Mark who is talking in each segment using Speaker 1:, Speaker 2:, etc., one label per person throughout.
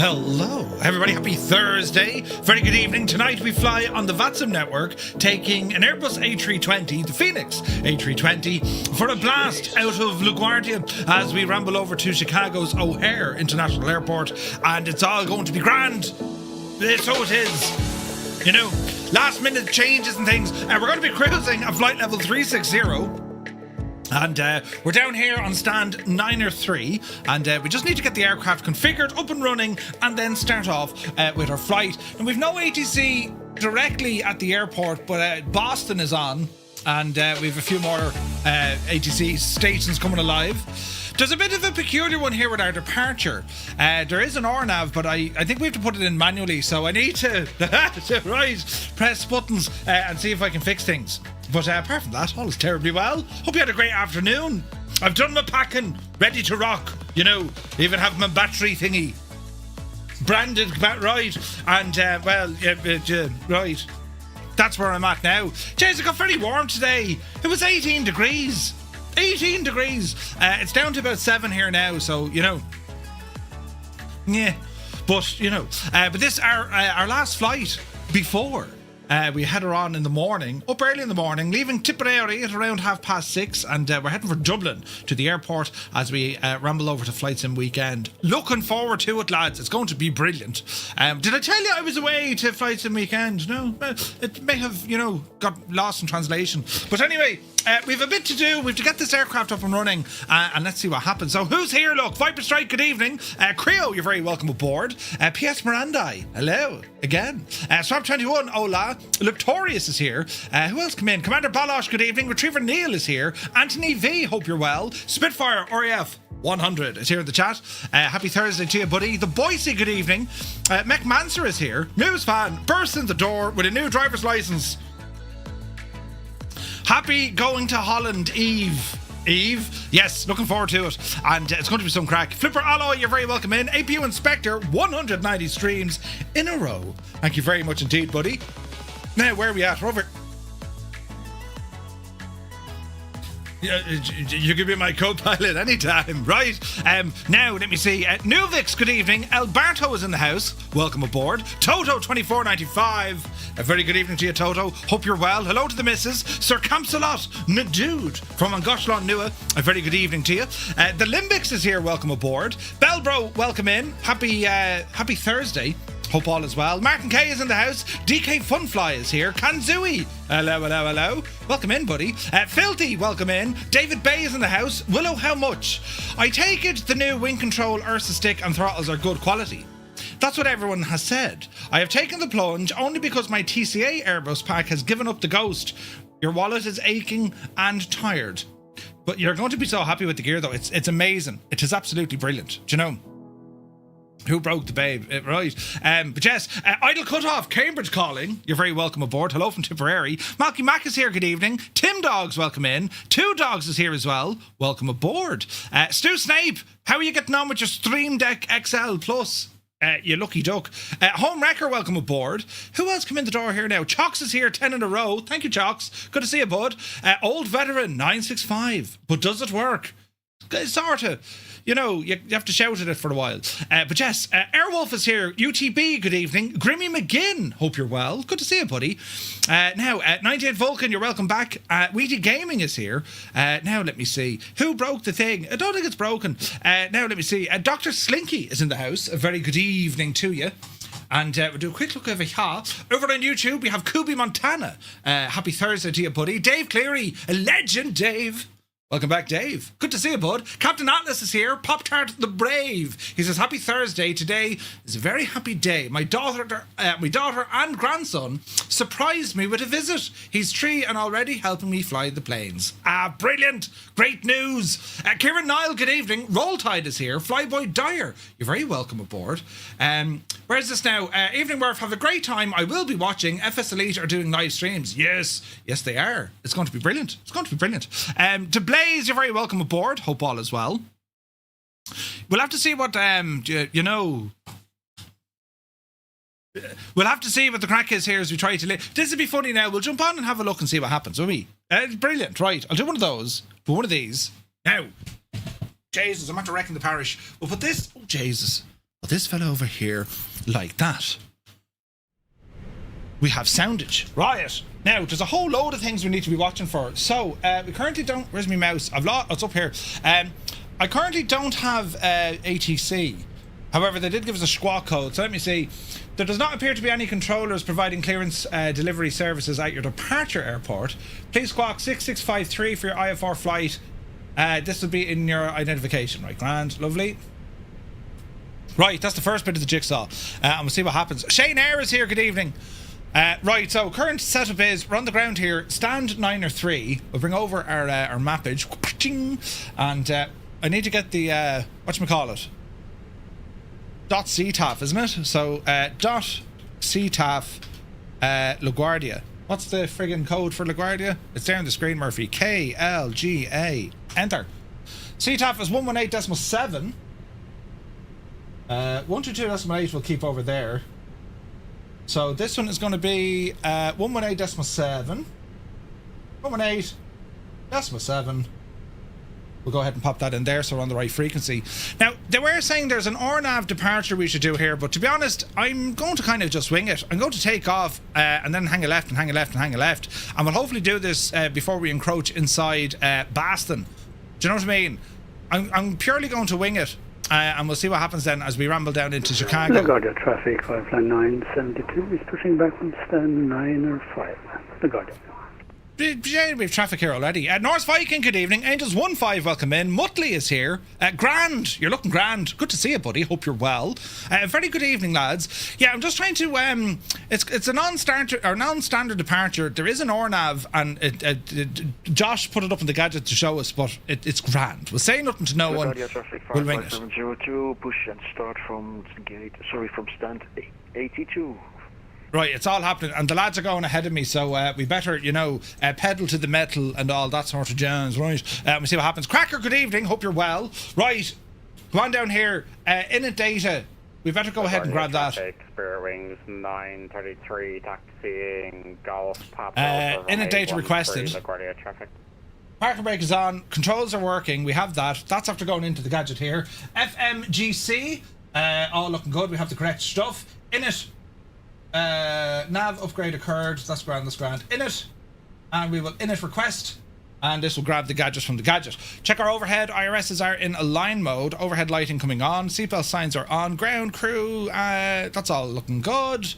Speaker 1: Hello, everybody. Happy Thursday. Very good evening. Tonight we fly on the VATSIM network, taking an Airbus A320, the Fenix A320, for a blast out of LaGuardia as we ramble over to Chicago's O'Hare International Airport, and it's all going to be grand. So it is. You know, last minute changes and things. We're going to be cruising at flight level 360. And we're down here on stand 9 or 3, and we just need to get the aircraft configured, up and running, and then start off with our flight. And we've no ATC directly at the airport, but Boston is on, and we have a few more ATC stations coming alive. There's a bit of a peculiar one here with our departure. There is an RNAV, but I think we have to put it in manually, so I need to press buttons and see if I can fix things. But apart from that, all is terribly well. Hope you had a great afternoon. I've done my packing, ready to rock. You know, even have my battery thingy branded, right? And, right. That's where I'm at now. Jeez, it got very warm today. It was 18 degrees. 18 degrees. It's down to about 7 here now, so, you know. Yeah. But, you know. But this, our last flight before... we had her on in the morning, up early in the morning, leaving Tipperary at around 6:30, and we're heading for Dublin to the airport as we ramble over to Flight Sim weekend. Looking forward to it, lads. It's going to be brilliant. Did I tell you I was away to Flight Sim weekend? No, it may have, you know, got lost in translation. But anyway, we have a bit to do. We have to get this aircraft up and running, and let's see what happens. So who's here? Look, Viper Strike, good evening. Creo, you're very welcome aboard. P.S. Mirandai, hello again. Swap 21, hola. Luctorious is here. Who else come in? Commander Balosh, good evening. Retriever Neil is here. Anthony V, hope you're well. Spitfire RAF 100 is here in the chat. Happy Thursday to you, buddy. The Boise, good evening. Mech Manser is here. News fan bursts in the door with a new driver's license. Happy going to Holland, Eve. Eve, yes, looking forward to it, and it's going to be some crack. Flipper Alloy, you're very welcome in. APU Inspector, 190 streams in a row. Thank you very much indeed, buddy. Now, where are we at? We're over. You can be my co-pilot anytime, right? Now, let me see. Nuvix, good evening. Alberto is in the house. Welcome aboard. Toto2495. A very good evening to you, Toto. Hope you're well. Hello to the missus. Sir Campsalot, Nadude from Angoshlan Nua. A very good evening to you. The Limbix is here. Welcome aboard. Belbro, welcome in. Happy Thursday. Hope all is well. Martin K is in the house. DK Funfly is here. Kanzui, hello. Welcome in, buddy. Filthy, welcome in. David Bay is in the house. Willow, how much? I take it the new wing control Ursa stick and throttles are good quality. That's what everyone has said. I have taken the plunge only because my TCA Airbus pack has given up the ghost. Your wallet is aching and tired. But you're going to be so happy with the gear, though. It's amazing. It is absolutely brilliant. Do you know? Who broke the babe? Right. But yes, Idle Cutoff, Cambridge calling. You're very welcome aboard. Hello from Tipperary. Malky Mack is here. Good evening. Tim Dogs, welcome in. Two Dogs is here as well. Welcome aboard. Stu Snape, how are you getting on with your Stream Deck XL Plus? You lucky duck. Home Wrecker, welcome aboard. Who else come in the door here now? Chocks is here, 10 in a row. Thank you, Chocks. Good to see you, bud. Old Veteran, 965. But does it work? Sort of. You know, you have to shout at it for a while. But yes, Airwolf is here. UTB, good evening. Grimmy McGinn, hope you're well. Good to see you, buddy. Now, 98 Vulcan, you're welcome back. Wheaty Gaming is here. Now, let me see. Who broke the thing? I don't think it's broken. Now, let me see. Dr. Slinky is in the house. A very good evening to you. And we'll do a quick look over here. Over on YouTube, we have Kubi Montana. Happy Thursday to you, buddy. Dave Cleary, a legend, Dave. Welcome back, Dave. Good to see you, bud. Captain Atlas is here. Pop-Tart the Brave. He says, happy Thursday. Today is a very happy day. My daughter and grandson surprised me with a visit. He's 3 and already helping me fly the planes. Brilliant. Great news. Kieran Nile, good evening. Roll Tide is here. Flyboy Dyer, you're very welcome aboard. Where's this now? Evening Murph, have a great time. I will be watching. FS Elite are doing live streams. Yes, they are. It's going to be brilliant. To Blaze, you're very welcome aboard. Hope all is well. We'll have to see what, we'll have to see what the crack is here as we try to... This will be funny now. We'll jump on and have a look and see what happens, will we? Brilliant, right. I'll do one of those, but one of these. Now, Jesus, I'm after wrecking the parish. We'll put this... Oh, Jesus. Well, this fella over here, like that. We have soundage. Right. Now, there's a whole load of things we need to be watching for. So, we currently don't... Where's my mouse? It's up here. I currently don't have ATC. However, they did give us a squawk code. So let me see. There does not appear to be any controllers providing clearance delivery services at your departure airport. Please squawk 6653 for your IFR flight. This will be in your identification. Right, grand. Lovely. Right, that's the first bit of the jigsaw. And we'll see what happens. Shane Eyre is here. Good evening. Right, so current setup is we're on the ground here. Stand 9 or 3. We'll bring over our mappage. And I need to get the, whatchamacallit? Dot CTAF, isn't it? So, dot CTAF LaGuardia. What's the friggin' code for LaGuardia? It's there on the screen, Murphy. KLGA. Enter. CTAF is 118.7. 122.8 we'll keep over there. So this one is going to be 118.7. 118.7. We'll go ahead and pop that in there so we're on the right frequency. Now, they were saying there's an RNAV departure we should do here, but to be honest, I'm going to kind of just wing it. I'm going to take off and then hang a left and hang a left and hang a left. And we'll hopefully do this before we encroach inside Boston. Do you know what I mean? I'm purely going to wing it. And we'll see what happens then as we ramble down into Chicago.
Speaker 2: LaGuardia traffic, flight 972 is pushing back from stand 9 or 5. LaGuardia.
Speaker 1: We have traffic here already. North Viking, good evening. Angels 15, welcome in. Mutley is here. Grand, you're looking grand. Good to see you, buddy. Hope you're well. Very good evening, lads. Yeah, I'm just trying to. It's a non-standard departure. There is an RNAV, and Josh put it up in the gadget to show us, but it's grand. We'll say nothing to no one. We'll ring it.
Speaker 3: 702, push and start from from stand 82.
Speaker 1: Right, it's all happening, and the lads are going ahead of me, so we better, pedal to the metal and all that sort of jazz, right? We'll see what happens. Cracker, good evening, hope you're well. Right, come on down here, init data. We better go ahead and grab that.
Speaker 4: Spirit Wings 933, taxiing Golf Papa.
Speaker 1: Init data requested.
Speaker 4: LaGuardia traffic.
Speaker 1: Parking brake is on, controls are working, we have that. That's after going into the gadget here. FMGC, all looking good, we have the correct stuff. Init. Nav upgrade occurred. That's grand. Init, and we will init request, and this will grab the gadgets from the gadget. Check our overhead. IRSs are in align mode. Overhead lighting coming on. Seatbelt signs are on. Ground crew. That's all looking good.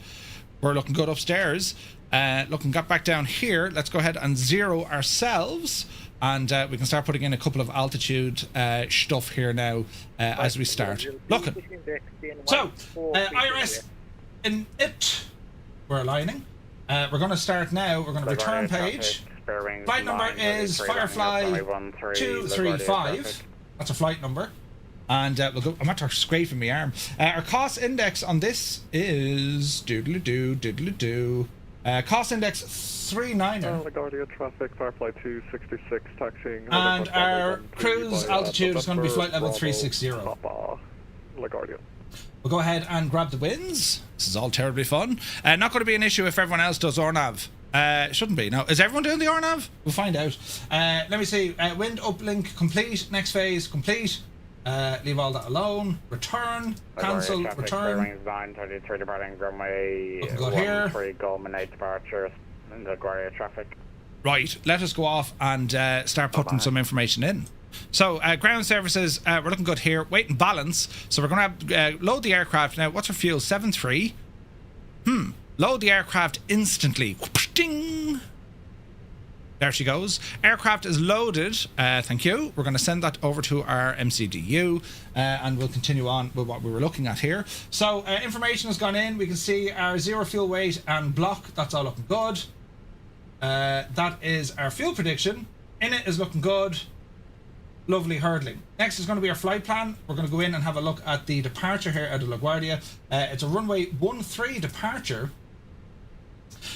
Speaker 1: We're looking good upstairs. Looking got back down here. Let's go ahead and zero ourselves, and we can start putting in a couple of altitude stuff here now as we start. Looking. So IRS. In it, we're aligning. We're going to start now. We're going to return page. Flight number is Firefly 235. That's a flight number. And we'll go. I'm after scraping my arm. Our cost index on this is doodly-doo. Cost index 39er.
Speaker 5: LaGuardia traffic, Firefly 266 taxiing.
Speaker 1: And our cruise altitude is going to be flight level 360.
Speaker 5: LaGuardia.
Speaker 1: We'll go ahead and grab the wins. This is all terribly fun. Not going to be an issue if everyone else does RNAV. Shouldn't be. No, is everyone doing the RNAV? We'll find out. Let me see. Wind uplink complete. Next phase complete. Leave all that alone. Return. Cancel. Return.
Speaker 4: 933 departing runway.
Speaker 1: Go here.
Speaker 4: 13 Goldman 8 departure. LaGuardia traffic.
Speaker 1: Right. Let us go off and start putting some information in. So, ground services, we're looking good here. Weight and balance. So we're going to load the aircraft. Now, what's our fuel? 7.3. Load the aircraft instantly. Ding! There she goes. Aircraft is loaded. Thank you. We're going to send that over to our MCDU, and we'll continue on with what we were looking at here. So, information has gone in. We can see our zero fuel weight and block. That's all looking good. That is our fuel prediction. Init is looking good. Lovely hurdling. Next is going to be our flight plan. We're going to go in and have a look at the departure here out of LaGuardia. It's a runway 13 departure.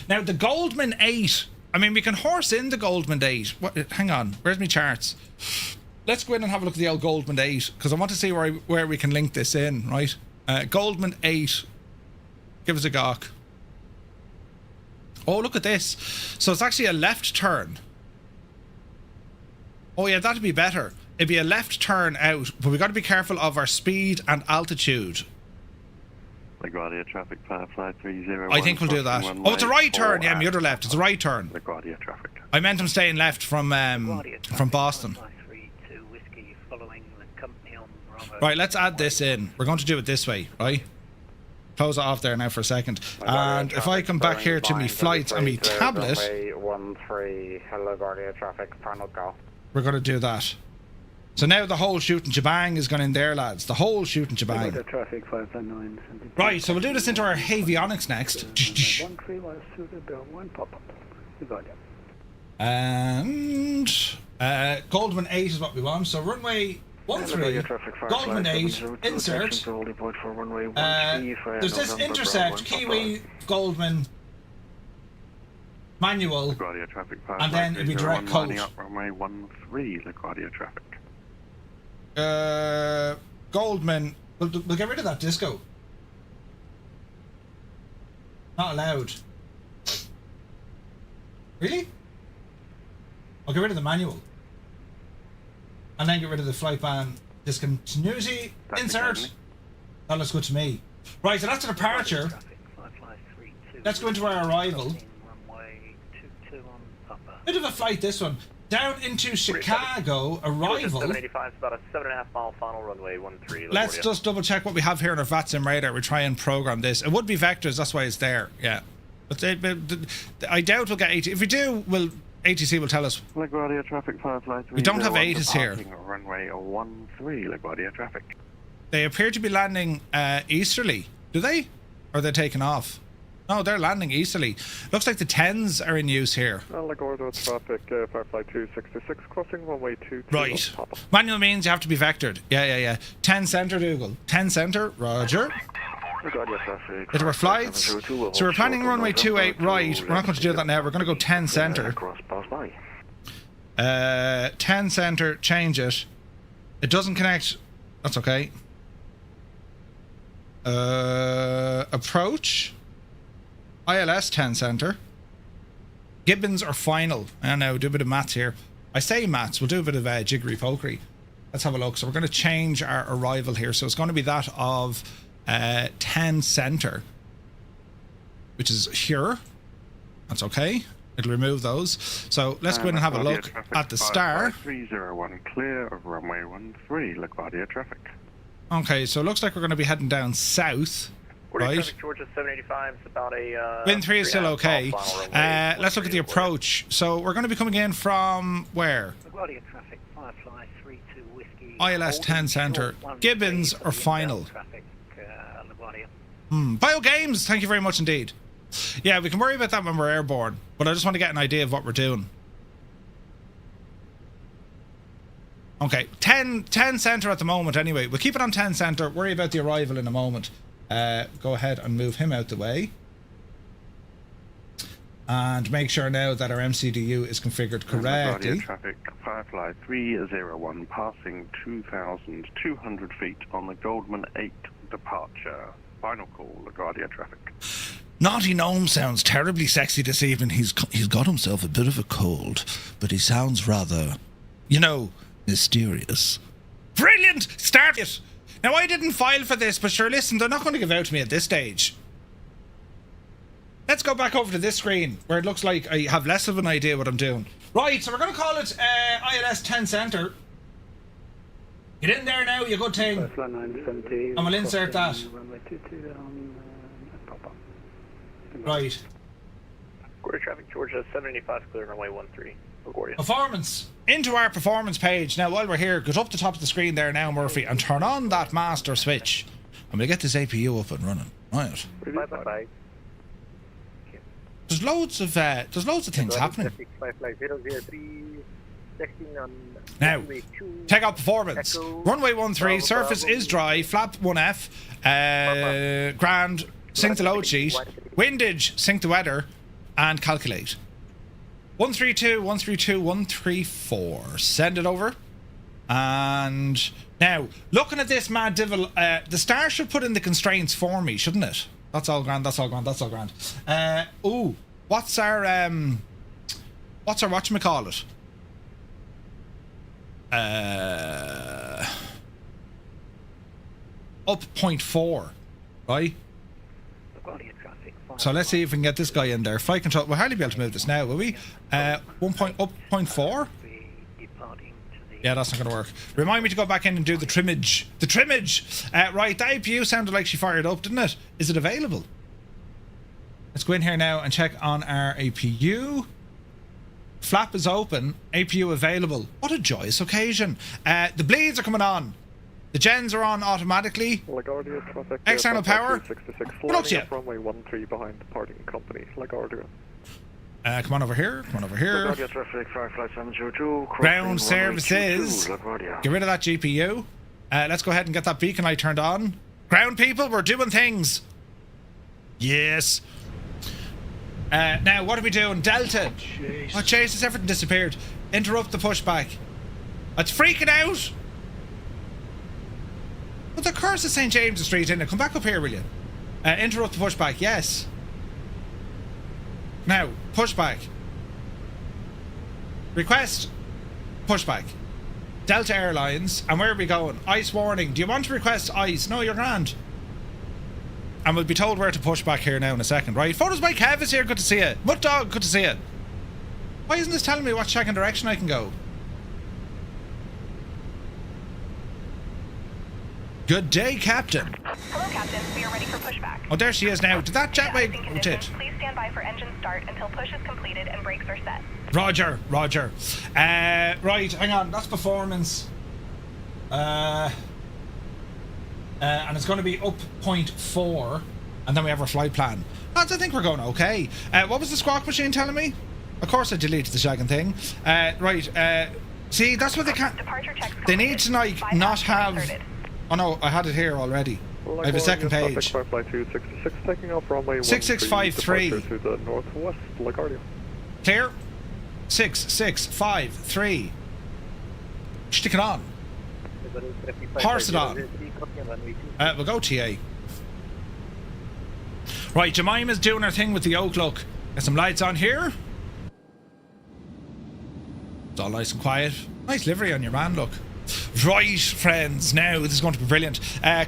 Speaker 1: Now, the Goldman 8. I mean, we can horse in the Goldman 8. Hang on. Where's my charts? Let's go in and have a look at the old Goldman 8, because I want to see where we can link this in, right? Goldman 8. Give us a gawk. Oh, look at this. So it's actually a left turn. Oh yeah, that'd be better. It'd be a left turn out, but we got to be careful of our speed and altitude.
Speaker 6: LaGuardia traffic, Firefly 301.
Speaker 1: I think we'll do that. Oh, it's a right turn. Yeah, my other left. It's a right turn.
Speaker 6: LaGuardia traffic.
Speaker 1: I meant him staying left from Boston. Right, let's add this in. We're going to do it this way, right? Close it off there now for a second. And if I come back here to me flights and me tablet,
Speaker 4: Runway 13, LaGuardia traffic, final call.
Speaker 1: we're going to do that. So now the whole shooting shebang is going in there, lads. The whole shooting shebang.
Speaker 2: Traffic 559.
Speaker 1: Right, so we'll do this into our avionics next.
Speaker 2: 13 was suited, one pop-up. We got it.
Speaker 1: And Goldman 8 is what we want. So runway 13, Goldman 8, insert. Does this intersect Kiwi, Goldman, manual,
Speaker 6: LaGuardia traffic,
Speaker 1: and then it'll be direct coach?
Speaker 6: Runway 13, LaGuardia traffic.
Speaker 1: Goldman, we'll get rid of that disco. Not allowed. Really? I'll get rid of the manual. And then get rid of the flight ban discontinuity. Insert. That looks good to me. Right, so that's a departure. Let's go into our arrival. Bit of a flight, this one. Down into Chicago, arrival.
Speaker 7: 785 is about a 7.5 mile final runway 13.
Speaker 1: Let's just double check what we have here on our VATSIM radar. We try and program this. It would be vectors, that's why it's there. Yeah. But I doubt we'll get 80. If we do, ATC will tell us.
Speaker 6: LaGuardia traffic, Firefly 301.
Speaker 1: We don't have ATIS here.
Speaker 6: Runway 13, LaGuardia traffic.
Speaker 1: They appear to be landing easterly. Do they? Or are they taking off? No, they're landing easterly. Looks like the 10s are in use here.
Speaker 5: LaGuardia traffic, Firefly 266, crossing runway 22.
Speaker 1: Right. Manual means you have to be vectored. Yeah. 10 center, Dougal. 10 center, Roger. Into our flights. So we're planning runway 28 right. We're not going to do that now. We're going to go 10 center. 10 center, change it. It doesn't connect. That's okay. Approach. ILS 10 center. Gibbons or final. I don't know, do a bit of maths here. I say maths, we'll do a bit of jiggery pokery. Let's have a look. So we're going to change our arrival here. So it's going to be that of 10 center, which is here. That's okay. It'll remove those. So let's go in and have a look at the star.
Speaker 6: 301 clear of runway 13, LaGuardia traffic.
Speaker 1: Okay, so it looks like we're going to be heading down south. Right.
Speaker 7: Traffic, Georgia 785 is about a...
Speaker 1: Wind 3 is still okay. Let's look at the approach. So we're going to be coming in from where?
Speaker 2: LaGuardia traffic, Firefly 32 whiskey.
Speaker 1: ILS 10 center. Gibbons or final?
Speaker 2: Traffic, LaGuardia.
Speaker 1: Bio Games, thank you very much indeed. Yeah, we can worry about that when we're airborne, but I just want to get an idea of what we're doing. Okay, 10 center at the moment anyway. We'll keep it on 10 center, worry about the arrival in a moment. Go ahead and move him out the way. And make sure now that our MCDU is configured correctly.
Speaker 6: Traffic, Firefly 301 passing 2,200 feet on the Goldman 8 departure. Final call, LaGuardia traffic.
Speaker 1: Naughty Gnome sounds terribly sexy this evening. He's got himself a bit of a cold, but he sounds rather, mysterious. Brilliant! Start it! Now, I didn't file for this, but sure, listen, they're not going to give out to me at this stage. Let's go back over to this screen, where it looks like I have less of an idea what I'm doing. Right, so we're going to call it ILS 10 center. Get in there now, you good thing. And we'll insert that. Right.
Speaker 7: Quarter traffic, Georgia 785 clear runway 13. LaGuardia.
Speaker 1: Performance. Into our performance page. Now, while we're here, go up the top of the screen there now, Murphy, and turn on that master switch. I'm going to get this APU up and running. Right.
Speaker 7: Bye.
Speaker 1: There's loads of things happening. Now, Takeoff performance. Runway 13, surface is dry, flap 1F, grand, sync the load sheet, windage, sync the weather, and calculate. 132, 132, 134. Send it over. And now, looking at this mad devil, the star should put in the constraints for me, shouldn't it? That's all grand, that's all grand, that's all grand. What's our whatchamacallit? Up 0.4, right? So let's see if we can get this guy in there. Flight control. We'll hardly be able to move this now, will we? 1.4. Yeah, that's not going to work. Remind me to go back in and do the trimmage. The trimmage! Right, the APU sounded like she fired up, didn't it? Is it available? Let's go in here now and check on our APU. Flap is open. APU available. What a joyous occasion. The bleeds are coming on. The gens are on automatically.
Speaker 5: LaGuardia traffic.
Speaker 1: External power.
Speaker 5: 66,
Speaker 1: What looks
Speaker 5: flying
Speaker 1: yet?
Speaker 5: up runway 13 behind departing company. LaGuardia.
Speaker 1: Come on over here. Come on over here.
Speaker 3: LaGuardia traffic, Firefly 702.
Speaker 1: Ground services.
Speaker 3: LaGuardia.
Speaker 1: Get rid of that GPU. Let's go ahead and get that beacon light turned on. Ground people, we're doing things. Yes. Now, what are we doing? Delta. Oh, Jesus, everything disappeared. Interrupt the pushback. It's freaking out. But the curse of St. James's Street, in it. Come back up here, will you? Interrupt the pushback, yes. Now, pushback. Request pushback. Delta Airlines. And where are we going? Ice warning. Do you want to request ice? No, you're grand. And we'll be told where to push back here now in a second, right? Photos by Kev is here. Good to see you. Mutt Dog, good to see you. Why isn't this telling me what second direction I can go? Good day, Captain.
Speaker 8: Hello, Captain. We are ready for pushback.
Speaker 1: Oh, there she is now. Did that jetway...
Speaker 8: Oh, did. Please stand by for engine start until push is completed and brakes are set.
Speaker 1: Roger, roger. Right, hang on. That's performance. And it's going to be up 0.4. And then we have our flight plan. Lads, I think we're going okay. What was the squawk machine telling me? Of course I deleted the shagging thing. Right, see, that's what they can't... They need to, like, not have... Oh no, I had it here already. I have a second page.
Speaker 5: Firefly 266 taking off runway
Speaker 1: 6653.
Speaker 5: to the northwest, LaGuardia.
Speaker 1: Clear. 6653. Stick it on. Horse it on. We'll go TA. Right, Jemima's doing her thing with the oak look. Get some lights on here. It's all nice and quiet. Nice livery on your man, look. Right, friends, now this is going to be brilliant.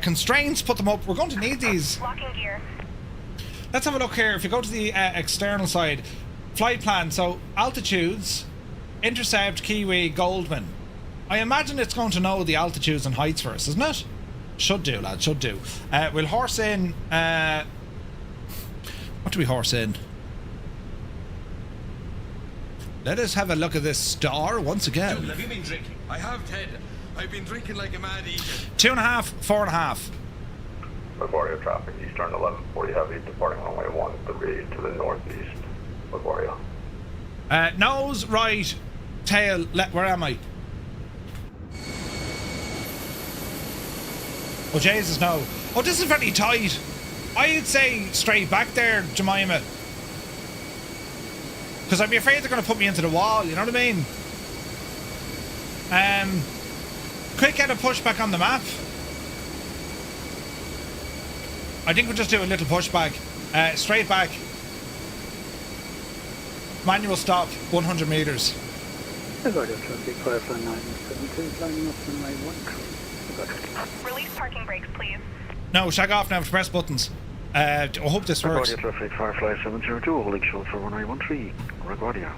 Speaker 1: Constraints, put them up. We're going to need these.
Speaker 8: Locking gear.
Speaker 1: Let's have a look here. If you go to the external side, flight plan. So altitudes, intercept, Kiwi, Goldman. I imagine it's going to know the altitudes and heights for us, isn't it? Should do, lad, should do. We'll horse in. What do we horse in? Let us have a look at this star once again.
Speaker 9: Dude, have you been drinking? I have, Ted. I've been drinking like a mad eater.
Speaker 1: 2.5, 4.5.
Speaker 10: LaGuardia traffic, Eastern 1140 heavy, departing runway 13 to the northeast. LaGuardia.
Speaker 1: Nose, right, tail, where am I? Oh, Jesus, no. Oh, this is very tight. I'd say straight back there, Jemima. Because I'd be afraid they're going to put me into the wall, you know what I mean? Quick get a pushback on the map. I think we'll just do a little pushback. Straight back. Manual stop, 100 metres.
Speaker 2: LaGuardia traffic, Firefly 972, flying up runway 13.
Speaker 8: Release parking brakes, please.
Speaker 1: No, shag off now to press buttons. I hope this works.
Speaker 3: LaGuardia traffic, Firefly 702, holding short for runway 13. LaGuardia.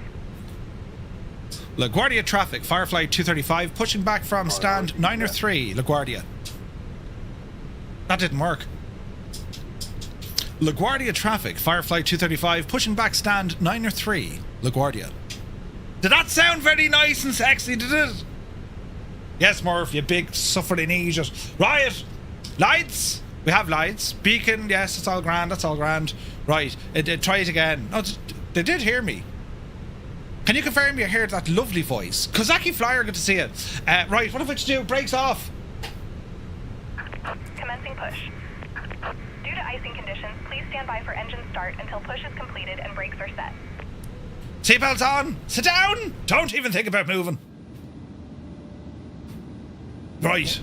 Speaker 1: LaGuardia traffic, Firefly 235, pushing back from stand 9 or 3, LaGuardia. That didn't work. LaGuardia traffic, Firefly 235, pushing back stand 9 or 3, LaGuardia. Did that sound very nice and sexy, did it? Yes, Murph, you big suffering idiot. Riot! Lights! We have lights. Beacon, yes, it's all grand, that's all grand. Right, try it again. No, they did hear me. Can you confirm you heard that lovely voice? Kozaki Flyer, good to see you. Right, what have I to do? Brakes off.
Speaker 8: Commencing push. Due to icing conditions, please stand by for engine start until push is completed and brakes are set.
Speaker 1: Seatbelts on. Sit down. Don't even think about moving. Right.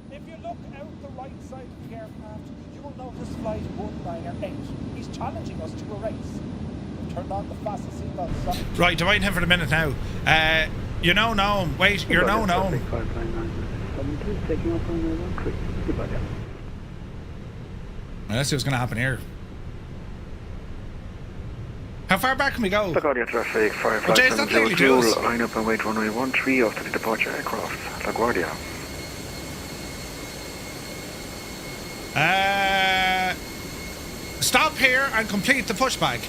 Speaker 11: If you look out the right side of the aircraft, you will notice flight 198. He's challenging us to a race. We've turned on the fastest seatbelts.
Speaker 1: Right, divide him for the minute now. You're no known. Wait, you're no known.
Speaker 2: Firefly 972, taking off runway 13. Goodbye,
Speaker 1: Let's see what's going to happen here. How far back can we go?
Speaker 3: LaGuardia traffic, Firefly
Speaker 1: James, that nearly
Speaker 3: 702,
Speaker 1: does.
Speaker 3: line up and wait runway 13 after the departure aircraft. LaGuardia.
Speaker 1: Stop here and complete the pushback.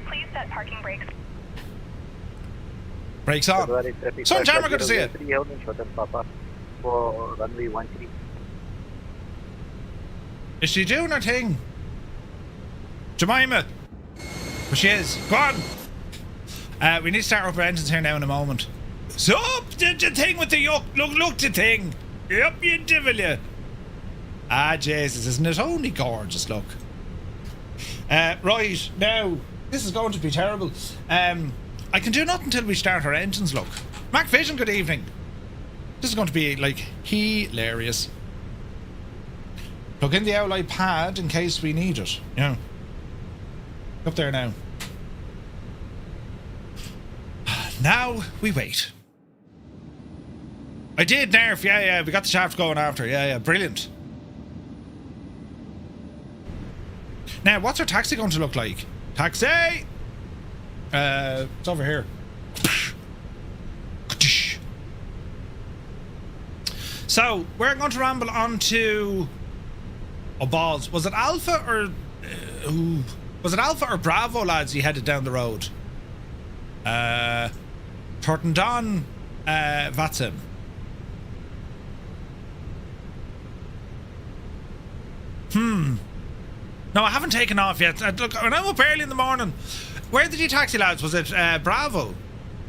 Speaker 8: Please set parking brakes.
Speaker 1: Brakes on. Sun Jammer, good to see you.
Speaker 7: For runway 13.
Speaker 1: Is she doing her thing? Jemima. But she is. Go on. We need to start up our engines here now in a moment. So up did the thing with the yuck. Look the thing. Up you devil you. Ah, Jesus, isn't it only gorgeous? Look. Right, now, this is going to be terrible. I can do nothing until we start our engines, look. Mac Vision, good evening. This is going to be, like, hilarious. Plug in the Airline pad in case we need it. Yeah. Up there now. Now we wait. I did nerf, yeah, we got the shaft going after, yeah, brilliant. Now, what's our taxi going to look like? Taxi! It's over here. So, we're going to ramble on to... Oh, balls. Was it Alpha or... was it Alpha or Bravo, lads, you headed down the road? Turton Don, VATSIM. No, I haven't taken off yet. Look, when I'm up early in the morning. Where did you taxi, lads? Was it Bravo?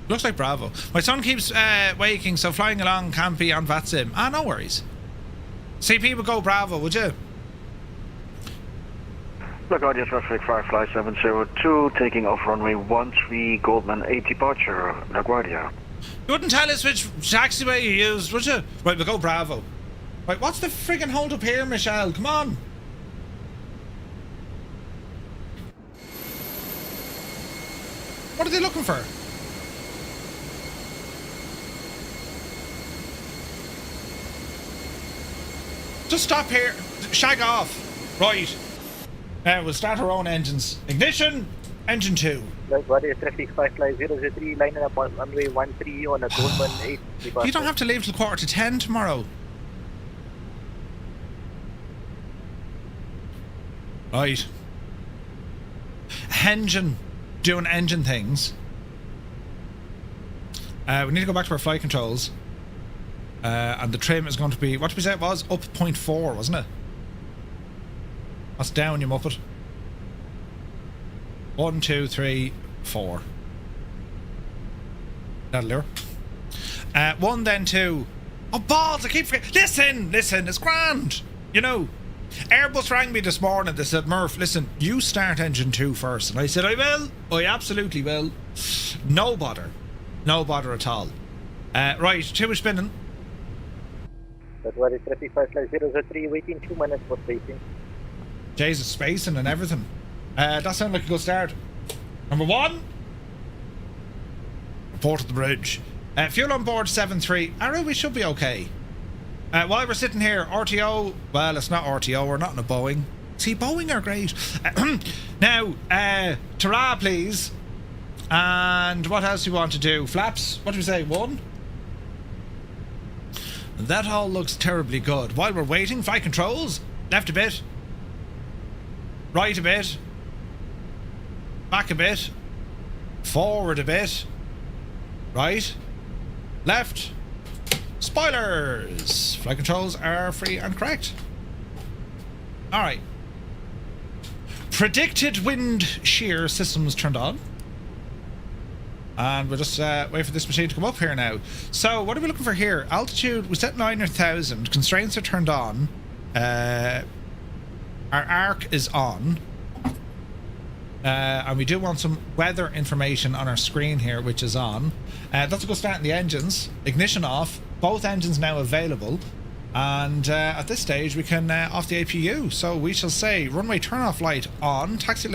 Speaker 1: Looks like Bravo. My son keeps waking, so flying along can't be on VATSIM. Ah, no worries. CP would go Bravo, would you?
Speaker 3: LaGuardia traffic, Firefly 702, taking off runway 13, Goldman 8 departure, LaGuardia.
Speaker 1: You wouldn't tell us which taxiway you used, would you? Right, we'll go Bravo. Right, what's the friggin' hold up here, Michelle? Come on. What are they looking for? Just stop here. Shag off. Right. Now we'll start our own engines. Ignition. Engine 2.
Speaker 7: LaGuardia traffic, Firefly 003, lining up on runway 13 on a Goldman 8 departure.
Speaker 1: You don't have to leave till 9:45 tomorrow. Right. Engine. Doing engine things. We need to go back to our flight controls. And the trim is going to be, what did we say it was? Up 0.4, wasn't it? That's down, you muppet. 1, 2, 3, 4. That'll do. 1, then 2. Oh, balls, I keep forgetting. Listen, it's grand. You know, Airbus rang me this morning. They said, Murph, listen, you start engine 2 first. And I said, I will. I absolutely will. No bother. No bother at all. Right, 2 is spinning.
Speaker 7: LaGuardia traffic, Firefly 003, waiting 2 minutes for spacing.
Speaker 1: Jesus, spacing and everything. That sounded like a good start. Number 1. Report at the bridge. Fuel on board 73. Arrow, we should be okay. While we're sitting here, RTO. Well, it's not RTO. We're not in a Boeing. See, Boeing are great. Now, ta-ra, please. And what else do you want to do? Flaps? What do we say? 1? That all looks terribly good. While we're waiting, flight controls. Left a bit. Right a bit. Back a bit. Forward a bit. Right. Left. Spoilers. Flight controls are free and correct. Alright. Predicted wind shear systems turned on. And we'll just wait for this machine to come up here now. So, what are we looking for here? Altitude, we set 9,000. Constraints are turned on. Our arc is on. And we do want some weather information on our screen here, which is on. That's a good start in the engines. Ignition off. Both engines now available. And at this stage we can off the APU. So we shall say runway turn-off light on, taxi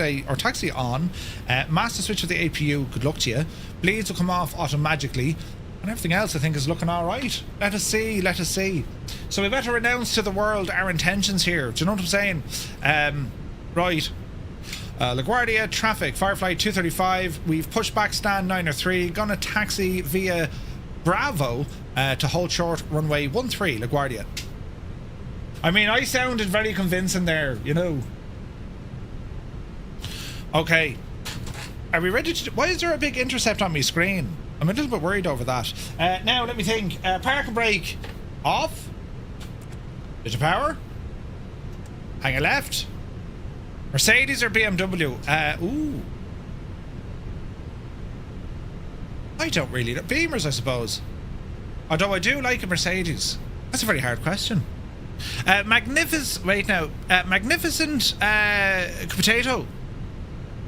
Speaker 1: on, master switch of the APU, good luck to you. Bleeds will come off automatically. And everything else I think is looking alright. Let us see. So we better announce to the world our intentions here. Do you know what I'm saying? Right. LaGuardia, traffic, Firefly 235. We've pushed back stand 9 or 3. Gonna taxi via Bravo to hold short runway 13, LaGuardia. I mean, I sounded very convincing there, you know. Okay. Are we ready to... Why is there a big intercept on my screen? I'm a little bit worried over that. Now, let me think. Park and brake. Off. Bit of power. Hang a left. Mercedes or BMW? Ooh. I don't really know. Beamers, I suppose. Although I do like a Mercedes. That's a very hard question. Magnificent potato.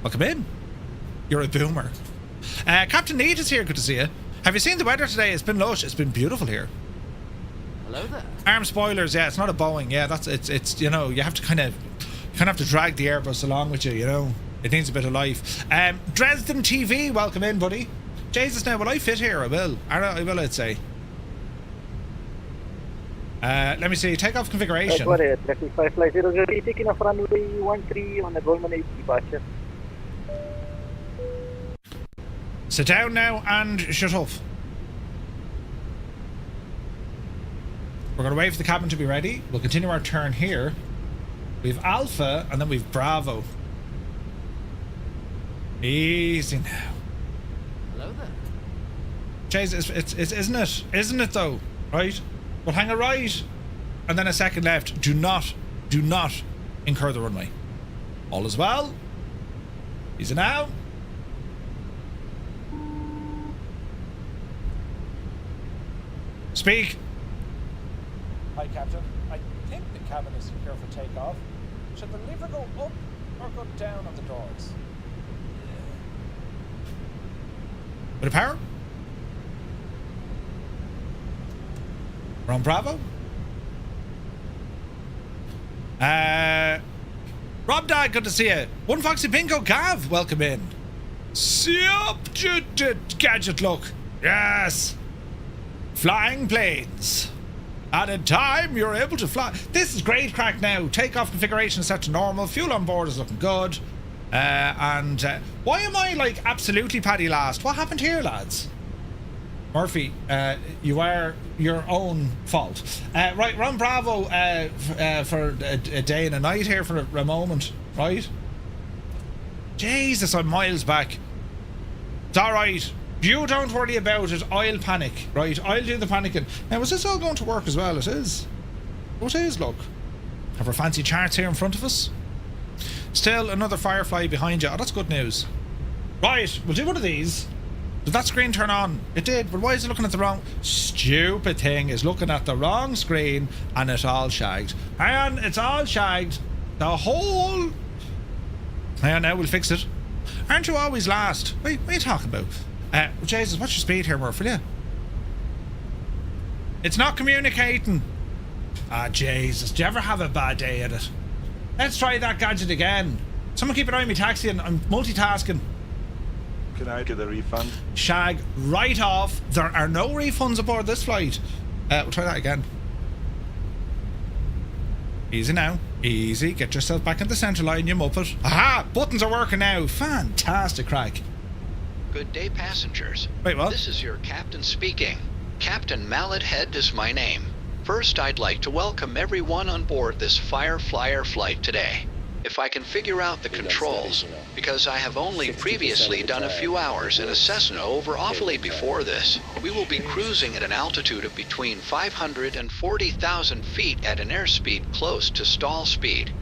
Speaker 1: Welcome in. You're a boomer. Captain Need is here. Good to see you. Have you seen the weather today? It's been lush. It's been beautiful here.
Speaker 12: Hello there.
Speaker 1: Arm spoilers. Yeah, it's not a Boeing. Yeah, that's it's you know, you have to kind of drag the Airbus along with you. You know, it needs a bit of life. Dresden TV. Welcome in, buddy. Jesus, now will I fit here? I will. I will. I'd say. Let me see. Takeoff configuration.
Speaker 7: Traffic Firefly 003 taking off runway 13 on the Goldman 8 departure.
Speaker 1: Sit down now and shut up. We're going to wait for the cabin to be ready. We'll continue our turn here. We've Alpha and then we've Bravo. Easy now.
Speaker 12: Hello there.
Speaker 1: Jesus, it's isn't it though? Right? We'll hang a right and then a second left. Do not incur the runway. All is well. Easy now. Speak.
Speaker 11: Hi, Captain. I think the cabin is secure for takeoff. Should the lever go up or go down on the doors?
Speaker 1: Bit of power. We're on Bravo. Rob Dad, good to see you. One Foxy Bingo Gav, welcome in. Sup, gadget look. Yes. Flying planes. At a time you're able to fly. This is great crack now. Takeoff configuration is set to normal. Fuel on board is looking good. Why am I like absolutely paddy last? What happened here, lads? Murphy, you are your own fault. Right, we're on Bravo for a day and a night here for a moment, right? Jesus, I'm miles back. It's alright. You don't worry about it. I'll panic, right? I'll do the panicking. Now, is this all going to work as well? It is. Oh, it is, look. Have our fancy charts here in front of us. Still another Firefly behind you. Oh, that's good news. Right, we'll do one of these. Did that screen turn on? It did, but why is it looking at the wrong... Stupid thing is looking at the wrong screen and it's all shagged. Hang on, it's all shagged. The whole... Hang on now, we'll fix it. Aren't you always last? Wait, what are you talking about? Jesus, what's your speed here, Murph, will you? It's not communicating. Ah, Jesus, do you ever have a bad day at it? Let's try that gadget again. Someone keep an eye on me taxiing. I'm multitasking.
Speaker 13: Can I get a refund?
Speaker 1: Shag right off. There are no refunds aboard this flight. We'll try that again. Easy now. Easy. Get yourself back in the centre line, you muppet. Aha! Buttons are working now. Fantastic crack.
Speaker 14: Good day, passengers.
Speaker 1: Wait, what?
Speaker 14: This is your captain speaking. Captain Mallet Head is my name. First, I'd like to welcome everyone on board this Fireflyer flight today. If I can figure out the controls, because I have only previously done a few hours in a Cessna over Offaly before this, we will be cruising at an altitude of between 500 and 40,000 feet at an airspeed close to stall speed.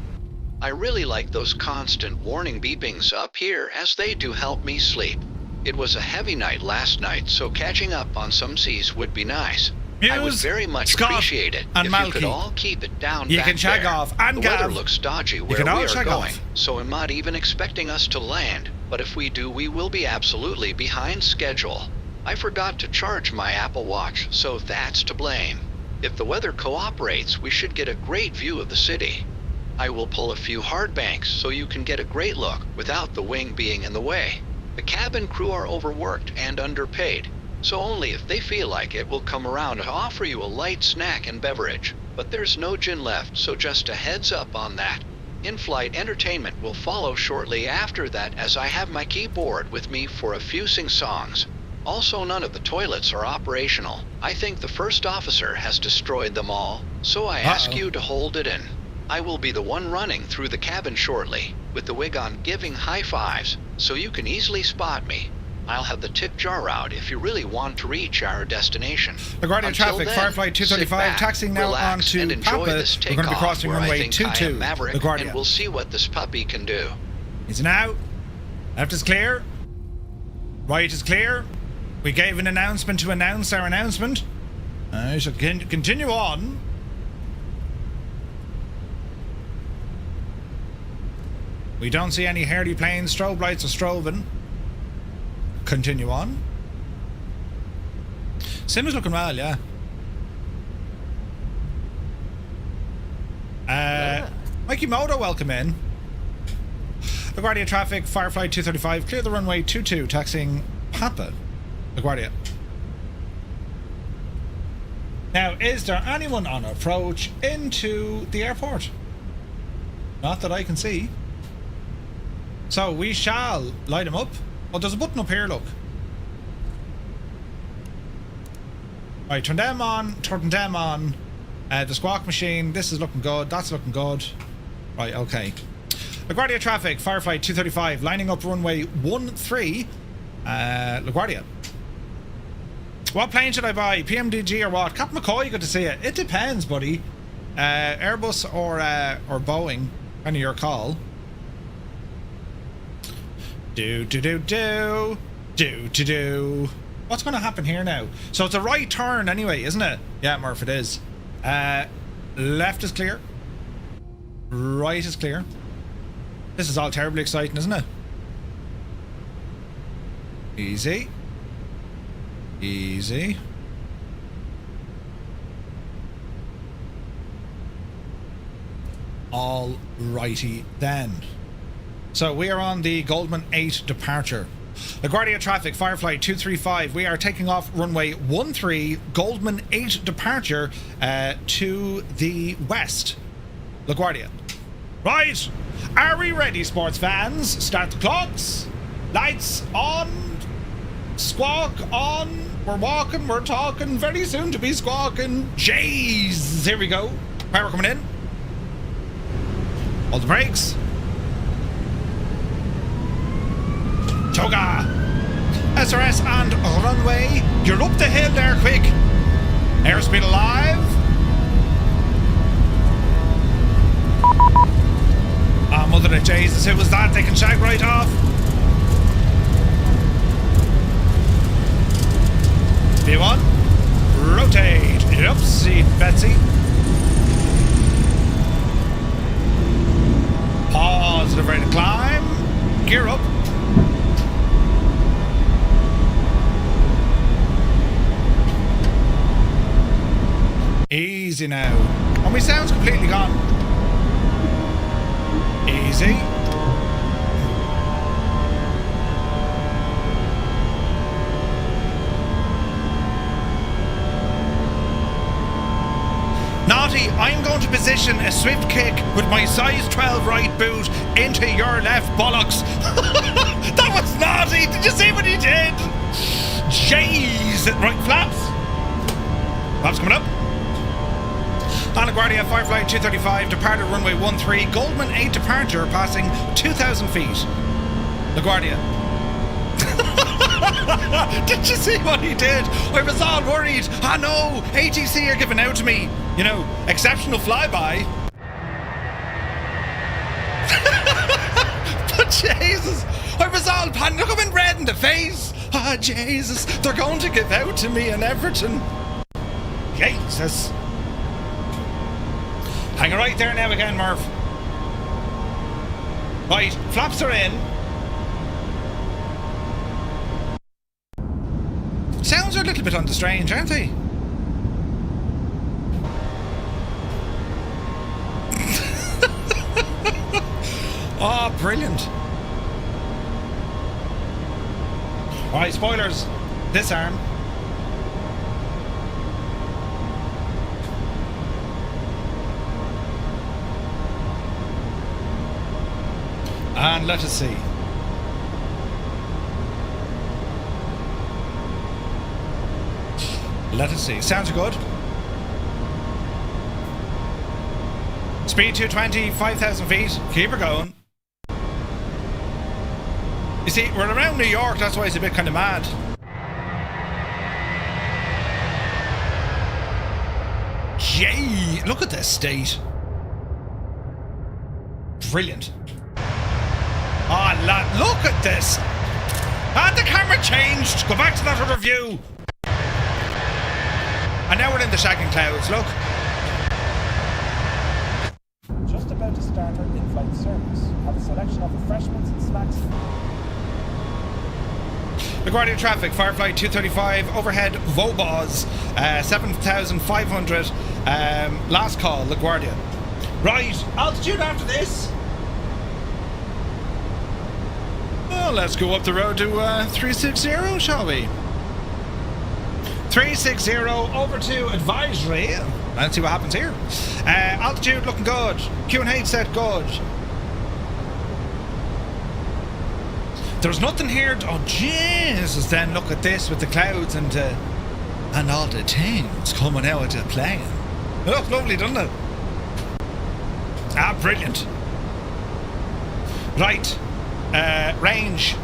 Speaker 14: I really like those constant warning beepings up here, as they do help me sleep. It was a heavy night last night, so catching up on some seas would be nice. I would very much appreciate it if you could all keep it down back there.
Speaker 1: You can shag off, and
Speaker 14: the weather looks dodgy where we are going, so I'm not even expecting us to land. But if we do, we will be absolutely behind schedule. I forgot to charge my Apple Watch, so that's to blame. If the weather cooperates, we should get a great view of the city. I will pull a few hard banks so you can get a great look without the wing being in the way. The cabin crew are overworked and underpaid, so only if they feel like it will come around to offer you a light snack and beverage. But there's no gin left, so just a heads up on that. In-flight entertainment will follow shortly after that, as I have my keyboard with me for a few sing-songs. Also, none of the toilets are operational. I think the first officer has destroyed them all, so I ask you to hold it in. I will be the one running through the cabin shortly, with the wig on giving high fives, so you can easily spot me. I'll have the tip jar out if you really want to reach our destination.
Speaker 1: LaGuardia traffic, Firefly 235, taxiing now on to Papa. We're going to be crossing runway 22. LaGuardia.
Speaker 14: And we'll see what this puppy can do.
Speaker 1: He's now. Left is clear. Right is clear. We gave an announcement to announce our announcement. I shall continue on. We don't see any hairy planes. Strobe lights are strobing. Continue on. Sim is looking well, yeah. Mikey Moto, welcome in. LaGuardia traffic, Firefly 235, clear the runway 22, taxiing Papa. LaGuardia. Now, is there anyone on approach into the airport? Not that I can see. So we shall light them up. Oh, there's a button up here, look. Right, turn them on, turn them on. The squawk machine, this is looking good, that's looking good. Right, okay. LaGuardia traffic, Firefly 235, lining up runway 13. LaGuardia. What plane should I buy? PMDG or what? Captain McCoy, good to see you. It depends, buddy. Airbus or Boeing, kind of your call. Do. What's going to happen here now? So it's a right turn anyway, isn't it? Yeah, Murph, it is. Left is clear. Right is clear. This is all terribly exciting, isn't it? Easy. Easy. All righty then. So we are on the Goldman 8 departure. LaGuardia traffic, Firefly 235. We are taking off runway 13, Goldman 8 departure to the west. LaGuardia. Right. Are we ready, sports fans? Start the clocks. Lights on. Squawk on. We're walking, we're talking. Very soon to be squawking. Jeez. Here we go. Power coming in. All the brakes. Toga. SRS and runway. You're up the hill there, quick. Airspeed alive. Ah, mother of Jesus, who was that? They can shag right off. V1. Rotate. Oopsie, Betsy. Positive rate of climb. Gear up. Easy now. Oh, my sound's completely gone. Easy. Naughty, I'm going to position a swift kick with my size 12 right boot into your left bollocks. That was naughty. Did you see what he did? Jeez. Right, flaps. Flaps coming up. On LaGuardia, Firefly 235, departed runway 13, Goldman 8 departure, passing 2,000 feet. LaGuardia. Did you see what he did? I was all worried. Oh no, ATC are giving out to me. You know, exceptional flyby. But Jesus, I was all panicked. Look, I'm red in the face. Ah, Jesus, they're going to give out to me in Everton. Jesus. Hang it right there now again, Murph. Right, flaps are in. Sounds are a little bit on the strange, aren't they? Oh, brilliant. Alright, spoilers. Disarm. And let us see. Let us see. Sounds good. Speed 220, 5,000 feet. Keep her going. You see, we're around New York, that's why it's a bit kind of mad. Yay! Look at this state. Brilliant. Ah, oh, lad, look at this. Ah, the camera changed. Go back to that other view. And now we're in the shagging clouds, look.
Speaker 11: Just about to start our in-flight service. Have a selection of refreshments and snacks.
Speaker 1: LaGuardia traffic, Firefly 235, overhead Vobos, 7,500, last call, LaGuardia. Right, altitude after this. Well, let's go up the road to 360, shall we? 360 over to advisory. Let's see what happens here. Altitude looking good. Q&H set good. There's nothing here. Oh, Jesus. Then look at this with the clouds and all the things coming out of the plane. It looks lovely, doesn't it? Ah, brilliant. Right. Range.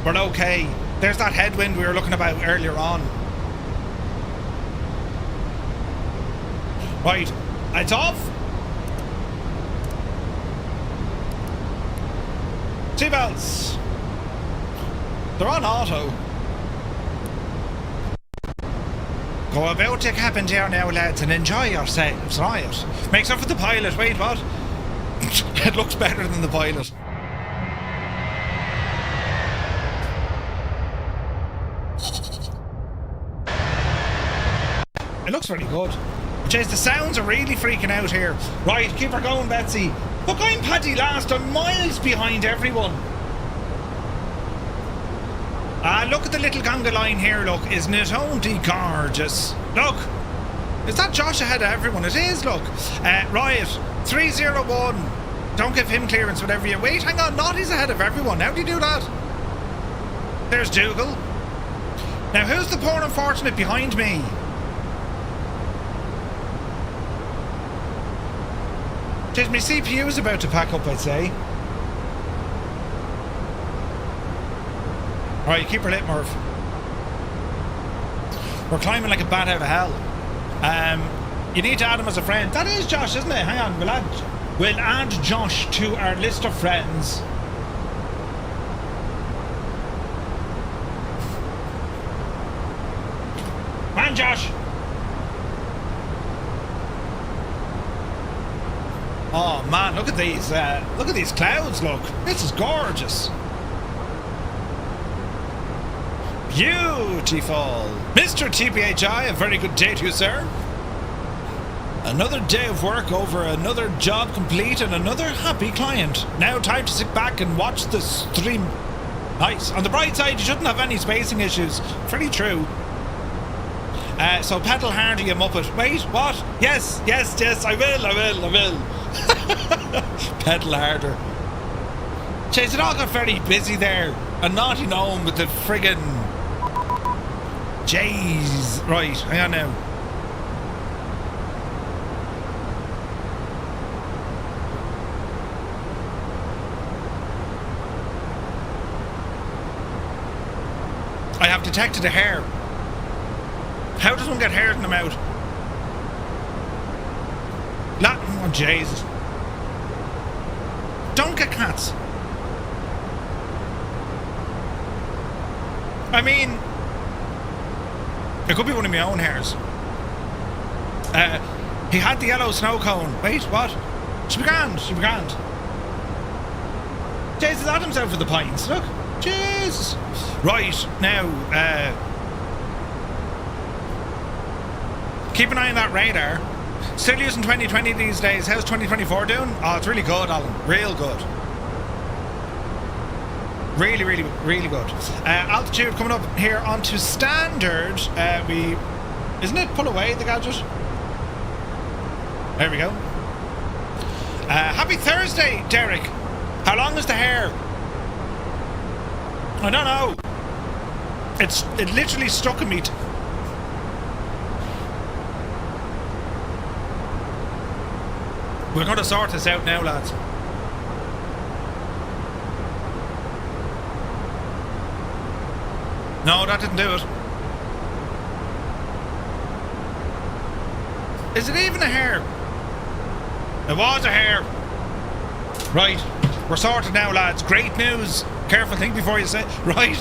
Speaker 1: We're okay. There's that headwind we were looking about earlier on. Right. It's off. Seatbelts. They're on auto. Go about your cabin there now, lads, and enjoy yourselves, right? Makes up for the pilot. Wait, what? It looks better than the pilot. It looks very good. Jeez, the sounds are really freaking out here. Right, keep her going, Betsy. Look, I'm Paddy last. I'm miles behind everyone. Ah, look at the little ganga line here, look. Isn't it only gorgeous? Look. Is that Josh ahead of everyone? It is, look. Riot, 301. Don't give him clearance, whatever you... Wait, hang on. Naughty's ahead of everyone. How do you do that? There's Dougal. Now, who's the poor unfortunate behind me? Jeez, my CPU is about to pack up, I'd say. Alright, keep her lit, Murph. We're climbing like a bat out of hell. You need to add him as a friend. That is Josh, isn't it? Hang on, we'll add Josh to our list of friends. Man, Josh! Oh man, look at these clouds, look. This is gorgeous. Beautiful. Mr. TPHI, a very good day to you, sir. Another day of work over another job complete and another happy client. Now time to sit back and watch the stream. Nice. On the bright side, you shouldn't have any spacing issues. Very true. So pedal harder, you muppet. Wait, what? Yes, I will. Pedal harder. Jeez, it all got very busy there. A naughty gnome with the friggin' Jeez. Right, hang on now. I have detected a hair. How does one get hairs in the mouth? Oh, Jesus. Don't get cats. I mean, it could be one of my own hairs. He had the yellow snow cone. Wait, what? She be grand. Jesus, Adam's out for the pints. Look. Jesus. Right, now, keep an eye on that radar. Still using 2020 these days. How's 2024 doing? Oh, it's really good, Alan. Real good. Really, really, really good. Altitude coming up here onto standard. Isn't it pull away the gadget? There we go. Happy Thursday, Derek. How long is the hair? I don't know. It literally stuck in me. We're going to sort this out now, lads. No, that didn't do it. Is it even a hair? It was a hair. Right. We're sorted now, lads. Great news. Careful, think before you say... Right.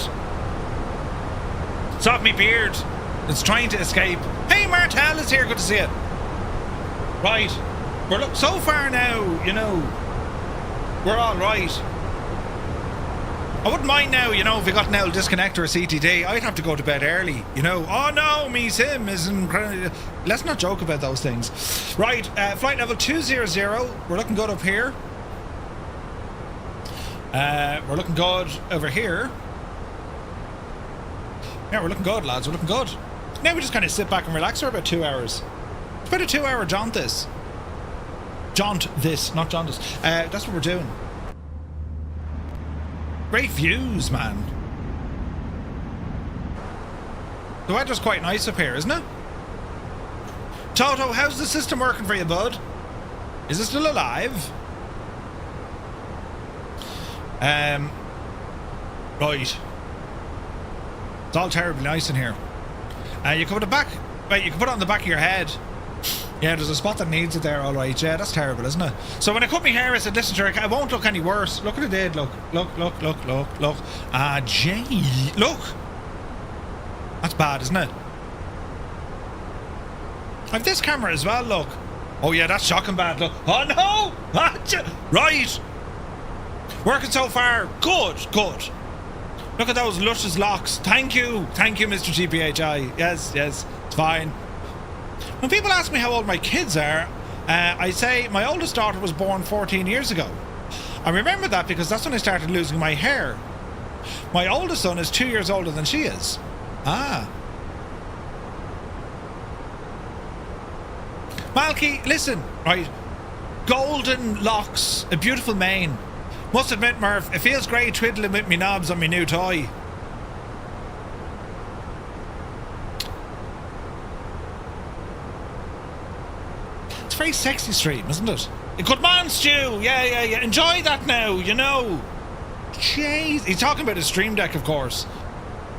Speaker 1: It's off me beard. It's trying to escape. Hey, Martel is here. Good to see you. Right. We're so far now, you know, we're all right. I wouldn't mind now, you know, if we got an L disconnect or a CTD, I'd have to go to bed early, you know. Oh no, me sim is incredible. Let's not joke about those things. Right, flight level 200. We're looking good up here. We're looking good over here. Yeah, we're looking good, lads. We're looking good. Now we just kind of sit back and relax for about 2 hours. It's about a 2-hour jaunt this. Jaunt this, not jaundice. That's what we're doing. Great views, man. The weather's quite nice up here, isn't it? Toto, how's the system working for you, bud? Is it still alive? Right. It's all terribly nice in here. You can put it back. Wait, you can put it on the back of your head. Yeah, there's a spot that needs it there, alright. Yeah, that's terrible, isn't it? So when I cut my hair, I said, listen, Derek, I won't look any worse. Look what it did. Look. Gee. Look. That's bad, isn't it? I have this camera as well, look. Oh, yeah, that's shocking bad, look. Oh, no! Right. Working so far. Good. Look at those luscious locks. Thank you, Mr. GPHI. Yes, it's fine. When people ask me how old my kids are, I say my oldest daughter was born 14 years ago. I remember that because that's when I started losing my hair. My oldest son is 2 years older than she is. Ah. Malky, listen, right. Golden locks, a beautiful mane. Must admit, Murph, it feels great twiddling with me knobs on my new toy. Very sexy stream, isn't it? Good man, Stu. Yeah. Enjoy that now, you know. Jeez. He's talking about his stream deck, of course.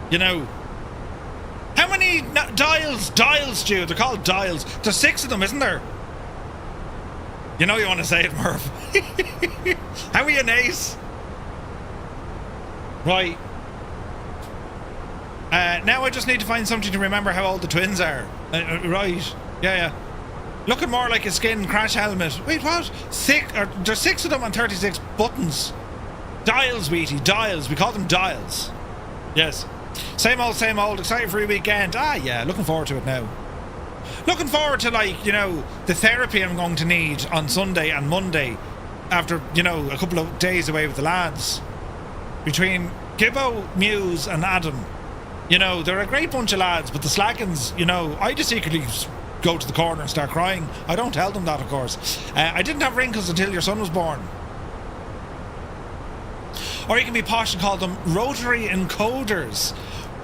Speaker 1: You know. How many dials, Stu? They're called dials. There's 6 of them, isn't there? You know you want to say it, Murph. How are you, Nace? Right. Now I just need to find something to remember how old the twins are. Right. Yeah. Looking more like a skin crash helmet. Wait, what? There's 6 of them on 36 buttons. Dials, Wheaty, dials. We call them dials. Yes. Same old. Excited for a weekend. Ah, yeah. Looking forward to it now. Looking forward to, like, you know, the therapy I'm going to need on Sunday and Monday after, you know, a couple of days away with the lads. Between Gibbo, Muse and Adam. You know, they're a great bunch of lads, but the slackens, you know, I just secretly go to the corner and start crying. I don't tell them that, of course. I didn't have wrinkles until your son was born. Or you can be posh and call them rotary encoders.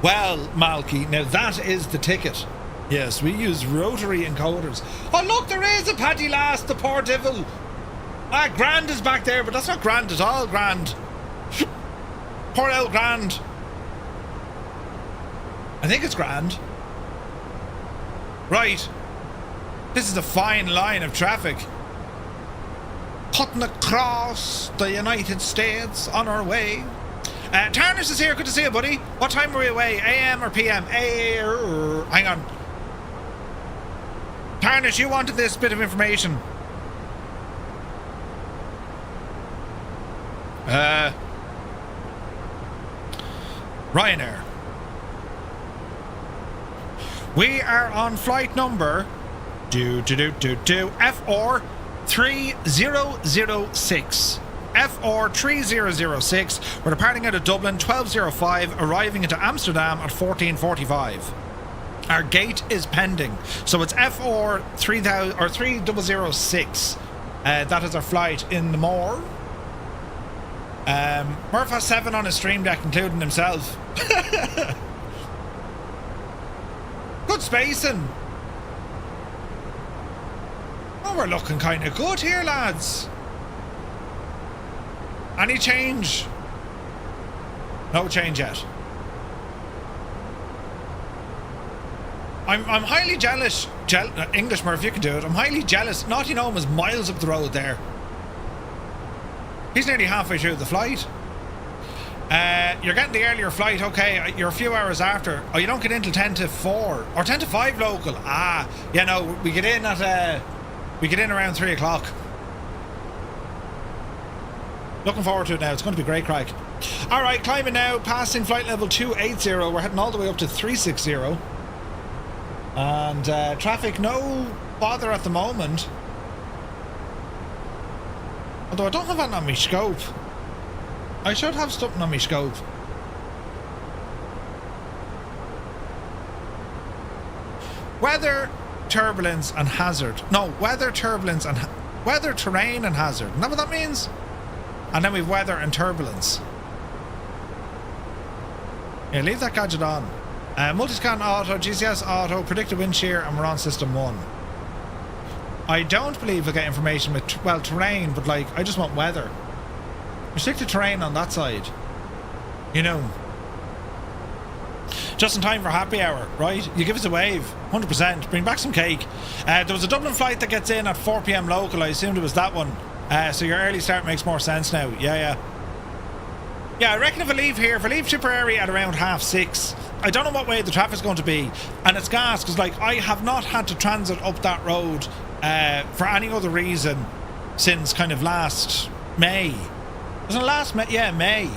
Speaker 1: Well, Malky, now that is the ticket. Yes, we use rotary encoders. Oh, look, there is a Paddy Lass, the poor devil. Grand is back there, but that's not Grand at all, Grand. Poor old Grand. I think it's Grand. Right. This is a fine line of traffic. Cutting across the United States on our way. Tarnish is here. Good to see you, buddy. What time are we away? AM or PM? Hang on. Tarnish, you wanted this bit of information. Ryanair. We are on flight number FR 3006. FR 3006. We're departing out of Dublin 12:05, arriving into Amsterdam at 14:45. Our gate is pending, so it's FR 3006. That is our flight in the morn. Murph has 7 on his stream deck, including himself. Good spacing. Oh, we're looking kind of good here, lads. Any change? No change yet. I'm highly jealous. English Murph, you can do it. I'm highly jealous. Naughty Gnome is miles up the road there. He's nearly halfway through the flight. You're getting the earlier flight, okay. You're a few hours after. Oh, you don't get in till 10 to 4 or 10 to 5 local. Ah, yeah, no, we get in at we get in around 3 o'clock. Looking forward to it now. It's going to be great crack. All right, climbing now, passing flight level 280. We're heading all the way up to 360. And traffic, no bother at the moment. Although I don't have that on my scope. I should have something on my scope. Weather, turbulence and hazard. No, weather, turbulence and weather, terrain and hazard. Isn't that what that means? And then we've weather and turbulence. Yeah, leave that gadget on. Multiscan auto, GCS auto, predicted wind shear, and we're on system 1. I don't believe we'll get information with, well, terrain, but like, I just want weather. We stick to terrain on that side. You know. Just in time for happy hour, right? You give us a wave, 100%. Bring back some cake. There was a Dublin flight that gets in at 4 PM local. I assumed it was that one. So your early start makes more sense now. Yeah. Yeah, I reckon if I leave Tipperary at around 6:30, I don't know what way the traffic's going to be. And it's gas, because like, I have not had to transit up that road for any other reason since kind of last May. Wasn't it last May? Yeah, May.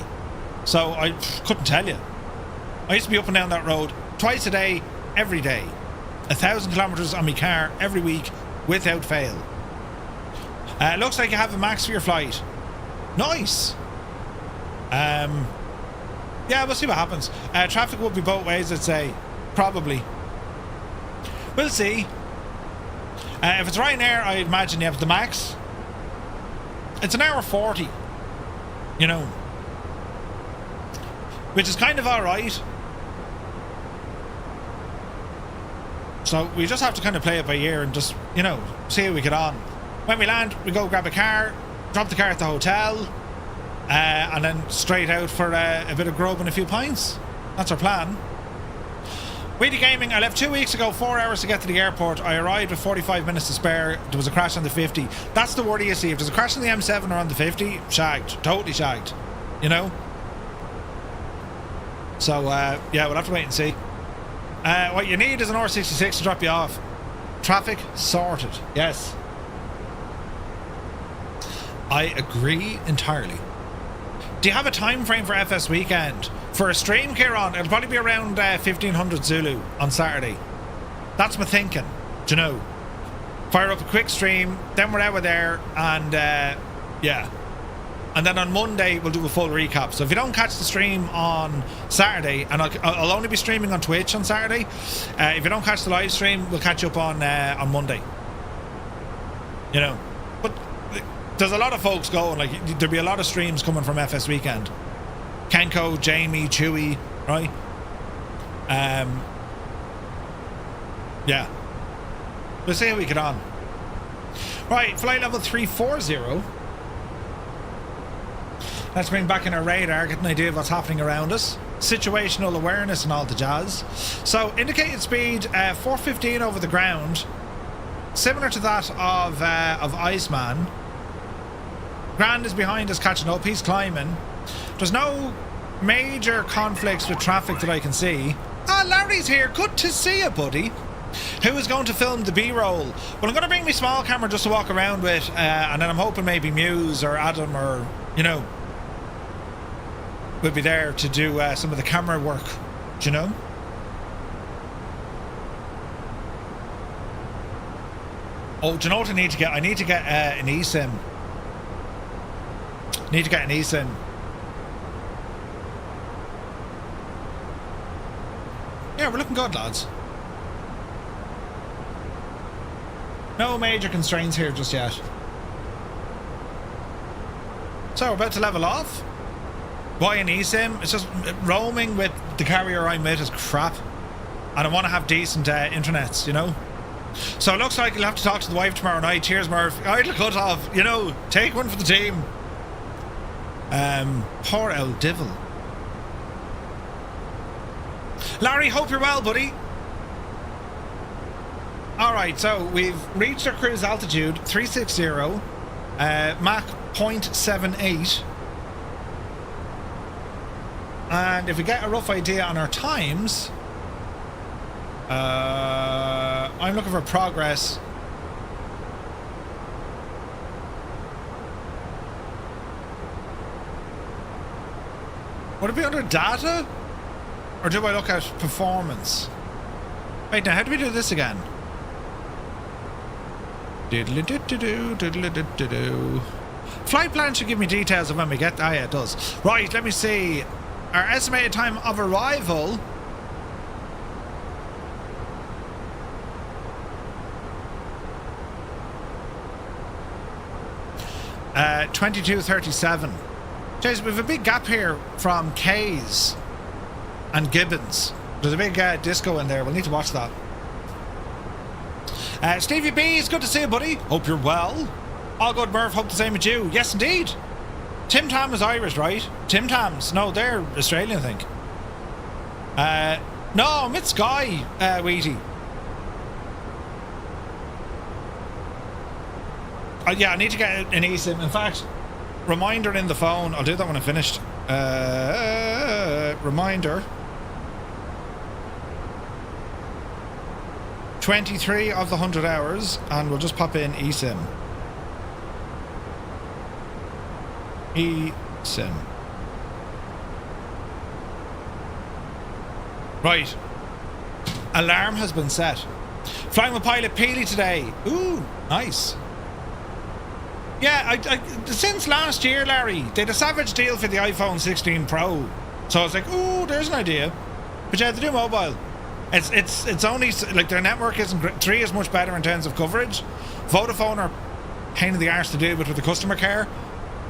Speaker 1: So I couldn't tell you. I used to be up and down that road twice a day, every day. 1,000 kilometres on my car every week without fail. Looks like you have a max for your flight. Nice. Yeah, we'll see what happens. Traffic will be both ways, I'd say. Probably. We'll see. If it's Ryanair, I imagine you have the max. It's an hour 40. You know. Which is kind of alright. So we just have to kind of play it by ear and just, you know, see how we get on. When we land, we go grab a car, drop the car at the hotel, and then straight out for a bit of grub and a few pints. That's our plan. Weedy Gaming, I left 2 weeks ago, 4 hours to get to the airport. I arrived with 45 minutes to spare. There was a crash on the 50. That's the worry you see. If there's a crash on the M7 or on the 50, shagged. Totally shagged. You know? So, yeah, we'll have to wait and see. What you need is an R66 to drop you off. Traffic sorted. Yes. I agree entirely. Do you have a time frame for FS weekend? For a stream, Kieran, it'll probably be around 1500 Zulu on Saturday. That's my thinking. Do you know? Fire up a quick stream, then we're out of there, and yeah. And then on Monday we'll do a full recap. So if you don't catch the stream on Saturday, and I'll only be streaming on Twitch on Saturday. If you don't catch the live stream, we'll catch up on Monday. You know, but there's a lot of folks going. Like there'll be a lot of streams coming from FS weekend. Kenko, Jamie, Chewy, right? Yeah. We'll see how we get on. Right, flight level 340. Let's bring back in our radar, get an idea of what's happening around us. Situational awareness and all the jazz. So, indicated speed 415 over the ground. Similar to that of Iceman. Grand is behind us catching up, he's climbing. There's no major conflicts with traffic that I can see. Ah, Larry's here, good to see you, buddy. Who is going to film the B-roll? Well, I'm going to bring my small camera just to walk around with, and then I'm hoping maybe Muse or Adam or, you know, will be there to do some of the camera work, do you know? Oh, do you know what I need to get? I need to get an eSIM. Need to get an eSIM. Yeah, we're looking good, lads. No major constraints here just yet. So we're about to level off. Why an eSIM? It's just roaming with the carrier I'm with is crap. And I want to have decent internets, you know? So it looks like you'll have to talk to the wife tomorrow night. Cheers, Murph. Idle cut off, you know, take one for the team. Poor old Divil. Larry, hope you're well, buddy. Alright, so we've reached our cruise altitude, 360, Mach 0.78. And if we get a rough idea on our times, I'm looking for progress. Would it be under data? Or do I look at performance? Wait, now how do we do this again? Diddly-do-do-do, flight plan should give me details of when we get... Ah, yeah, it does. Right, let me see. Our estimated time of arrival... 22:37. Jeez, we have a big gap here from K's and Gibbons. There's a big disco in there. We'll need to watch that. Stevie B, it's good to see you, buddy. Hope you're well. All good, Murph. Hope the same with you. Yes, indeed. Tim Tam is Irish, right? Tim Tams. No, they're Australian, I think. No, it's Guy, Wheaty. Yeah, I need to get an eSIM. In fact, reminder in the phone. I'll do that when I'm finished. Reminder. 23 of the 100 hours, and we'll just pop in eSIM. eSIM. Right. Alarm has been set. Flying with pilot Peely today. Ooh, nice. Yeah, I since last year, Larry, they had a savage deal for the iPhone 16 Pro. So I was like, ooh, there's an idea. But yeah, they do mobile. It's only, like, their network isn't great. 3 is much better in terms of coverage. Vodafone are pain in the arse to deal with the customer care.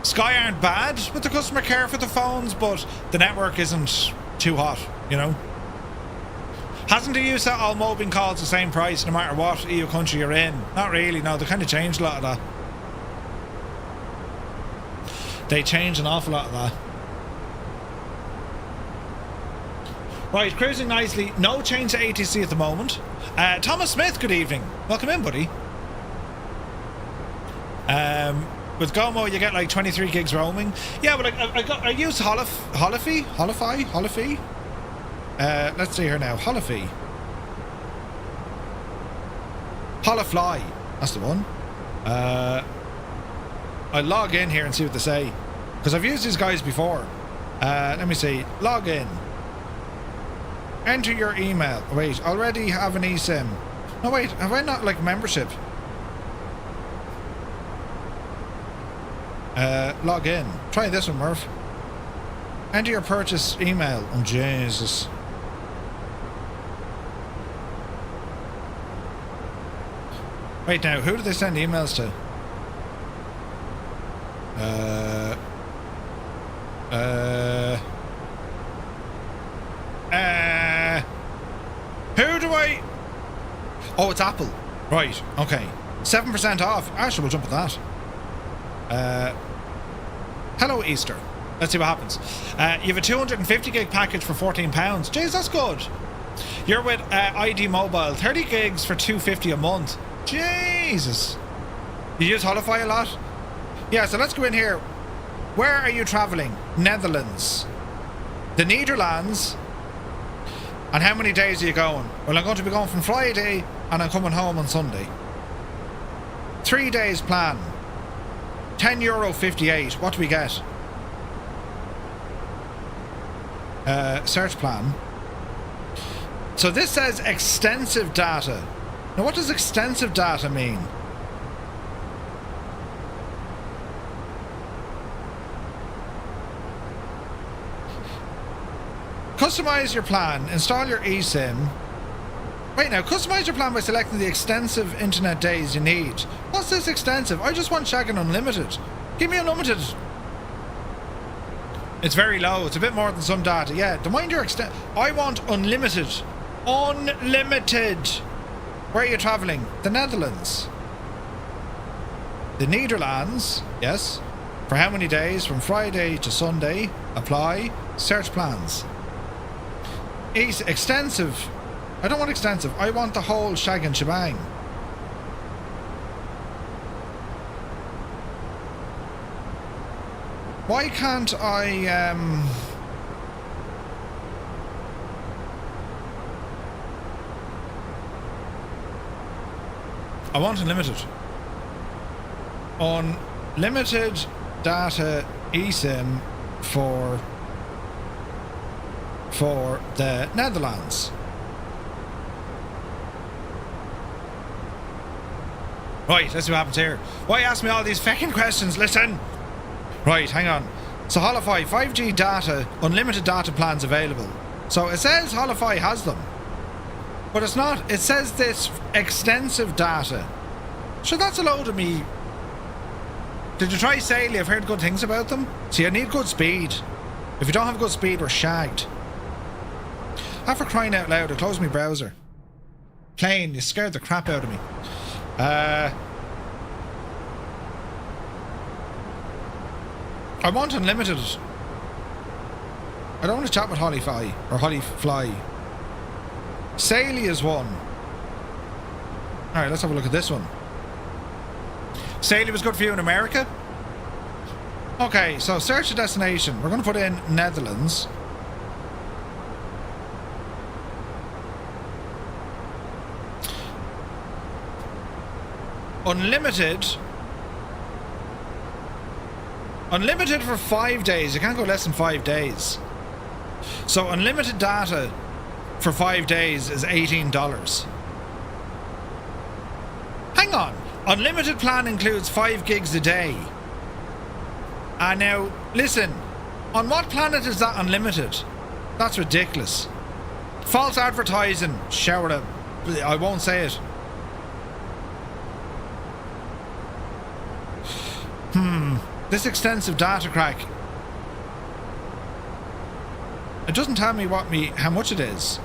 Speaker 1: Sky aren't bad with the customer care for the phones, but the network isn't too hot, you know. Hasn't the use that all mobbing calls the same price no matter what EU country you're in? Not really, no, they kind of changed a lot of that. They changed an awful lot of that. Right, cruising nicely. No change to ATC at the moment. Thomas Smith, good evening. Welcome in, buddy. With Gomo, you get like 23 gigs roaming. Yeah, but I use Holify. Let's see here now. Holify. Holifly. That's the one. I'll log in here and see what they say, because I've used these guys before. Let me see. Log in. Enter your email. Wait, already have an eSIM. No, wait, have I not, like, membership? Log in. Try this one, Murph. Enter your purchase email. Oh, Jesus. Wait, now, who do they send emails to? Who do I... Oh, it's Apple. Right, okay. 7% off. Actually, we'll jump at that. Hello, Easter. Let's see what happens. You have a 250 gig package for £14. Jeez, that's good. You're with ID Mobile. 30 gigs for $250 a month. Jesus. You use Holify a lot? Yeah, so let's go in here. Where are you traveling? Netherlands. The Netherlands. And how many days are you going? Well, I'm going to be going from Friday and I'm coming home on Sunday. 3 days plan. €10.58. What do we get? Search plan. So this says extensive data. Now, what does extensive data mean? Customize your plan. Install your eSIM. Wait now, customize your plan by selecting the extensive internet days you need. What's this extensive? I just want shagging unlimited. Give me unlimited. It's very low. It's a bit more than some data. Yeah, don't mind your extent. I want unlimited. Unlimited. Where are you travelling? The Netherlands. The Netherlands. Yes. For how many days? From Friday to Sunday. Apply. Search plans. Extensive. I don't want extensive. I want the whole shag and shebang. Why can't I, I want unlimited. Unlimited data eSIM for the Netherlands. Right, let's see what happens here. Why ask me all these fucking questions? Listen. Right, hang on. So Holify, 5G data, unlimited data plans available. So it says Holify has them. But it's not. It says this extensive data. So that's a load of me. Did you try Saily? I've heard good things about them. See, I need good speed. If you don't have good speed, we're shagged. After crying out loud, I closed my browser. Plane, you scared the crap out of me. I want unlimited. I don't want to chat with Holify or Hollyfly. Saily is one. Alright, let's have a look at this one. Saily was good for you in America? Okay, so search a destination. We're going to put in Netherlands. Unlimited. Unlimited for 5 days. You can't go less than 5 days. So unlimited data for 5 days is $18. Hang on. Unlimited plan includes 5 gigs a day. Now, listen. On what planet is that unlimited? That's ridiculous. False advertising. Shower it. I won't say it. This extensive data crack. It doesn't tell me how much it is.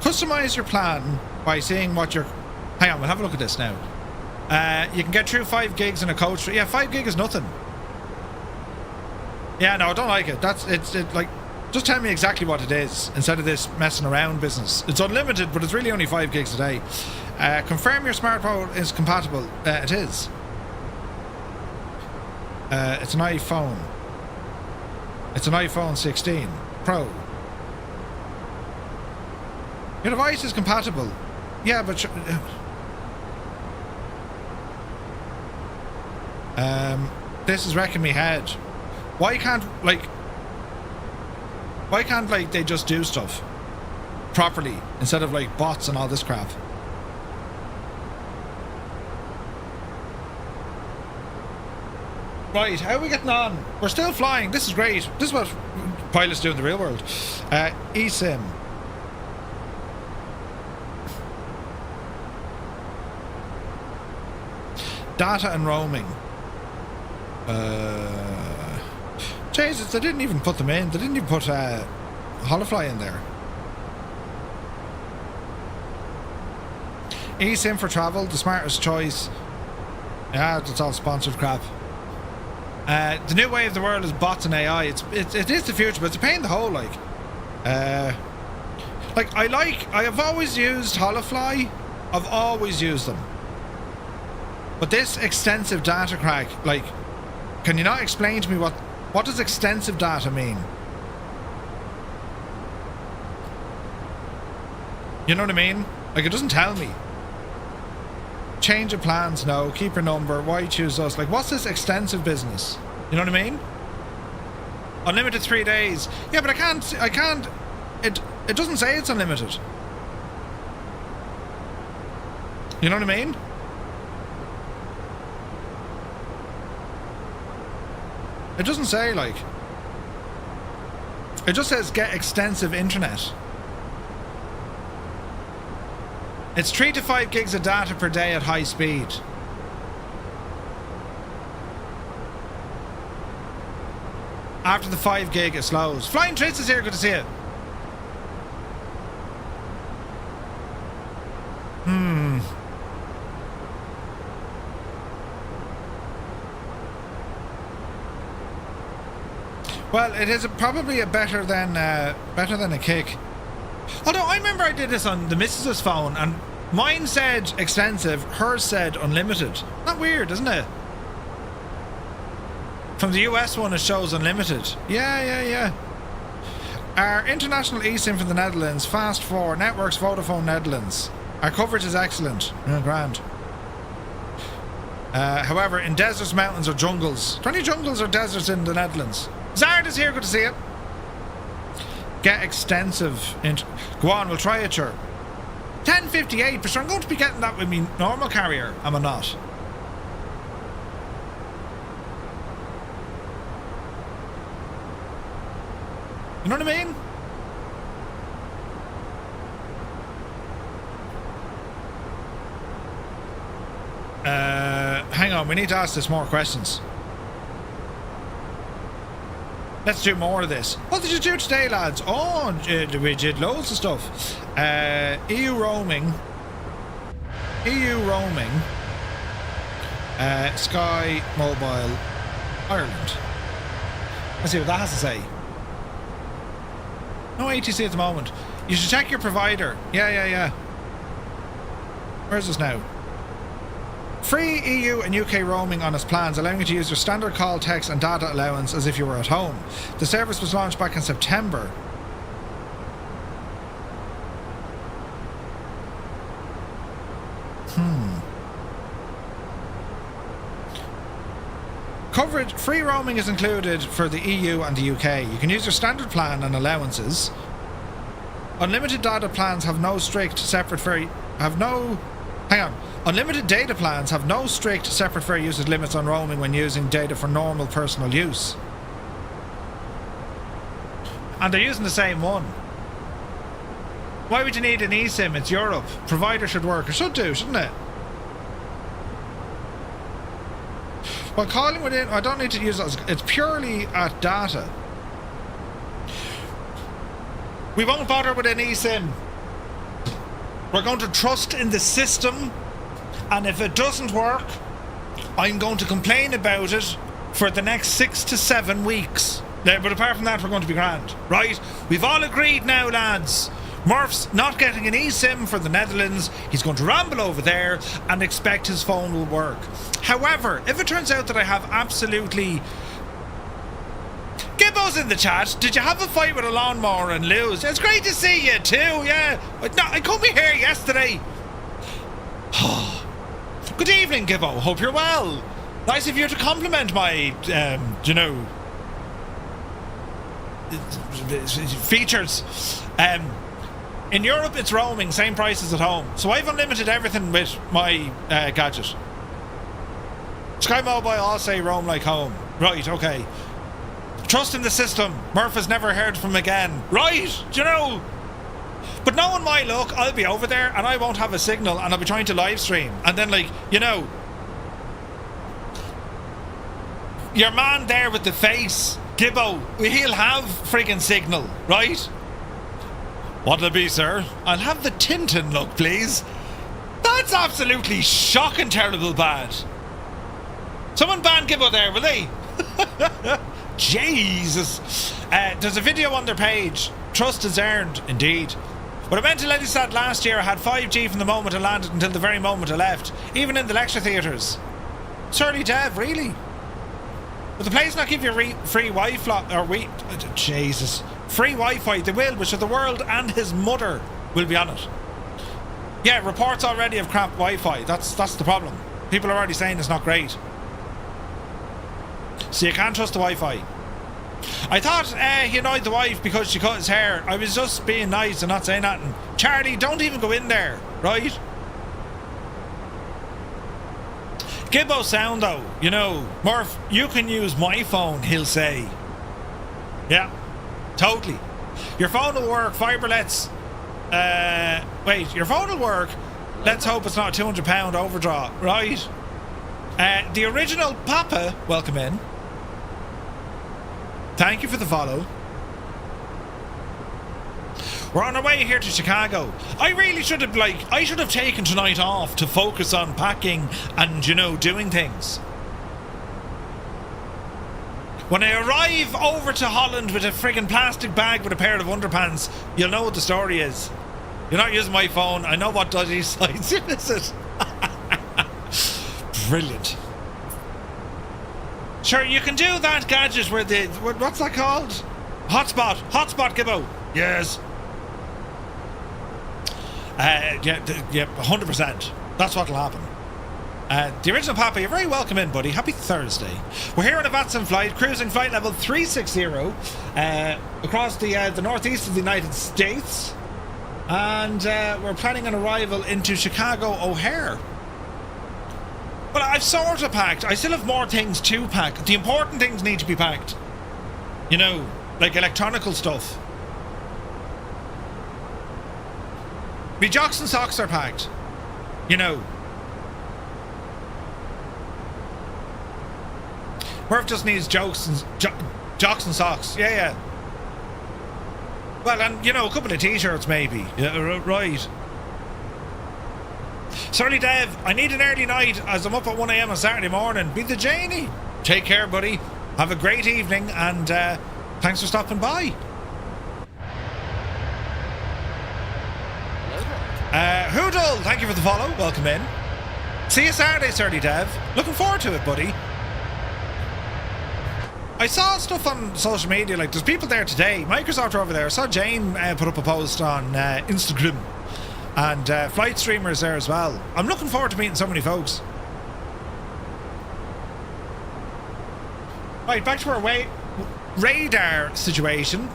Speaker 1: Customize your plan by seeing what your... Hang on, we'll have a look at this now. You can get through 5 gigs in a coach. Yeah, 5 gig is nothing. Yeah, no, I don't like it. Like, just tell me exactly what it is instead of this messing around business. It's unlimited, but it's really only 5 gigs a day. Confirm your smartphone is compatible. It is. It's an iPhone. It's an iPhone 16 Pro. Your device is compatible. Yeah, but... this is wrecking me head. Why can't they just do stuff properly instead of like bots and all this crap? Right, how are we getting on? We're still flying. This is great. This is what pilots do in the real world. eSIM. Data and roaming. Jesus, they didn't even put them in. They didn't even put Holify in there. eSIM for travel, the smartest choice. Yeah, it's all sponsored crap. The new way of the world is bots and AI. It is the future, but it's a pain in the hole. Like, I have always used Holify. I've always used them. But this extensive data crack, like, can you not explain to me what does extensive data mean? You know what I mean? Like, it doesn't tell me. Change of plans, no. Keep your number. Why choose us? Like, what's this extensive business? You know what I mean? Unlimited 3 days. Yeah, but I can't. It doesn't say it's unlimited. You know what I mean? It doesn't say, like... It just says get extensive internet. It's 3 to 5 gigs of data per day at high speed. After the 5 gig it slows. Flying Tris is here, good to see you. Well, it is probably a better than a kick. Although I remember I did this on the missus's phone, and mine said extensive, hers said unlimited. Not weird, isn't it? From the US one, it shows unlimited. Yeah. Our international eSIM from the Netherlands, Fast 4, Networks Vodafone Netherlands. Our coverage is excellent. Grand. However, in deserts, mountains, or jungles. 20 jungles or deserts in the Netherlands. Zard is here, good to see you. Get extensive. Go on, we'll try it, sure. 1058, but sure, I'm going to be getting that with me normal carrier, am I not? You know what I mean? Hang on, we need to ask this more questions. Let's do more of this. What did you do today, lads? Oh, we did loads of stuff. EU roaming. Sky Mobile Ireland. Let's see what that has to say. No ATC at the moment. You should check your provider. Yeah. Where's this now? Free EU and UK roaming on its plans, allowing you to use your standard call, text and data allowance as if you were at home. The service was launched back in September. Coverage, free roaming is included for the EU and the UK. You can use your standard plan and allowances. Unlimited data plans have no strict separate fair... Unlimited data plans have no strict separate fair usage limits on roaming when using data for normal personal use. And they're using the same one. Why would you need an eSIM? It's Europe. Provider should work. It should do, shouldn't it? Well, calling within... I don't need to use that. It's purely at data. We won't bother with an eSIM. We're going to trust in the system, and if it doesn't work, I'm going to complain about it for the next 6 to 7 weeks. But apart from that, we're going to be grand, right? We've all agreed now, lads. Murph's not getting an eSIM for the Netherlands. He's going to ramble over there and expect his phone will work. However, if it turns out that I have absolutely... Gibbo's in the chat. Did you have a fight with a lawnmower and lose? It's great to see you too, yeah. No, I come here yesterday. Good evening, Gibbo. Hope you're well. Nice of you to compliment my, features. In Europe, it's roaming, same price as at home. So I've unlimited everything with my gadget. Sky Mobile, I'll say roam like home. Right, okay. Trust in the system. Murph has never heard from him again. Right, do you know? But knowing my luck, I'll be over there and I won't have a signal and I'll be trying to live stream. And then, like, you know, your man there with the face, Gibbo, he'll have friggin' signal, right? What'll it be, sir? I'll have the Tintin look, please. That's absolutely shocking, terrible bad. Someone ban Gibbo there, will they? Jesus. There's a video on their page. Trust is earned, indeed. But I meant to let you that last year I had 5G from the moment I landed until the very moment I left. Even in the lecture theatres. Surly Dev, really? Will the place not give you free Wi-Fi? Jesus. Free Wi-Fi, they will, but the world and his mother will be on it. Yeah, reports already of crap Wi-Fi. That's the problem. People are already saying it's not great. So you can't trust the Wi-Fi. I thought he annoyed the wife because she cut his hair. I was just being nice and not saying nothing. Charlie, don't even go in there, right? Gibbo sound though, you know, Murph, you can use my phone, he'll say. Yeah. Totally. Your phone will work. Fibre lets... wait, your phone will work. Let's hope it's not a £200 overdraw. Right. The original Papa, welcome in. Thank you for the follow. We're on our way here to Chicago. I really should have, I should have taken tonight off to focus on packing and, you know, doing things. When I arrive over to Holland with a friggin' plastic bag with a pair of underpants, you'll know what the story is. You're not using my phone. I know what dodgy sites you visit. Brilliant. Sure, you can do that gadget where the... What's that called? Hotspot. Hotspot, Gibbo. Yes. Yeah, 100%. That's what'll happen. The original Papa, you're very welcome in, buddy. Happy Thursday. We're here on a VATSIM flight, cruising flight level 360, across the northeast of the United States. And we're planning an arrival into Chicago O'Hare. Well, I've sort of packed. I still have more things to pack. The important things need to be packed. You know, like electronical stuff. My jocks and socks are packed. You know. Murph just needs jocks and socks. Yeah. Well, and, you know, a couple of t-shirts maybe. Yeah, right. Sorry, Dev, I need an early night as I'm up at 1 a.m. on Saturday morning. Be the Janie. Take care, buddy. Have a great evening, and thanks for stopping by. Hoodle, thank you for the follow. Welcome in. See you Saturday, Surly Dev. Looking forward to it, buddy. I saw stuff on social media, like there's people there today. Microsoft are over there. I saw Jane put up a post on Instagram. And flight streamers there as well. I'm looking forward to meeting so many folks. Right, back to our radar situation.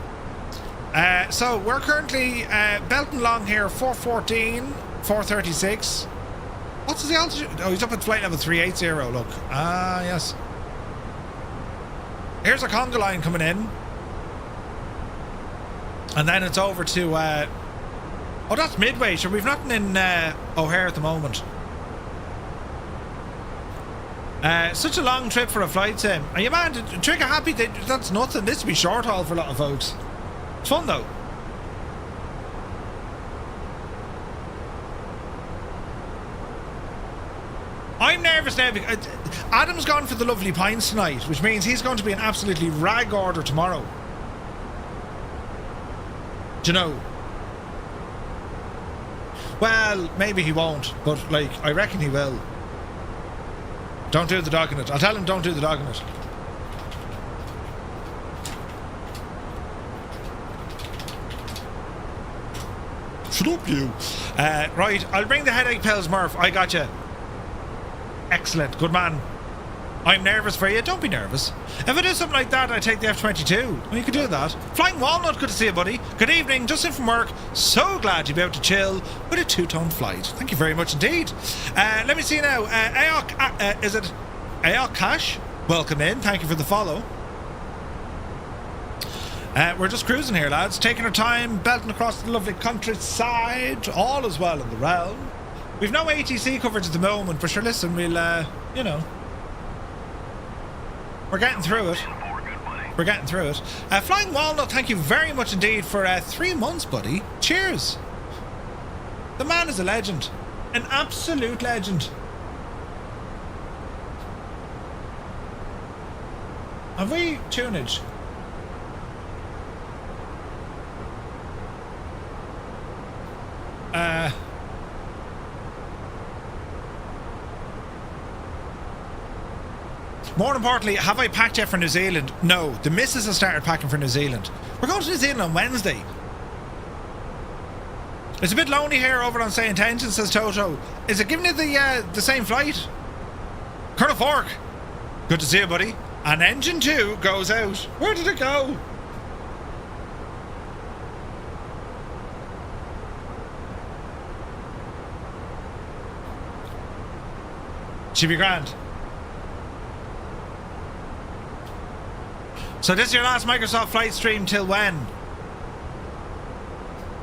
Speaker 1: So we're currently belting along here, 414, 436. What's the altitude? Oh, he's up at flight level 380, look. Ah, yes. Here's a conga line coming in. And then it's over to... oh, that's Midway. Sure, we've nothing in O'Hare at the moment. Such a long trip for a flight sim. Are you man? Trigger happy? That's nothing. This will be short haul for a lot of folks. It's fun though. I'm nervous now because Adam's gone for the lovely pints tonight, which means he's going to be an absolutely rag order tomorrow. Do you know? Well, maybe he won't, but like, I reckon he will. Don't do the dog in it. I'll tell him don't do the dog in it. Shut up, you. Right, I'll bring the headache pills, Murph. I got you. Excellent, good man. I'm nervous for you. Don't be nervous. If I do something like that, I take the F-22. Well, you could do that. Flying Walnut, good to see you, buddy. Good evening, just in from work. So glad you'll be able to chill with a two-tone flight. Thank you very much indeed. Let me see now. Is it Aok Cash? Welcome in. Thank you for the follow. We're just cruising here, lads. Taking our time, belting across the lovely countryside. All is well in the realm. We've no ATC coverage at the moment, but sure, listen, we'll, you know. We're getting through it. We're getting through it. Flying Walnut, thank you very much indeed for 3 months, buddy. Cheers. The man is a legend. An absolute legend. Have we tunage? More importantly, have I packed yet for New Zealand? No, the missus has started packing for New Zealand. We're going to New Zealand on Wednesday. It's a bit lonely here over on St. Tension, says Toto. Is it giving you the same flight? Colonel Fork, good to see you, buddy. And engine 2 goes out. Where did it go? Should be grand. So this is your last Microsoft flight stream till when?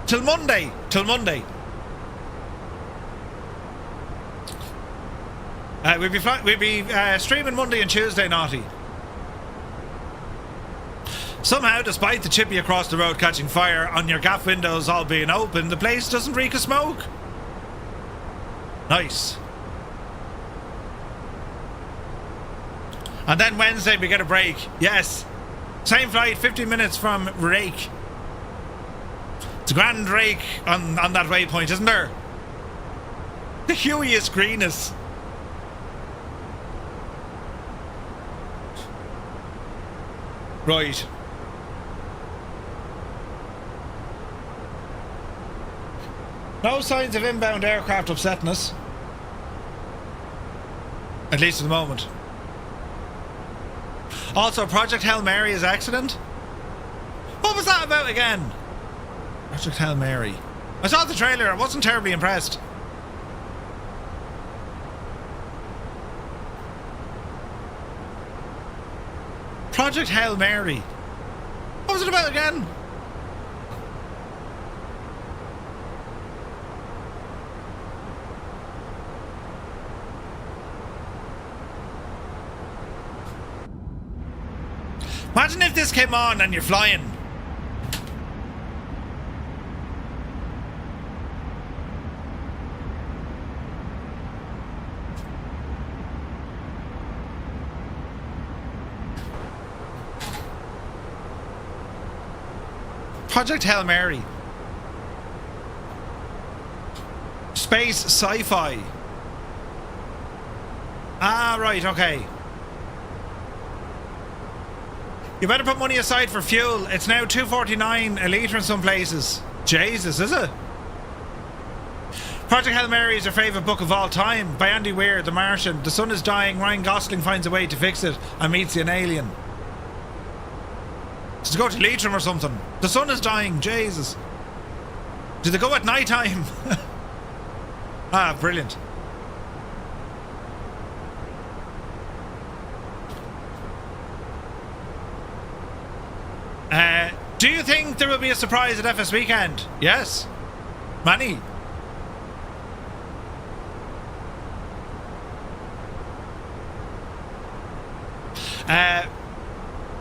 Speaker 1: Till Monday. Till Monday. We'll be streaming Monday and Tuesday, Naughty. Somehow, despite the chippy across the road catching fire on your gap windows all being open, the place doesn't reek of smoke. Nice. And then Wednesday we get a break. Yes. Same flight, 15 minutes from Rake. It's a grand rake on that waypoint, isn't there? The hueiest greenest. Right. No signs of inbound aircraft upsetting us. At least at the moment. Also, Project Hail Mary is excellent. What was that about again? Project Hail Mary. I saw the trailer, I wasn't terribly impressed. Project Hail Mary. What was it about again? Imagine if this came on and you're flying. Project Hail Mary. Space sci-fi. Ah, right, okay. You better put money aside for fuel. It's now $2.49 a litre in some places. Jesus, is it? Project Hail Mary is your favourite book of all time. By Andy Weir, The Martian. The sun is dying. Ryan Gosling finds a way to fix it and meets an alien. Did they go to Leitrim or something? The sun is dying. Jesus. Did they go at night time? Ah, brilliant. Do you think there will be a surprise at FS Weekend? Yes. Manny.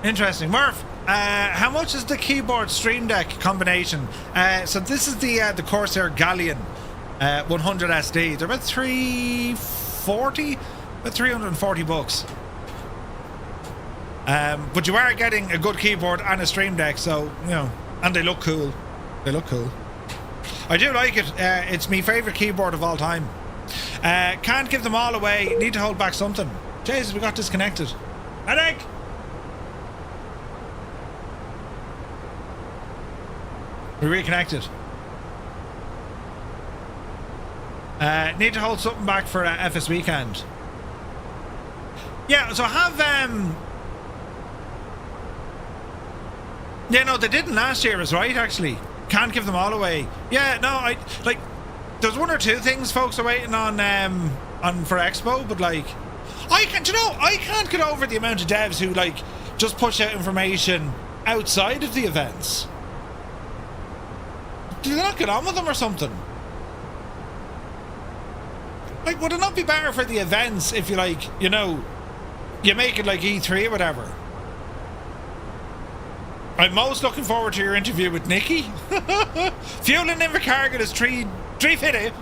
Speaker 1: Interesting. Murph, how much is the keyboard Stream Deck combination? So this is the Corsair Galleon 100 SD. They're about $340, about $340. But you are getting a good keyboard and a Stream Deck, so, you know, and they look cool. They look cool. I do like it. It's my favourite keyboard of all time. Can't give them all away. Need to hold back something. Jesus, we got disconnected. Headache! We reconnected. Need to hold something back for FS Weekend. Yeah, so have... Yeah, no, they didn't last year, is right, actually. Can't give them all away. Yeah, no, there's one or two things folks are waiting on for Expo, but like, I can't get over the amount of devs who like just push out information outside of the events. Do they not get on with them or something? Like, would it not be better for the events if you like, you know, you make it like E3 or whatever? I'm most looking forward to your interview with Nikki. Fuel and Invercargill is $3.50.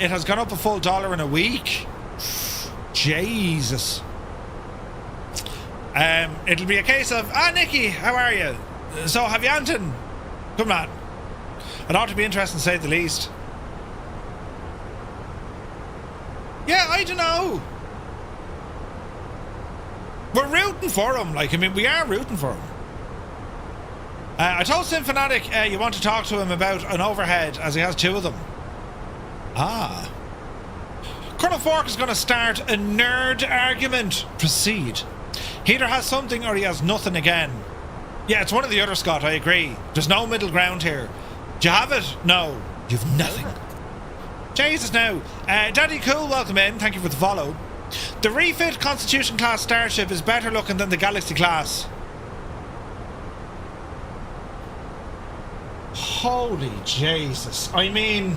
Speaker 1: It has gone up a full $1 in a week. Jesus. It'll be a case of, Nikki, how are you? So have you Anton? Come on. It ought to be interesting to say the least. Yeah, I don't know. We're rooting for him. Like, I mean, we are rooting for him. I told Symphonic you want to talk to him about an overhead, as he has two of them. Ah. Colonel Fork is going to start a nerd argument. Proceed. He either has something or he has nothing again. Yeah, it's one or the other, Scott, I agree. There's no middle ground here. Do you have it? No. You've nothing. Jesus, no. Daddy Cool, welcome in. Thank you for the follow. The refit Constitution class starship is better looking than the Galaxy class. Holy Jesus. I mean...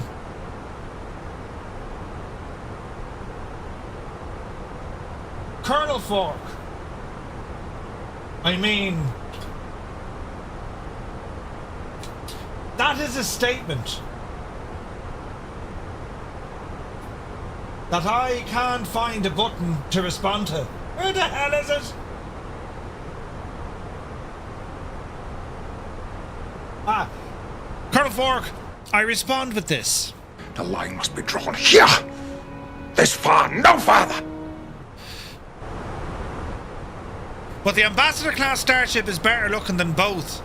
Speaker 1: Colonel Fork. I mean... That is a statement that I can't find a button to respond to. Where the hell is it? Colonel Fork, I respond with this.
Speaker 15: The line must be drawn here. This far, no farther.
Speaker 1: But the Ambassador class starship is better looking than both.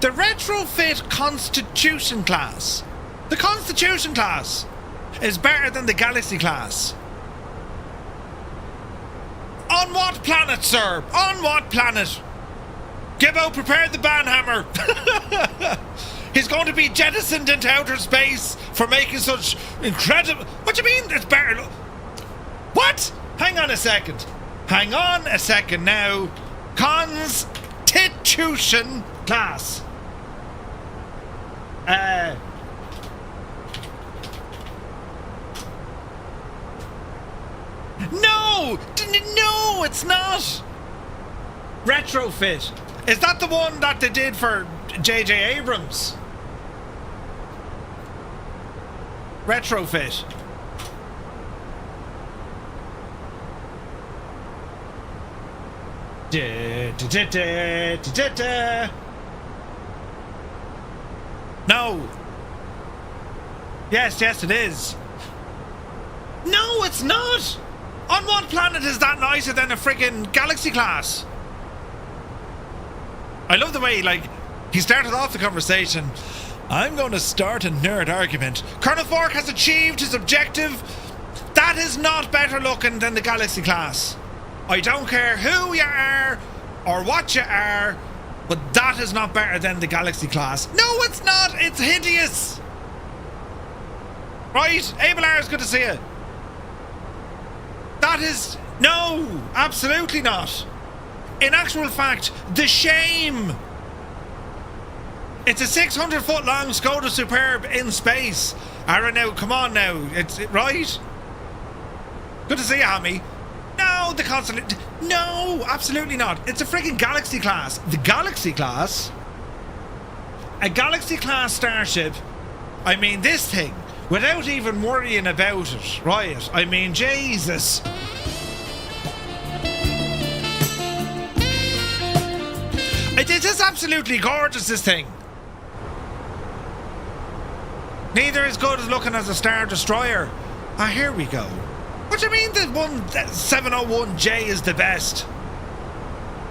Speaker 1: The retrofit Constitution class. The Constitution class is better than the Galaxy class. On what planet, sir? On what planet? Gibbo, prepare the banhammer. He's going to be jettisoned into outer space for making such incredible... What do you mean it's better? What? Hang on a second. Hang on a second now. Constitution class. No! No, it's not! Retrofit. Is that the one that they did for J.J. Abrams? Retrofit. No. Yes, it is. No, it's not. On what planet is that nicer than a friggin' Galaxy class? I love the way, like, he started off the conversation. I'm going to start a nerd argument. Colonel Fork has achieved his objective. That is not better looking than the Galaxy class. I don't care who you are or what you are, but that is not better than the Galaxy class. No, it's not. It's hideous. Right? Abel R, is good to see you. That is... No, absolutely not. In actual fact, the shame. It's a 600-foot long Skoda Superb in space. Aaron, now, come on now. It's right. Good to see you, Hammy. No, the constant. No, absolutely not. It's a friggin' Galaxy class. The Galaxy class. A Galaxy class starship. I mean, this thing, without even worrying about it, right? I mean, Jesus. It is absolutely gorgeous, this thing. Neither as good as looking as a Star Destroyer. Ah, here we go. What do you mean the 701J is the best?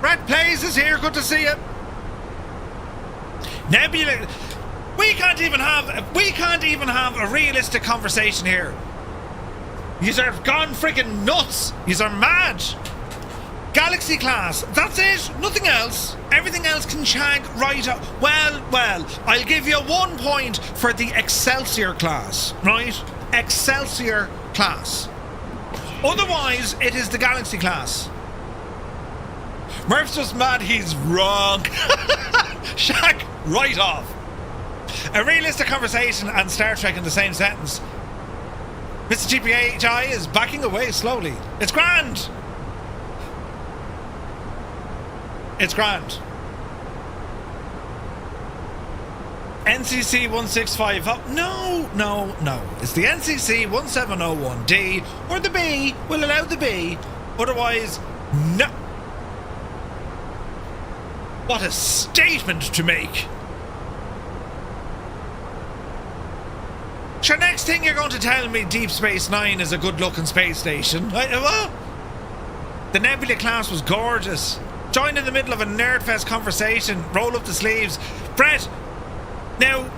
Speaker 1: Rat Plays is here, good to see you. Nebula... We can't even have a realistic conversation here. Yous are gone freaking nuts. Yous are mad. Galaxy class, that's it, nothing else. Everything else can shag right up. Well, I'll give you 1 point for the Excelsior class, right? Excelsior class. Otherwise, it is the Galaxy class. Murph's just mad, he's wrong. Shag right off. A realistic conversation and Star Trek in the same sentence. Mr. GPHI is backing away slowly. It's grand. It's grand. NCC 165. No. It's the NCC 1701D or the B. We'll allow the B. Otherwise, no. What a statement to make. Sure, next thing you're going to tell me Deep Space Nine is a good-looking space station. What? The Nebula class was gorgeous. Join in the middle of a Nerdfest conversation. Roll up the sleeves. Brett, now,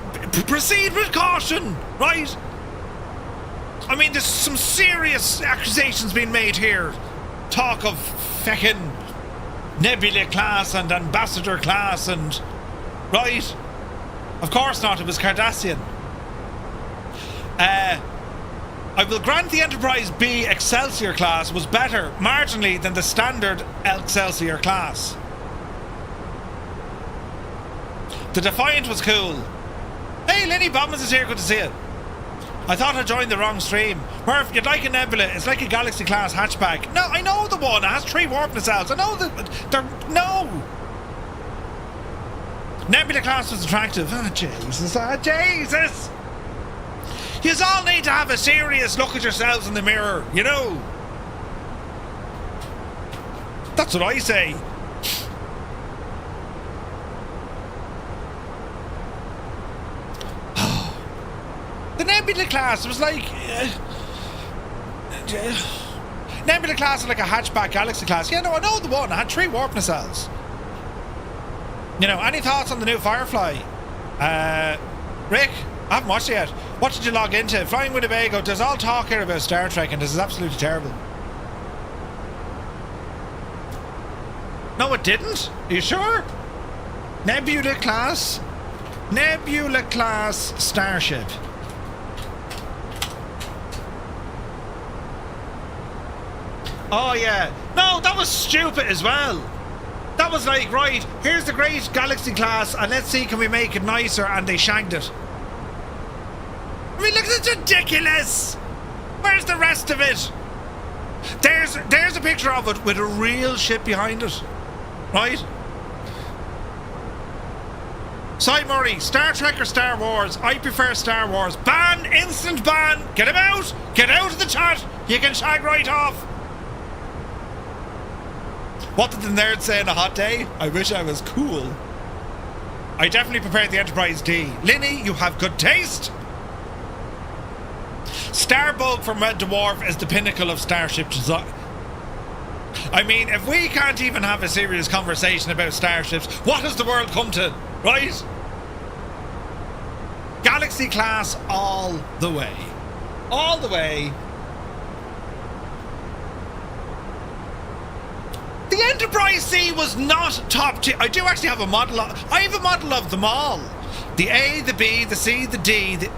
Speaker 1: proceed with caution, right? I mean, there's some serious accusations being made here. Talk of feckin' Nebula class and Ambassador class and... Right? Of course not, it was Cardassian. I will grant the Enterprise B Excelsior class was better, marginally, than the standard Excelsior class. The Defiant was cool. Hey, Lenny Bobbins is here. Good to see you. I thought I joined the wrong stream. Murph, you'd like a Nebula. It's like a Galaxy class hatchback. No, I know the one. It has 3 warp nacelles. I know that. No. Nebula class was attractive. Ah, Jesus. Ah, Jesus. You all need to have a serious look at yourselves in the mirror, you know. That's what I say. The Nebula class was like... Nebula class is like a hatchback Galaxy class. Yeah, no, I know the one. It had 3 warp nacelles. You know, any thoughts on the new Firefly? Rick, I haven't watched it yet. What did you log into? Flying Winnebago. There's all talk here about Star Trek, and this is absolutely terrible. No, it didn't? Are you sure? Nebula class? Nebula class starship. Oh yeah. No, that was stupid as well. That was like, right, here's the great Galaxy class and let's see can we make it nicer, and they shagged it. I mean, look, it's ridiculous. Where's the rest of it? There's a picture of it with a real ship behind it. Right? Cy Murray, Star Trek or Star Wars? I prefer Star Wars. Ban! Instant ban! Get him out! Get out of the chat! You can shag right off! What did the nerd say on a hot day? I wish I was cool. I definitely prepared the Enterprise D. Linny, you have good taste. Starbug from Red Dwarf is the pinnacle of starship design. I mean, if we can't even have a serious conversation about starships, what has the world come to, right? Galaxy class all the way. All the way. The Enterprise C was not top tier. I do actually have a model of... I have a model of them all. The A, the B, the C, the D, the...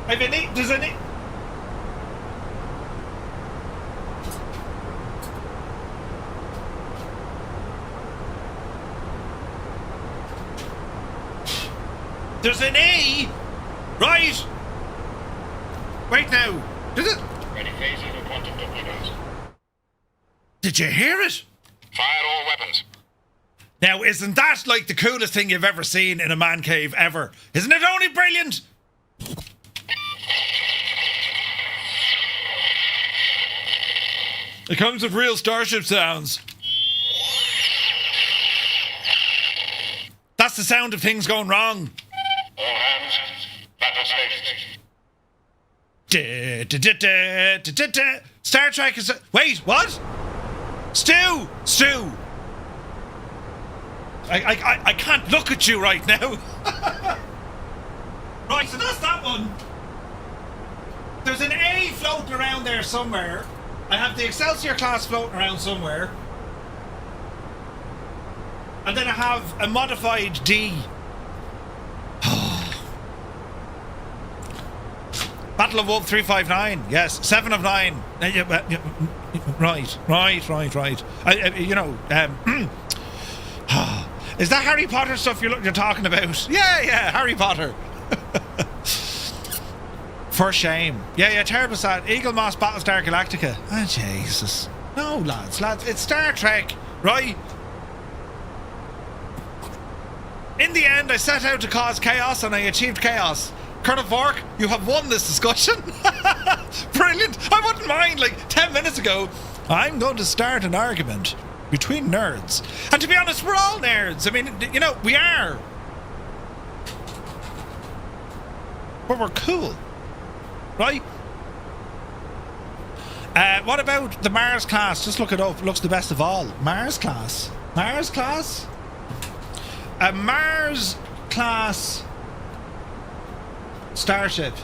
Speaker 1: I have an E... There's an E... There's an E! Right! Wait now. Did it...
Speaker 16: Ready phasing and quantum torpedoes.
Speaker 1: Did you hear it?
Speaker 16: Fire all weapons.
Speaker 1: Now, isn't that like the coolest thing you've ever seen in a man cave ever? Isn't it only brilliant? It comes with real starship sounds. That's the sound of things going wrong.
Speaker 16: All hands, battle stations.
Speaker 1: Star Trek is... Wait, what? Stu! I can't look at you right now. Right, so that's that one. There's an A floating around there somewhere. I have the Excelsior class floating around somewhere. And then I have a modified D. Battle of Wolf 359. Yes, 7 of 9. Right. You know, is that Harry Potter stuff you're talking about? Yeah, Harry Potter. For shame. Yeah, terrible sad. Eagle Moss Battlestar Galactica. Oh, Jesus. No, lads, it's Star Trek, right? In the end, I set out to cause chaos and I achieved chaos. Colonel Vork, you have won this discussion. Brilliant. I wouldn't mind, like 10 minutes ago, I'm going to start an argument between nerds. And to be honest, we're all nerds. I mean, you know, we are. But we're cool. Right? What about the Mars class? Just look it up. It looks the best of all. Mars class. A Mars class starship.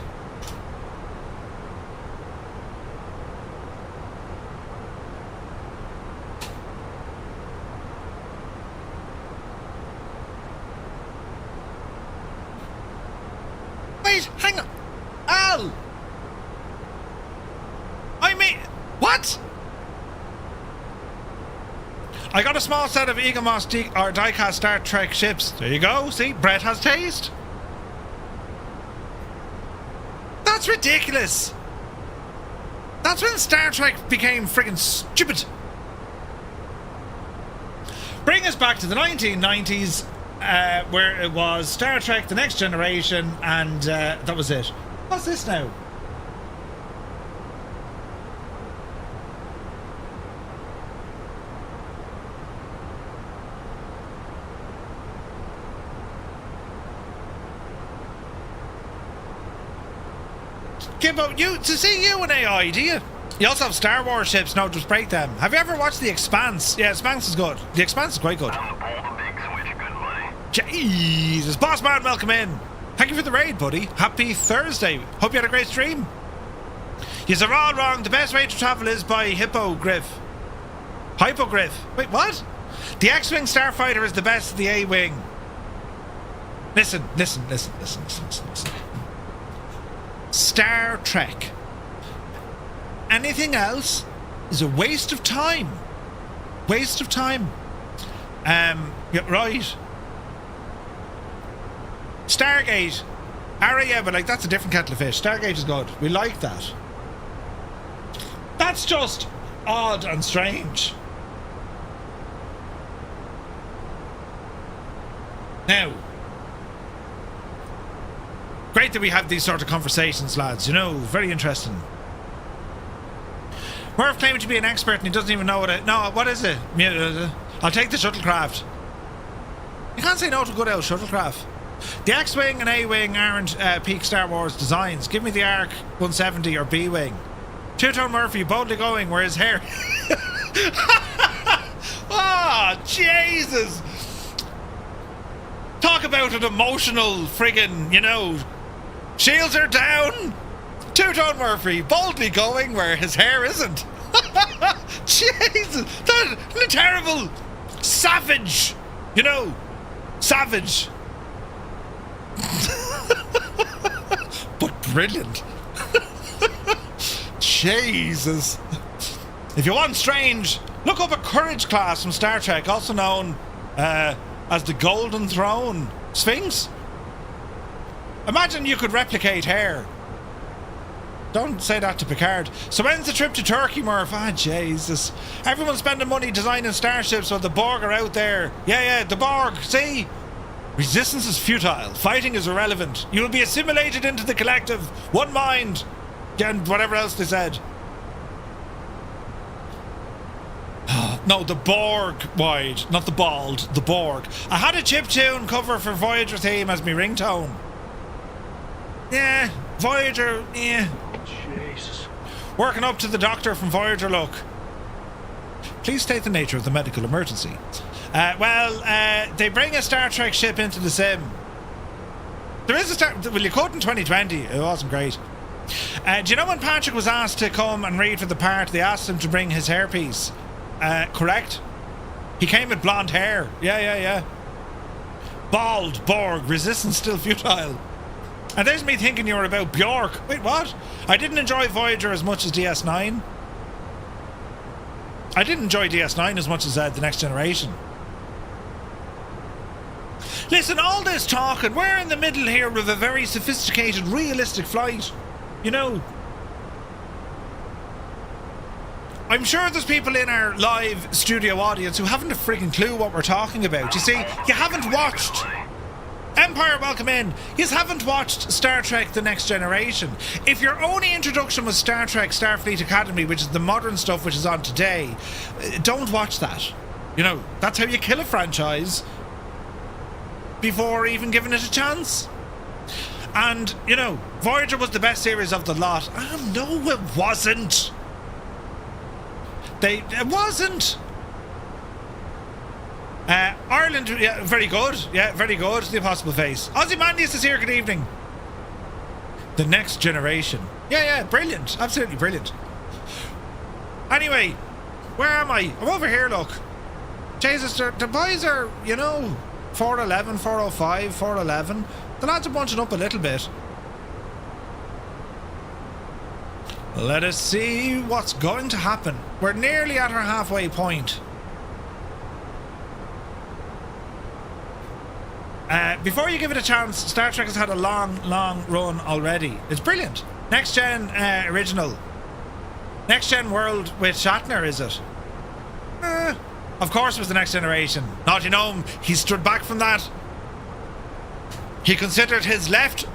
Speaker 1: Wait, hang on. Al! I mean, what? I got a small set of Eaglemoss or diecast Star Trek ships. There you go. See, Brett has taste. That's ridiculous. That's when Star Trek became friggin' stupid. Bring us back to the 1990s, where it was Star Trek: The Next Generation, and that was it. What's this now? Give up you to see you in AI, do you? You also have Star Wars ships. No, just break them. Have you ever watched The Expanse? Yeah, Expanse is good. The Expanse is quite good. Jesus, boss man, welcome in. Thank you for the raid, buddy. Happy Thursday. Hope you had a great stream. Yous are all wrong. The best way to travel is by Hippogriff. Hypogriff. Wait, what? The X-Wing Starfighter is the best of the A-Wing. Listen. Star Trek. Anything else is a waste of time. Waste of time. Yeah, right. Stargate. Yeah, but like that's a different kettle of fish. Stargate is good. We like that. That's just odd and strange. Now, great that we have these sort of conversations, lads. You know, very interesting. Murph claiming to be an expert and he doesn't even know what it... No, what is it? I'll take the shuttlecraft. You can't say no to good old shuttlecraft. The X-Wing and A-Wing aren't peak Star Wars designs. Give me the ARC 170 or B-Wing. Two-Tone Murphy boldly going where his hair... Oh, Jesus! Talk about an emotional friggin', you know... Shields are down! Two-Tone Murphy boldly going where his hair isn't. Jesus! That's terrible! Savage! You know, savage. But brilliant. Jesus. If you want strange, look up a Courage class from Star Trek, also known as the Golden Throne. Sphinx? Imagine you could replicate hair. Don't say that to Picard. So when's the trip to Turkey, Murph? Ah, Jesus. Everyone's spending money designing starships while the Borg are out there. Yeah, the Borg, see? Resistance is futile. Fighting is irrelevant. You'll be assimilated into the collective. One mind. And whatever else they said. No, the Borg wide, not the bald. The Borg. I had a chiptune cover for Voyager theme as my ringtone. Yeah, Voyager, yeah. Jesus. Working up to the Doctor from Voyager look. Please state the nature of the medical emergency. They bring a Star Trek ship into the sim. There is a Star... Well, you could in 2020. It wasn't great. Do you know when Patrick was asked to come and read for the part, they asked him to bring his hairpiece? Correct? He came with blonde hair. Yeah. Bald, Borg, resistance still futile. And there's me thinking you were about Bjork. Wait, what? I didn't enjoy Voyager as much as DS9. I didn't enjoy DS9 as much as The Next Generation. Listen, all this talking, we're in the middle here of a very sophisticated, realistic flight. You know. I'm sure there's people in our live studio audience who haven't a freaking clue what we're talking about. You see, you haven't watched... Empire, welcome in. You haven't watched Star Trek The Next Generation. If your only introduction was Star Trek Starfleet Academy, which is the modern stuff which is on today, don't watch that. You know, that's how you kill a franchise before even giving it a chance. And, you know, Voyager was the best series of the lot. Oh, no, it wasn't. It wasn't. Ireland, yeah, very good. Yeah, very good. The Impossible Face. Ozymandias is here, good evening. The Next Generation. Yeah, brilliant. Absolutely brilliant. Anyway, where am I? I'm over here, look. Jesus, the boys are, you know, 411, 405, 411. The lads are bunching up a little bit. Let us see what's going to happen. We're nearly at our halfway point. Before you give it a chance, Star Trek has had a long run already. It's brilliant. Next Gen original. Next Gen World with Shatner, is it? Of course it was the Next Generation. Not, you know, he stood back from that. He considered his left,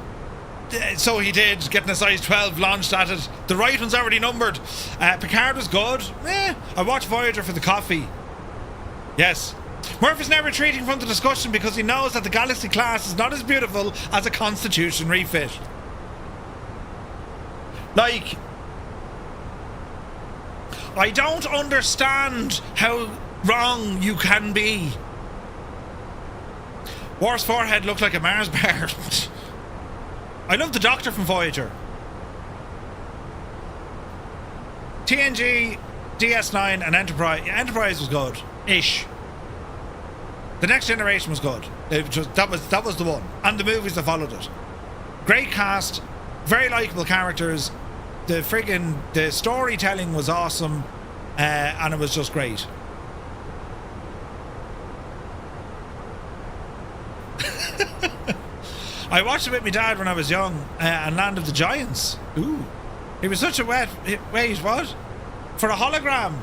Speaker 1: so he did, getting a size 12 launched at it. The right one's already numbered. Picard was good. I watched Voyager for the coffee. Yes. Murphy's now retreating from the discussion because he knows that the Galaxy class is not as beautiful as a Constitution refit. Like, I don't understand how wrong you can be. Worf's forehead looked like a Mars bar. I love the Doctor from Voyager. TNG, DS9 and Enterprise. Enterprise was good. Ish. The Next Generation was good. That was the one. And the movies that followed it. Great cast. Very likeable characters. The storytelling was awesome. And it was just great. I watched it with my dad when I was young, and Land of the Giants. Ooh. He was such a wait, what? For a hologram.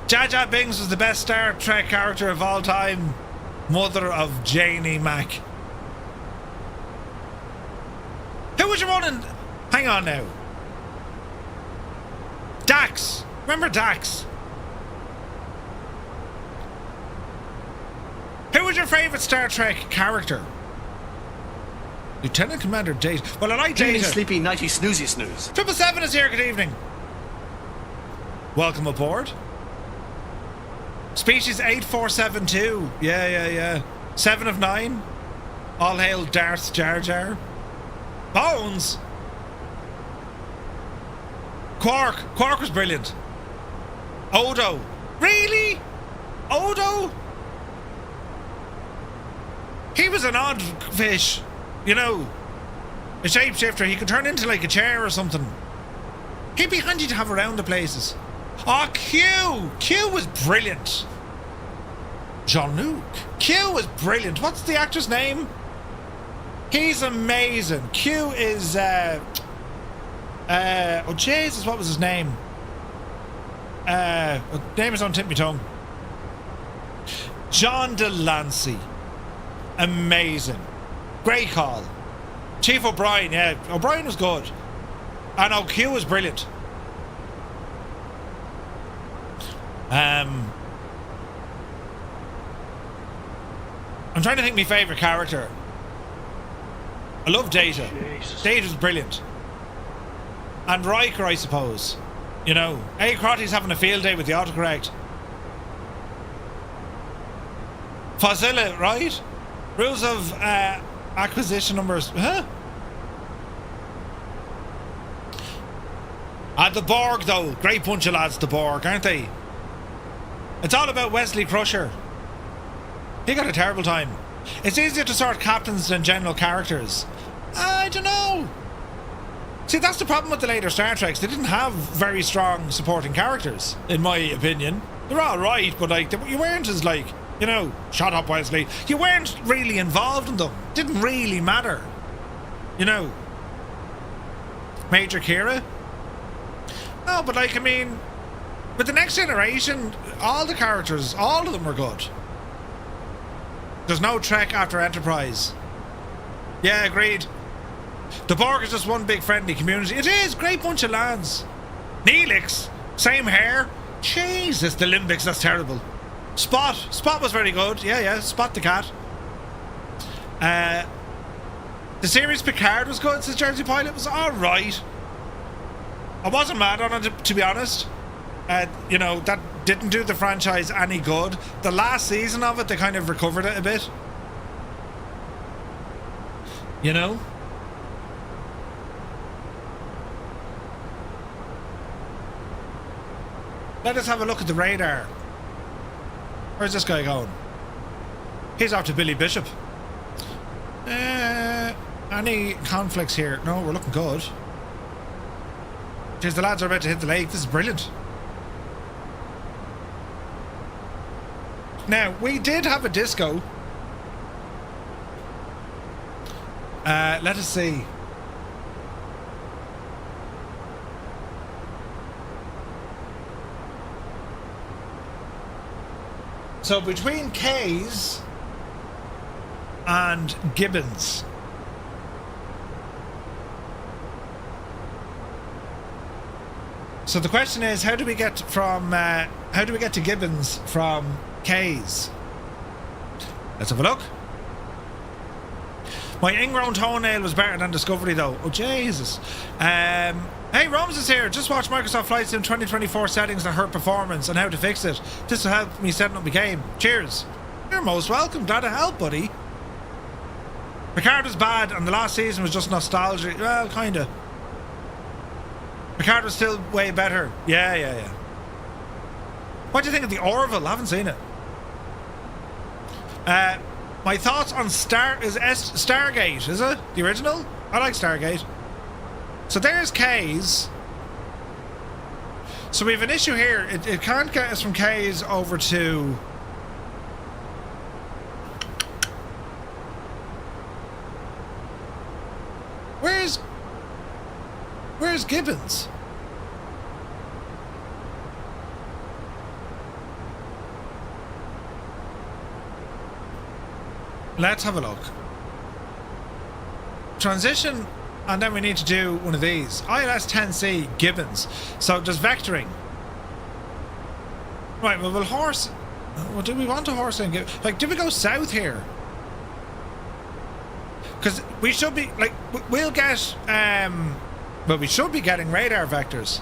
Speaker 1: Jar Jar Binks was the best Star Trek character of all time. Mother of Janie Mac. Who was your one in... Hang on now. Dax. Remember Dax? Who was your favourite Star Trek character? Lieutenant Commander Data. Well, I like Data.
Speaker 17: Sleepy, nighty, snoozy, snooze.
Speaker 1: 777 is here. Good evening. Welcome aboard. Species 8472. Yeah. 7 of 9. All hail Darth Jar Jar. Bones. Quark was brilliant. Odo. Really? Odo? He was an odd fish, you know. A shapeshifter. He could turn into like a chair or something. He'd be handy to have around the places. Oh, Q! Q was brilliant. Jean-Luc. Q was brilliant. What's the actor's name? He's amazing. Q is, oh, Jesus, what was his name? Name is on tip of my tongue. John Delancey. Amazing. Great call. Chief O'Brien, yeah. O'Brien was good. And OQ was brilliant. I'm trying to think my favourite character. I love Data. Jesus. Data's brilliant. And Riker, I suppose. You know, A. Crotty's having a field day with the autocorrect. Fazilla, right? Rules of acquisition numbers. Huh? The Borg, though. Great bunch of lads, the Borg, aren't they? It's all about Wesley Crusher. He got a terrible time. It's easier to sort captains than general characters. I don't know. See, that's the problem with the later Star Treks. They didn't have very strong supporting characters, in my opinion. They're all right, but like you weren't as like, you know, shut up, Wesley. You weren't really involved in them. Didn't really matter. You know. Major Kira? No, but like, I mean, with the Next Generation, all the characters, all of them were good. There's no Trek after Enterprise. Yeah, agreed. The Borg is just one big friendly community. It is, great bunch of lads. Neelix, same hair. Jesus, the Limbics, that's terrible. Spot was very good. Yeah, Spot the cat. The series Picard was good, says Jersey Pilot. Was alright. I wasn't mad on it, to be honest. You know, that didn't do the franchise any good. The last season of it, they kind of recovered it a bit. You know? Let us have a look at the radar. Where's this guy going? He's off to Billy Bishop. Any conflicts here? No, we're looking good. Jeez, the lads are about to hit the lake. This is brilliant. Now, we did have a disco. Let us see. So between K's and Gibbons. So the question is, how do we get to Gibbons from K's? Let's have a look. My ingrown toenail was better than Discovery though. Oh Jesus. Hey, Roms is here. Just watch Microsoft Flight Sim 2024 settings that hurt performance and how to fix it. This will help me setting up the game. Cheers. You're most welcome. Glad to help, buddy. Picard was bad and the last season was just nostalgic. Well, kinda. Picard was still way better. Yeah. What do you think of the Orville? I haven't seen it. My thoughts on Stargate, is it? The original? I like Stargate. So there's K's. So we have an issue here. It can't get us from K's over to... Where's Gibbons? Let's have a look. Transition, and then we need to do one of these. ILS 10C, Gibbons. So there's vectoring. Right, well, we'll horse... Well, do we want to horse and Gibbons? Like, do we go south here? Because we should be... Like, we'll get... Well, we should be getting radar vectors.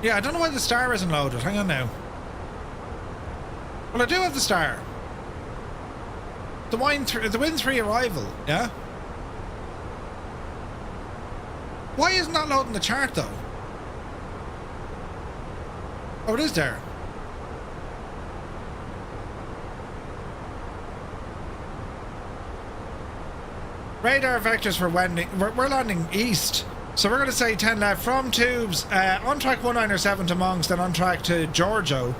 Speaker 1: Yeah, I don't know why the star isn't loaded. Hang on now. Well, I do have the star. The Win 3 arrival, yeah? Why isn't that loading the chart, though? Oh, it is there. Radar vectors for landing. We're landing east. So we're going to say 10 left from tubes, on track 197 to Monks, then on track to Giorgio.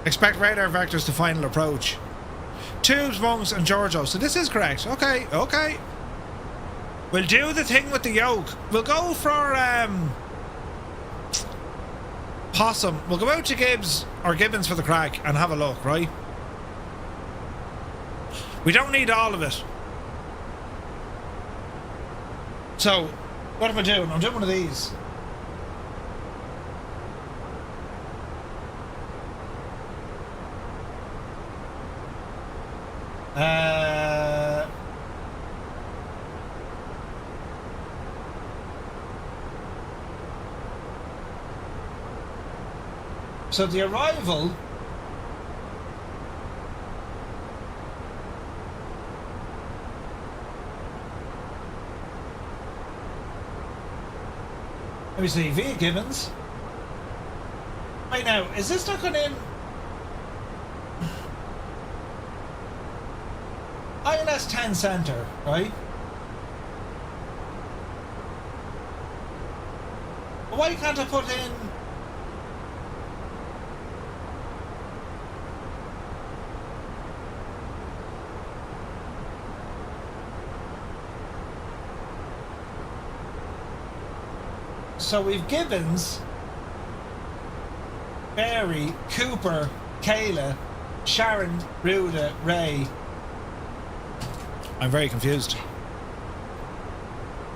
Speaker 1: Expect radar vectors to final approach. Tubes, Monks, and Giorgio. So this is correct. Okay. We'll do the thing with the yoke. We'll go for Possum. We'll go out to Gibbs or Gibbons for the crack and have a look, right? We don't need all of it. So, what am I doing? I'm doing one of these. So the arrival... Let me see, via Gibbons. Right now, is this not going in? ILS 10 center, right? But why can't I put in... So we've Gibbons, Barry, Cooper, Kayla, Sharon, Ruda, Ray. I'm very confused.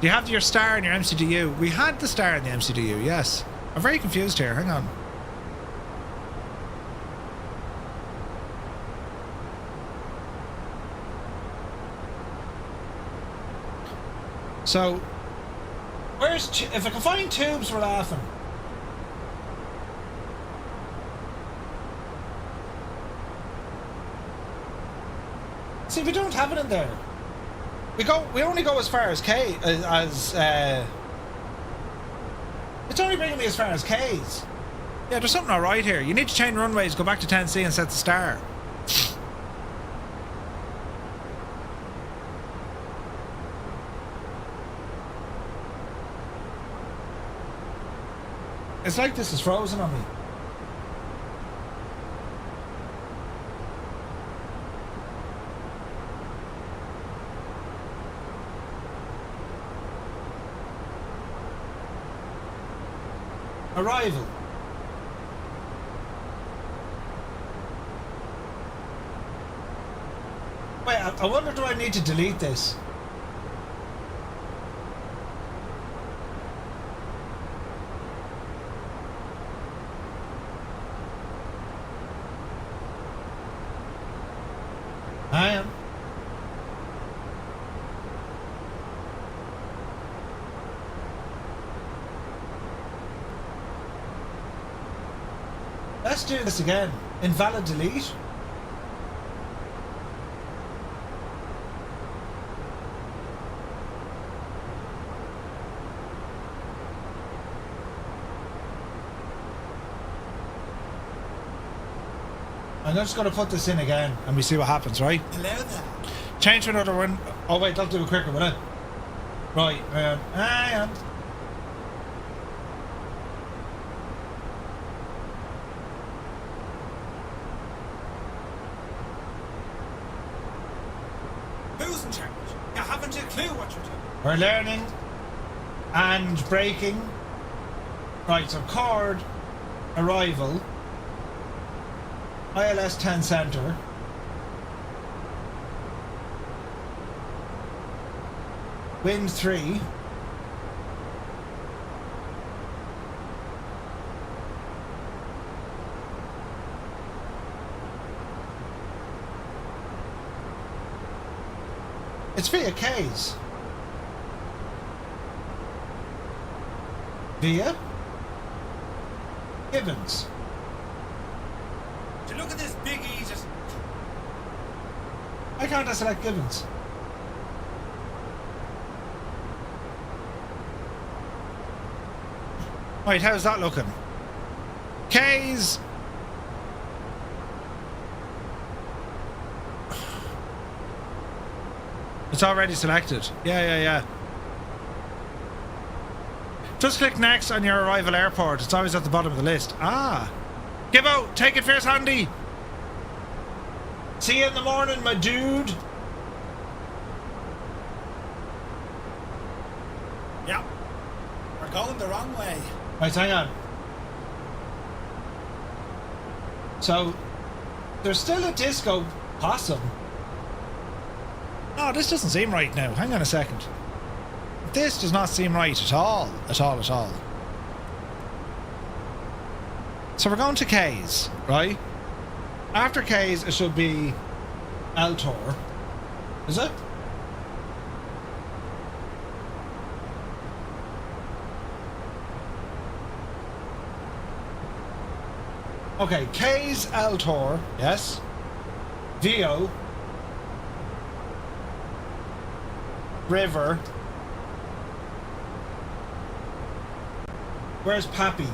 Speaker 1: Do you have your star in your MCDU? We had the star in the MCDU, yes. I'm very confused here, hang on. So... if I can find tubes, we're laughing. See, we don't have it in there. We only go as far as K, it's only bringing me as far as K's. Yeah, there's something alright here. You need to change runways, go back to 10C and set the star. It's like this is frozen on me. Arrival. Wait, I wonder, do I need to delete this? I am. Let's do this again. Invalid delete. I'm just going to put this in again and we see what happens, right?
Speaker 11: Hello there.
Speaker 1: Change to another one. Oh wait, don't do it quicker, will it? Right, I am.
Speaker 11: Who's in charge? You haven't a clue what you're doing.
Speaker 1: We're learning and braking. Right, so chord, arrival, ILS 10 center, wind 3, it's via K's, via Gibbons.
Speaker 11: To look at this big Aegis.
Speaker 1: I can't select Gibbons. Right, how's that looking? K's. It's already selected. Yeah. Just click next on your arrival airport. It's always at the bottom of the list. Ah. Gibbo, take it fierce handy. See you in the morning, my dude.
Speaker 11: Yeah. We're going the wrong way.
Speaker 1: Right, hang on. So, there's still a disco possum. No, this doesn't seem right now. Hang on a second. This does not seem right at all. At all. So we're going to K's, right? After K's, it should be Altor. Is it? Okay, K's Altor, yes. VO. River. Where's Pappy?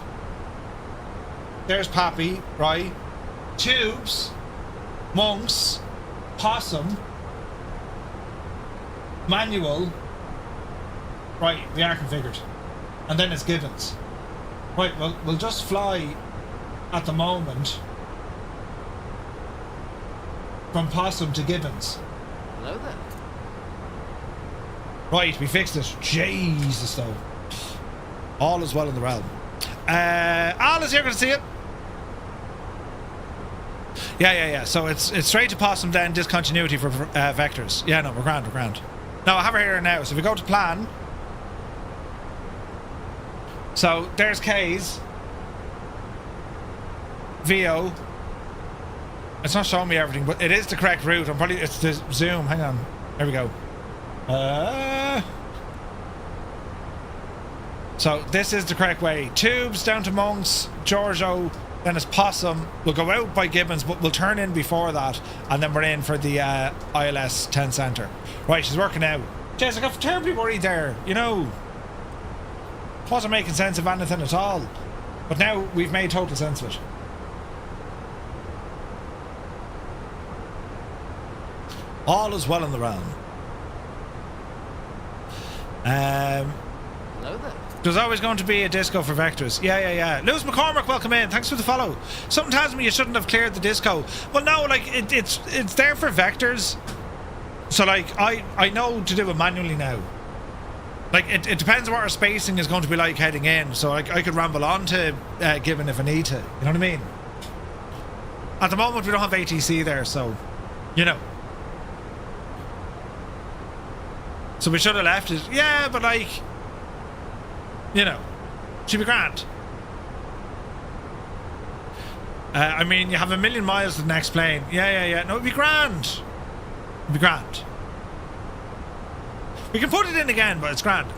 Speaker 1: There's Pappy, right? Tubes. Monks. Possum. Manual. Right, we are configured. And then it's Gibbons. Right, well, we'll just fly at the moment from Possum to Gibbons.
Speaker 12: Hello there.
Speaker 1: Right, we fixed it. Jesus, though. All is well in the realm. Al is here, good to see you. Yeah. So it's straight to Possum, then discontinuity for vectors. Yeah, no, we're grand. No, I have her here now. So if we go to plan. So there's K's. VO. It's not showing me everything, but it is the correct route. It's the zoom. Hang on. There we go. So this is the correct way. Tubes down to Monks, Giorgio, then it's Possum. We'll go out by Gibbons, but we'll turn in before that, and then we're in for the ILS 10 center. Right, she's working out. Jess, I got terribly worried there. You know, wasn't making sense of anything at all. But now we've made total sense of it. All is well in the realm.
Speaker 12: Hello there.
Speaker 1: There's always going to be a disco for vectors. Yeah. Lewis McCormick, welcome in. Thanks for the follow. Something tells me you shouldn't have cleared the disco. Well, no, like, it's there for vectors. So, like, I know to do it manually now. Like, it depends what our spacing is going to be like heading in. So, like, I could ramble on to Gibbon if I need to. You know what I mean? At the moment, we don't have ATC there, so, you know. So we should have left it. Yeah, but, like, you know, should be grand. I mean, you have 1 million miles to the next plane. Yeah. No, it'd be grand. It'd be grand. We can put it in again, but it's grand.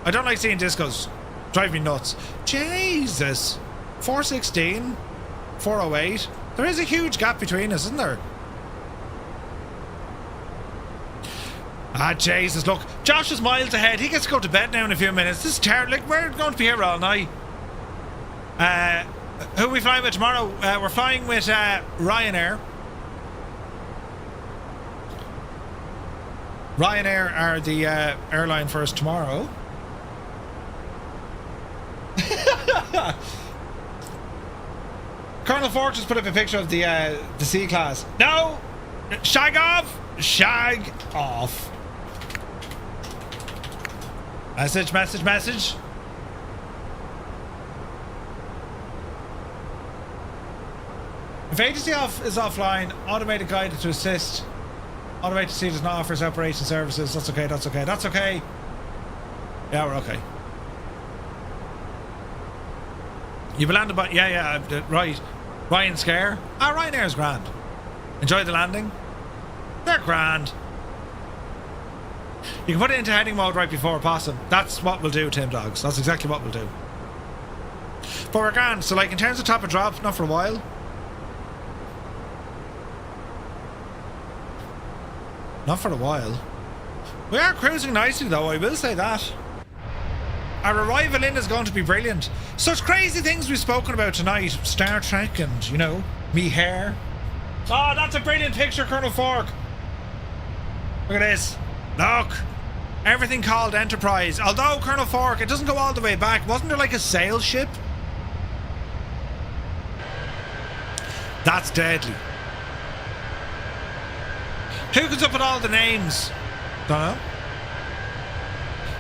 Speaker 1: I don't like seeing discos. Drive me nuts. Jesus. 416, 408. There is a huge gap between us, isn't there? Ah, Jesus, look. Josh is miles ahead. He gets to go to bed now in a few minutes. This is terrible. Like, we're going to be here all night. Who are we flying with tomorrow? We're flying with Ryanair. Ryanair are the airline for us tomorrow. Colonel Ford just put up a picture of the C-Class. No! Shag off! Shag off. Message. If ATC is offline, automated guided to assist. Automated seat does not offer separation services. That's okay. Yeah, we're okay. You've landed by... Yeah, right. Ryan Scare. Ryanair's grand. Enjoy the landing. They're grand. You can put it into heading mode right before passing. That's what we'll do, Tim Dogs. That's exactly what we'll do. But we're grand. So, like, in terms of top of drop, not for a while. Not for a while. We are cruising nicely, though, I will say that. Our arrival in is going to be brilliant. Such crazy things we've spoken about tonight. Star Trek and, you know, me hair. Oh, that's a brilliant picture, Colonel Fork. Look at this. Look. Everything called Enterprise. Although, Colonel Fork, it doesn't go all the way back. Wasn't there like a sail ship? That's deadly. Who comes up with all the names? Don't know.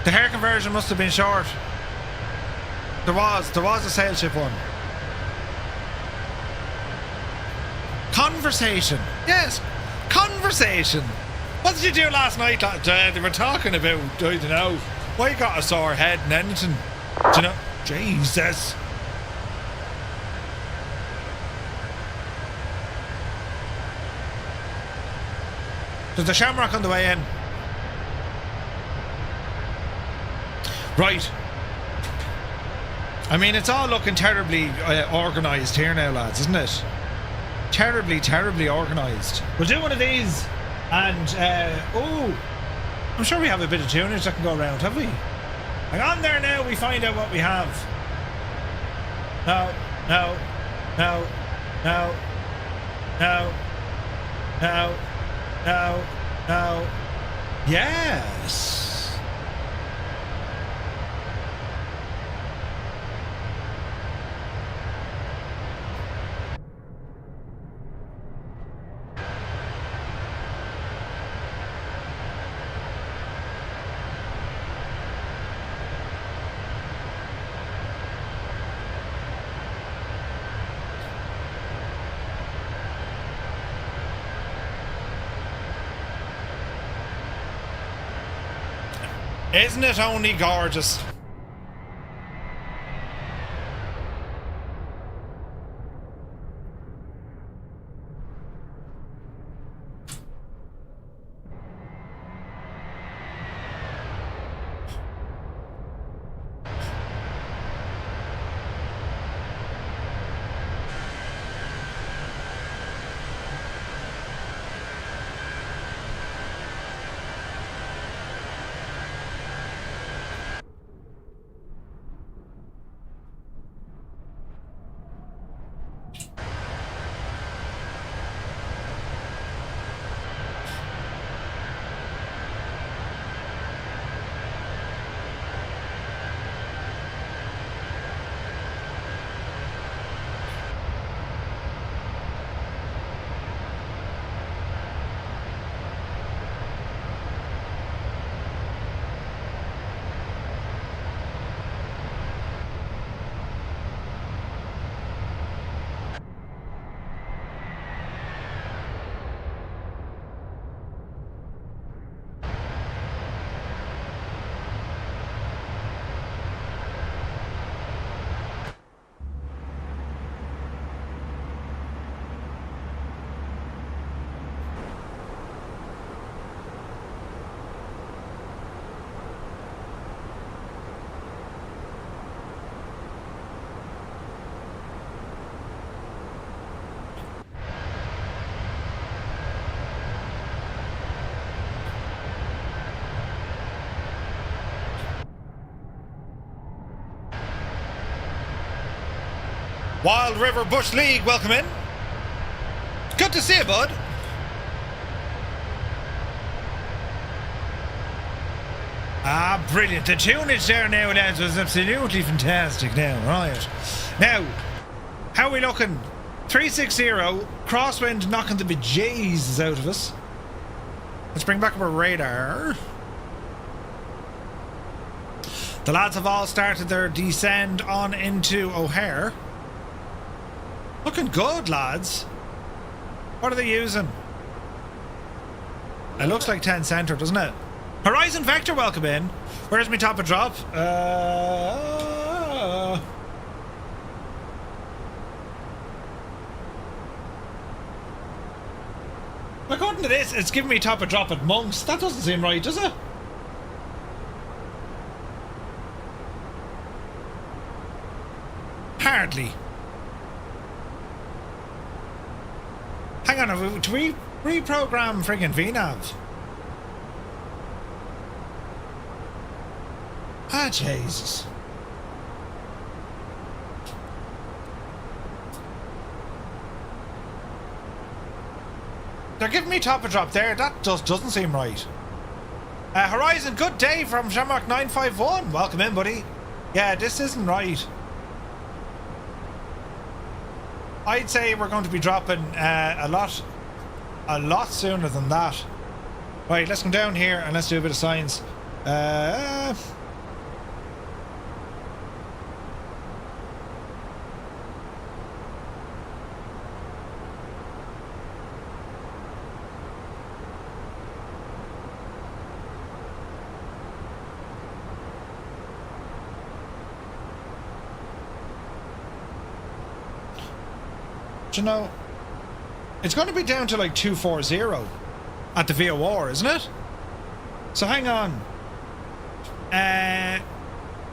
Speaker 1: The hair conversion must have been short. There was a sail ship one. Conversation. Yes, conversation. What did you do last night? They were talking about, I don't know, why you got a sore head and anything. Do you know? Jesus. There's a shamrock on the way in. Right. I mean, it's all looking terribly organised here now, lads, isn't it? Terribly organised. We'll do one of these and, I'm sure we have a bit of tunage that can go around, have we? Hang on there now, we find out what we have. No. Yes. Isn't it only gorgeous? Wild River Bush League, welcome in. Good to see you, bud. Ah, brilliant. The tunage there now, lads, was absolutely fantastic now. Right. Now, how are we looking? 360, crosswind knocking the bejesus out of us. Let's bring back up our radar. The lads have all started their descend on into O'Hare. Looking good, lads. What are they using? It looks like 10 center, doesn't it? Horizon Vector, welcome in. Where's my top of drop? According to this, it's giving me top of drop at Monks. That doesn't seem right, does it? Hardly. Hang on, do we reprogram friggin' VNAV? Ah, Jesus. They're giving me top of drop there. That just doesn't seem right. Horizon, good day from Shamrock 951. Welcome in, buddy. Yeah, this isn't right. I'd say we're going to be dropping a lot sooner than that. Right, let's come down here and let's do a bit of science. You know, it's going to be down to like 240 at the VOR, isn't it? So hang on.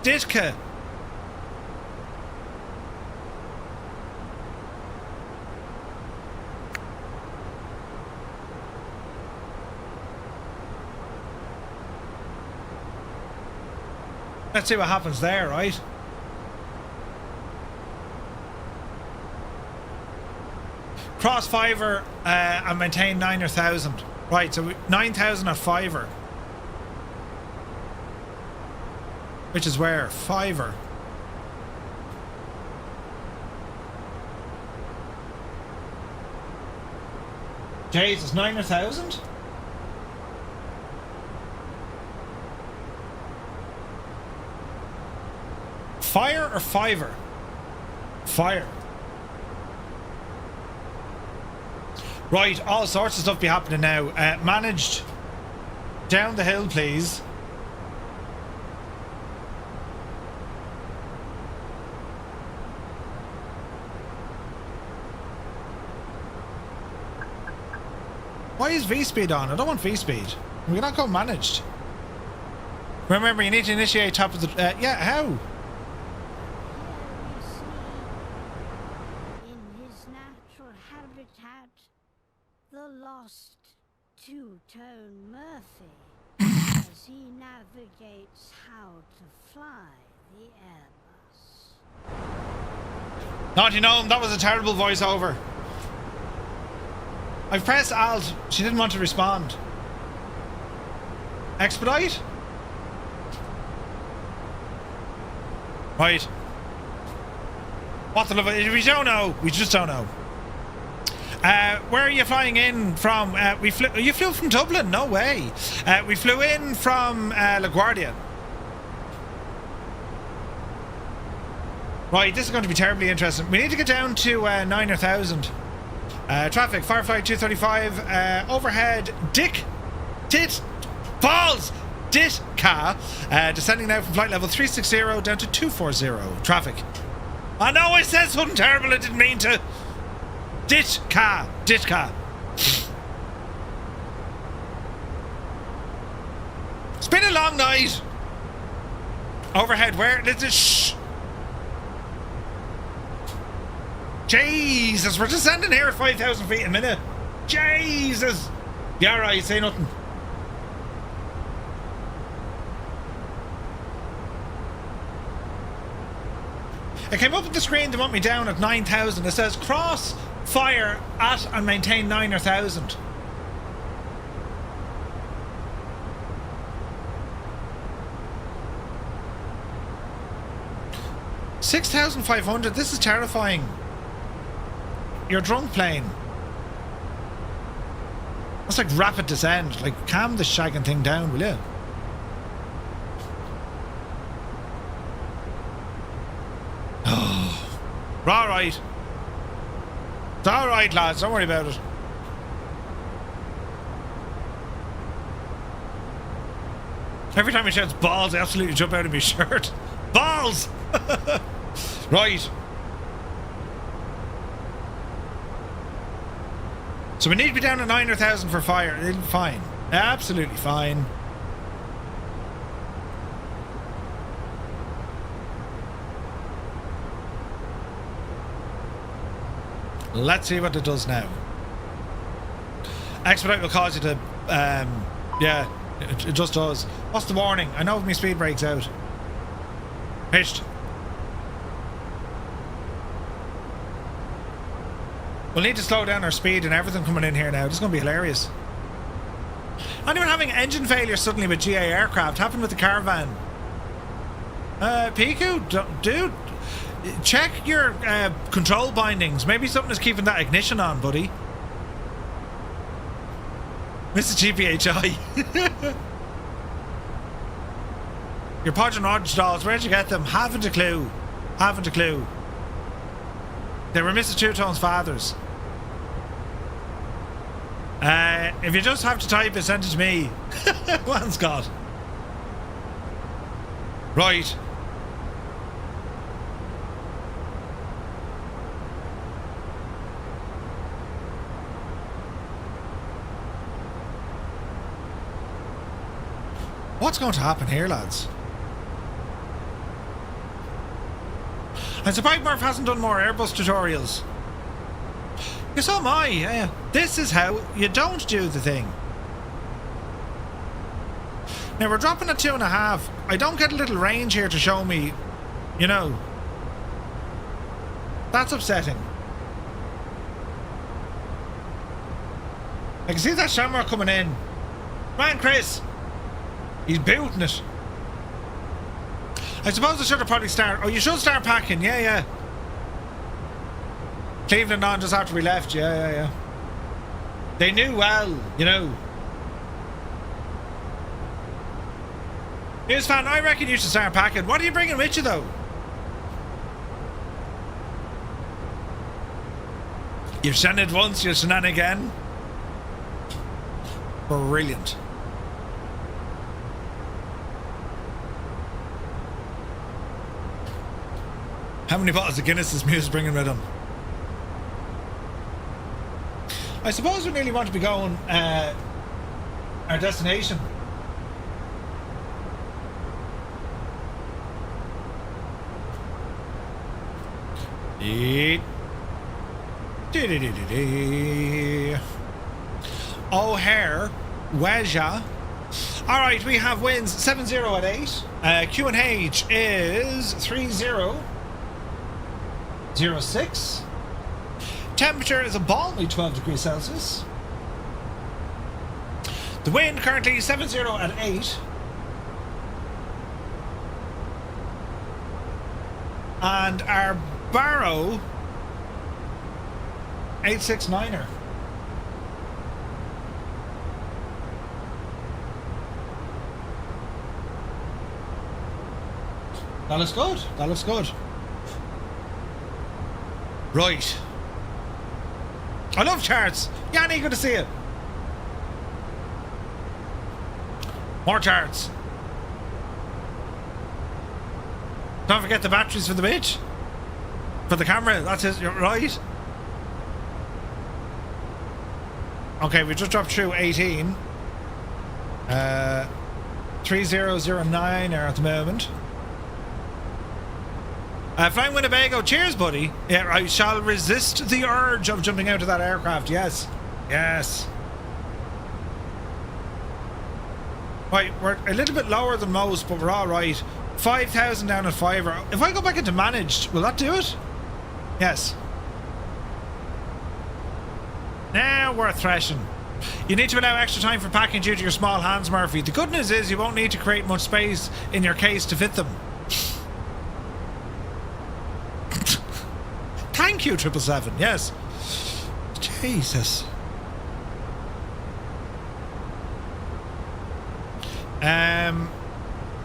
Speaker 1: Ditka. Let's see what happens there, right? Cross fiver and maintain 9,000. Right, so 9,000 at fiver. Which is where? Fiver. Jesus, 9,000? Fire or fiver? Fire. Right, all sorts of stuff be happening now. Managed down the hill, please. Why is V-speed on? I don't want V-speed. We're not going managed. Remember, you need to initiate top of the... yeah, how?
Speaker 17: Lost two-tone Murphy as he navigates how to fly the Airbus.
Speaker 1: Naughty Gnome, that was a terrible voiceover. I've pressed Alt. She didn't want to respond. Expedite? Right. What the love? We don't know. We just don't know. Where are you flying in from? You flew from Dublin? No way. We flew in from LaGuardia. Right, this is going to be terribly interesting. We need to get down to 9,000. Traffic, Firefly 235, overhead, Ditka, descending now from flight level 360 down to 240. Traffic. I know I said something terrible, I didn't mean to. Ditka. It's been a long night. Overhead, where? Shh. Jesus, we're descending here at 5,000 feet a minute. Jesus. Yeah, right, say nothing. It came up at the screen to want me down at 9,000. It says cross fire at and maintain 9,000. $6,500. This is terrifying. You're drunk plane. That's like rapid descent. Like, calm the shagging thing down, will you? Oh, all right. It's all right, lads. Don't worry about it. Every time he shouts balls, I absolutely jump out of my shirt. Balls! Right. So we need to be down to 9,000 for fire. It'll be fine. Absolutely fine. Let's see what it does now. Expedite will cause you to, yeah, it just does. What's the warning? I know if my speed brake's out. Pitched. We'll need to slow down our speed and everything coming in here now. This is going to be hilarious. Anyone having engine failure suddenly with GA aircraft? Happened with the Caravan. Piku, dude, check your control bindings. Maybe something is keeping that ignition on, buddy. Mr. GPHI. Your Podge and Rodge dolls, where'd you get them? Haven't a clue. Haven't a clue. They were Mr. Two-Tone's fathers. If you just have to type it, send it to me. One Scott. Right. What's going to happen here, lads? I'm surprised Murph hasn't done more Airbus tutorials. Yes, so am I. This is how you don't do the thing. Now we're dropping at 2.5. I don't get a little range here to show me, you know. That's upsetting. I can see that Shamrock coming in. Man, Chris. He's booting it. I suppose I should have probably started. Oh, you should start packing. Yeah. Cleveland on just after we left. Yeah. They knew well, you know. News fan, I reckon you should start packing. What are you bringing with you, though? You've sent it once, you've sent it again. Brilliant. How many bottles of Guinness is Muse bringing with him? I suppose we nearly want to be going our destination. O'Hare, Weja. Alright, we have winds 70 at 8. QNH is 30.06. Temperature is a balmy 12 degrees Celsius. The wind currently 70 at 8. And our Barrow 869er. That looks good. That looks good. Right. I love charts. Yanni, good to see you. More charts. Don't forget the batteries for the bitch. For the camera. That's it. You're right. Okay, we just dropped through 18. 3009 are at the moment. Flying Winnebago, cheers, buddy. Yeah, I shall resist the urge of jumping out of that aircraft. Yes. Yes. Right, we're a little bit lower than most, but we're all right. 5,000 down at 5. If I go back into managed, will that do it? Yes. Now we're threshing. You need to allow extra time for packing due to your small hands, Murphy. The good news is you won't need to create much space in your case to fit them. Thank you, 777. Yes. Jesus.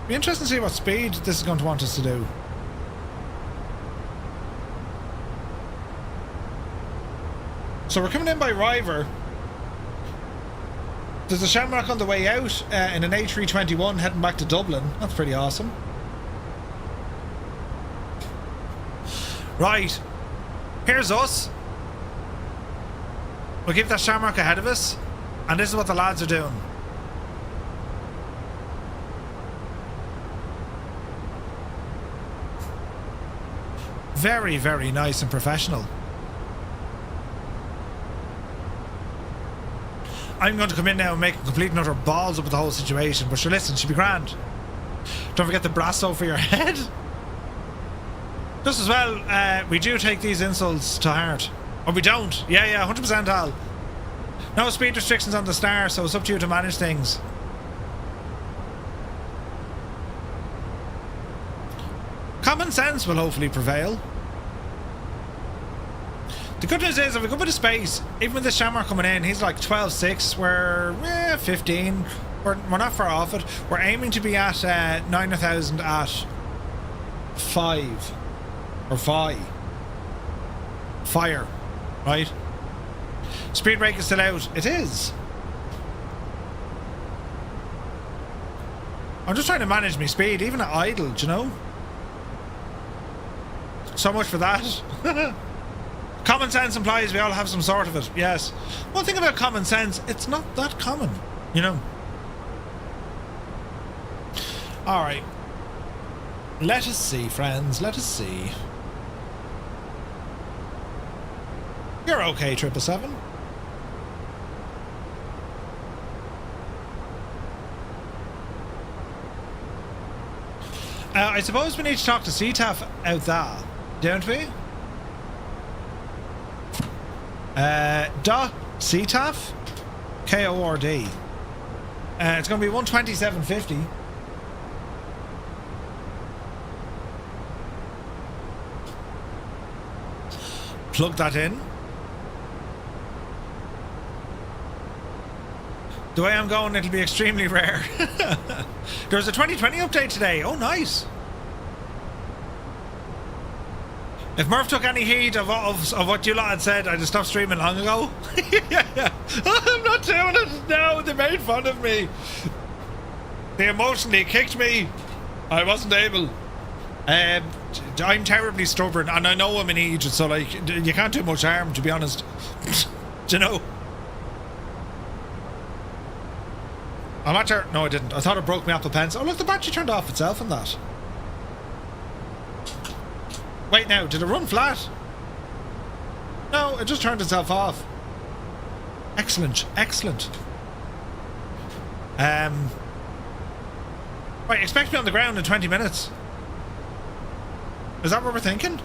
Speaker 1: Be interesting to see what speed this is going to want us to do. So we're coming in by River. There's a Shamrock on the way out in an A321 heading back to Dublin. That's pretty awesome. Right. Here's us. We'll keep that Shamrock ahead of us. And this is what the lads are doing. Very, very nice and professional. I'm going to come in now and make a complete and utter balls up with the whole situation. But sure, listen, she'll be grand. Don't forget the brasso for your head. Just as well, we do take these insults to heart. Or we don't. Yeah, 100% Al. No speed restrictions on the star, so it's up to you to manage things. Common sense will hopefully prevail. The good news is, if we go a bit of space, even with the Shamrock coming in, he's like 12.6, we're 15. We're not far off it. We're aiming to be at 9,000 at 5. Or 5. Fire. Right? Speed brake is still out. It is. I'm just trying to manage my speed, even at idle, do you know? So much for that. Common sense implies we all have some sort of it. Yes. One thing about common sense, it's not that common, you know. Alright. Let us see, friends. Let us see. You're okay, 777. I suppose we need to talk to CTAF out there, don't we? CTAF KORD. It's going to be 127.50. Plug that in. The way I'm going, it'll be extremely rare. There's a 2020 update today. Oh, nice. If Murph took any heed of what you lot had said, I'd have stopped streaming long ago. Yeah. I'm not doing it now. They made fun of me. They emotionally kicked me. I wasn't able. I'm terribly stubborn, and I know I'm an idiot, so like you can't do much harm, to be honest. Do you know? I'm not sure. No, I didn't. I thought it broke me Apple Pencil. Oh, look, the battery turned off itself on that. Wait, now, did it run flat? No, it just turned itself off. Excellent, excellent. Right, expect me on the ground in 20 minutes. Is that what we're thinking?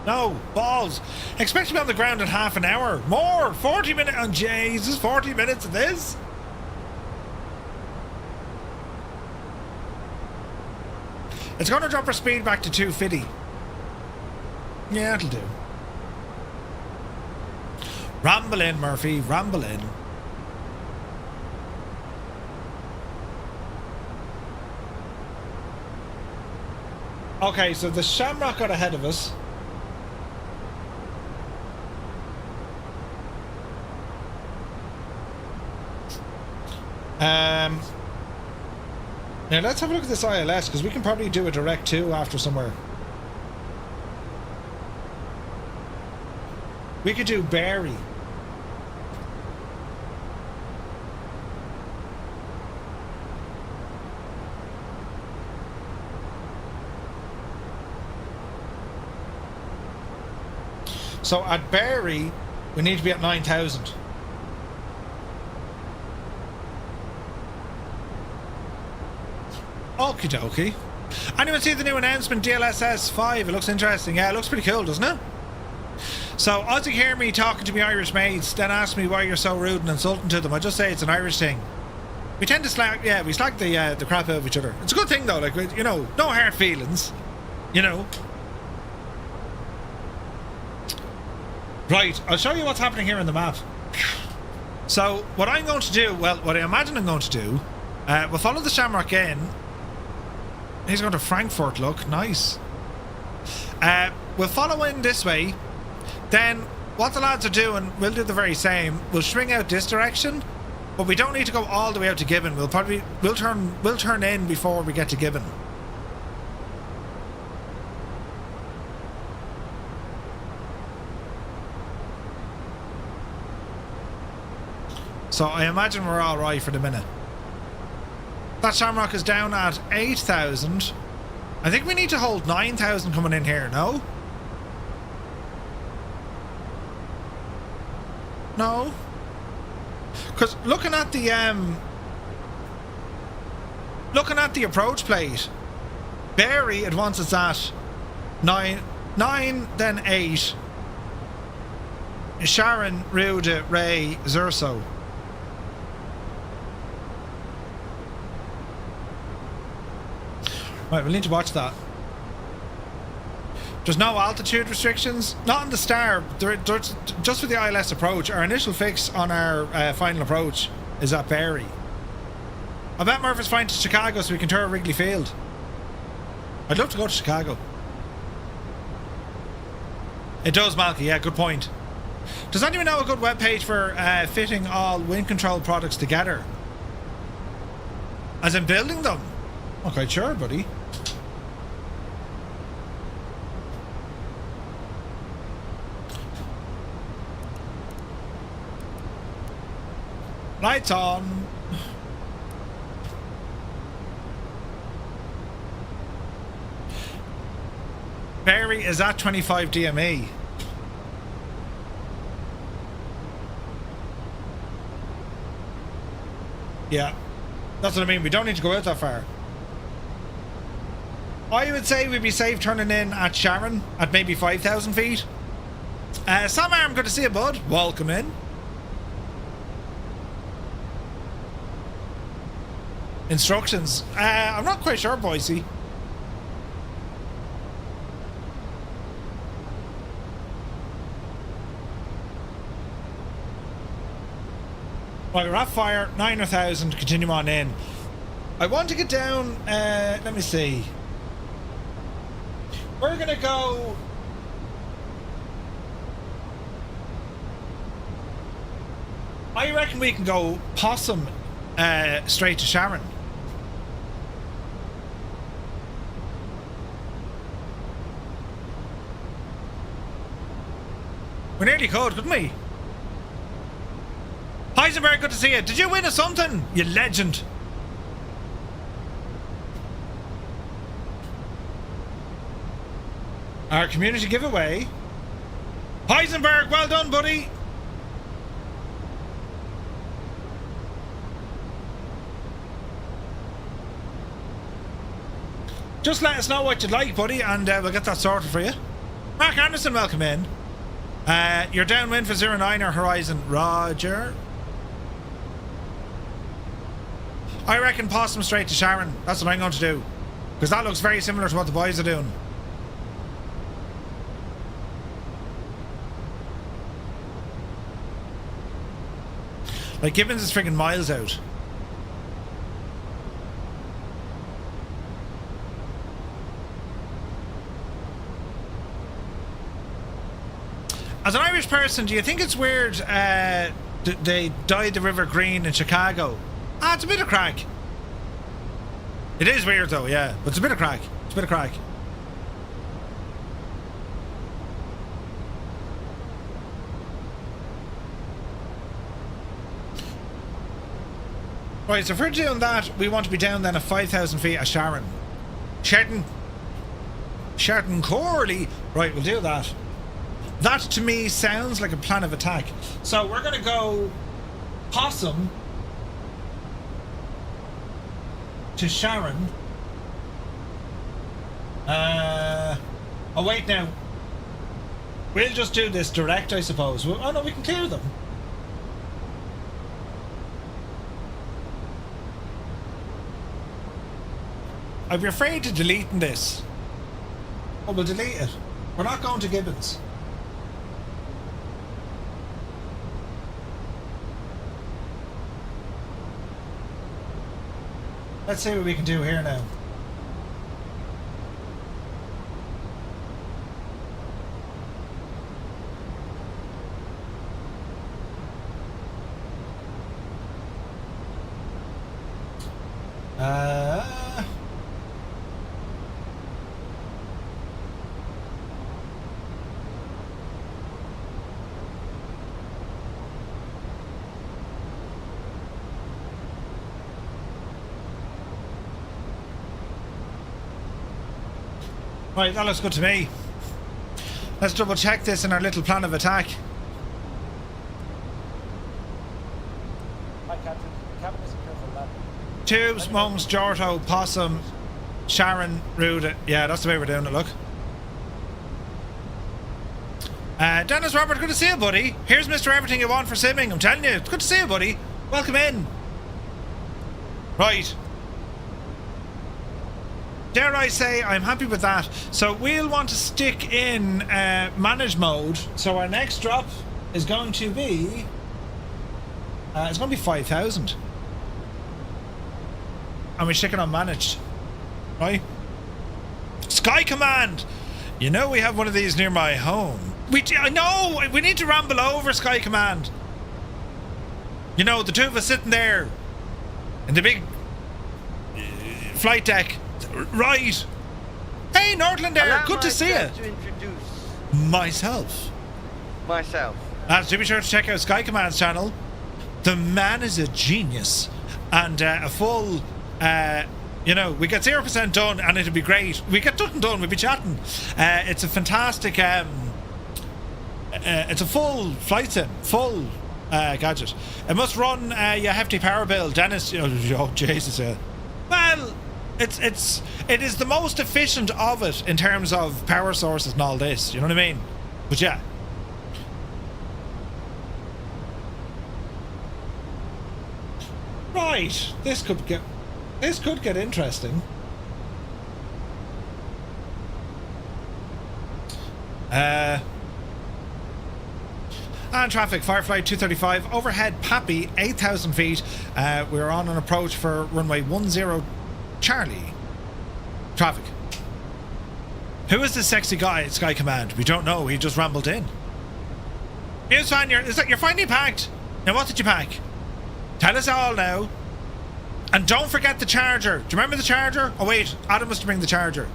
Speaker 1: No, balls. Expect me on the ground in half an hour. More! 40 minutes. Oh, Jesus, 40 minutes of this? It's going to drop our speed back to 250. Yeah, it'll do. Ramble in, Murphy. Ramble in. Okay, so the Shamrock got ahead of us. Now let's have a look at this ILS, because we can probably do a direct 2 after somewhere. We could do Barry. So at Barry, we need to be at 9,000. Okie dokie. Anyone see the new announcement, DLSS 5? It looks interesting. Yeah, it looks pretty cool, doesn't it? So, Ozzy hear me talking to my Irish mates, then ask me why you're so rude and insulting to them. I just say it's an Irish thing. We tend to slag the crap out of each other. It's a good thing though, like, you know, no hard feelings, you know. Right, I'll show you what's happening here on the map. So, what I'm going to do, well, what I imagine I'm going to do, we'll follow the Shamrock in. He's going to Frankfurt, look, nice. We'll follow in this way. Then, what the lads are doing, we'll do the very same. We'll swing out this direction, but we don't need to go all the way out to Gibbon. We'll turn in before we get to Gibbon. So I imagine we're all right for the minute. That Shamrock is down at 8,000. I think we need to hold 9,000 coming in here, no? No? Because looking at the approach plate, Barry, it wants us at 9, then 8. Sharon, Rude, Ray, Zurso. Right, we'll need to watch that. There's no altitude restrictions. Not on the Star. Just for the ILS approach. Our initial fix on our final approach is at Barry. I bet Murphy's flying to Chicago so we can tour Wrigley Field. I'd love to go to Chicago. It does, Malky. Yeah, good point. Does anyone know a good webpage for fitting all wind control products together? As in building them? Okay, sure, buddy. Lights on. Barry is at 25 DME. Yeah, that's what I mean. We don't need to go out that far. I would say we'd be safe turning in at Sharon at maybe 5,000 feet. Sam Arm, good to see you, bud. Welcome in. Instructions. I'm not quite sure, Boise. Right, we're at fire, 9,000, continue on in. I want to get down, let me see. We're gonna go... I reckon we can go Possum straight to Sharon. We nearly could, couldn't we? Heisenberg, good to see you. Did you win us something, you legend? Our community giveaway. Heisenberg, well done, buddy. Just let us know what you'd like, buddy, and we'll get that sorted for you. Mark Anderson, welcome in. You're downwind for 09er Horizon. Roger. I reckon Possum straight to Sharon. That's what I'm going to do. Because that looks very similar to what the boys are doing. Like, Gibbons is friggin' miles out. As an Irish person, do you think it's weird they dyed the river green in Chicago? Ah, it's a bit of crack. It is weird though, yeah. But it's a bit of crack. It's a bit of crack. Right, so if we're doing that, we want to be down then at 5,000 feet at Sharon. Sherton Corley. Right, we'll do that. That to me sounds like a plan of attack. So we're going to go Possum to Sharon. Oh wait now. We'll just do this direct, I suppose. Oh no, we can clear them. I'd be afraid to deleting this. Oh, we'll delete it. We're not going to Gibbons. Let's see what we can do here now. Right, that looks good to me. Let's double check this in our little plan of attack.
Speaker 11: Hi, Captain. The cabin is clear for landing.
Speaker 1: Tubes, Mums, Giorgio, Possum, Sharon, Rude. Yeah, that's the way we're doing it, look. Dennis Robert, good to see you, buddy. Here's Mr. Everything You Want for simming. I'm telling you, it's good to see you, buddy. Welcome in. Right. Dare I say, I'm happy with that. So we'll want to stick in manage mode. So our next drop is going to be... it's going to be 5,000. And we're sticking on managed. Right? Sky Command! You know we have one of these near my home. I know! We need to ramble over Sky Command. You know, the two of us sitting there in the big flight deck. Right. Hey, Nordland there. Good to see you.
Speaker 18: To introduce
Speaker 1: Myself. Do be sure to check out Sky Command's channel. The man is a genius. And a full, you know, we get 0% done and it'll be great. We get nothing done, we'll be chatting. It's a fantastic, it's a full flight sim, full gadget. It must run your hefty power bill. Dennis, oh Jesus, yeah. Well, it is the most efficient of it in terms of power sources and all this, you know what I mean? But yeah. Right, this could get interesting. And traffic, Firefly 235, overhead Pappy, 8,000 feet. We're on an approach for runway 10 Charlie. Traffic. Who is this sexy guy at Sky Command? We don't know, he just rambled in. News fan, you're finally packed. Now what did you pack? Tell us all now. And don't forget the charger. Do you remember the charger? Oh wait, Adam must bring the charger.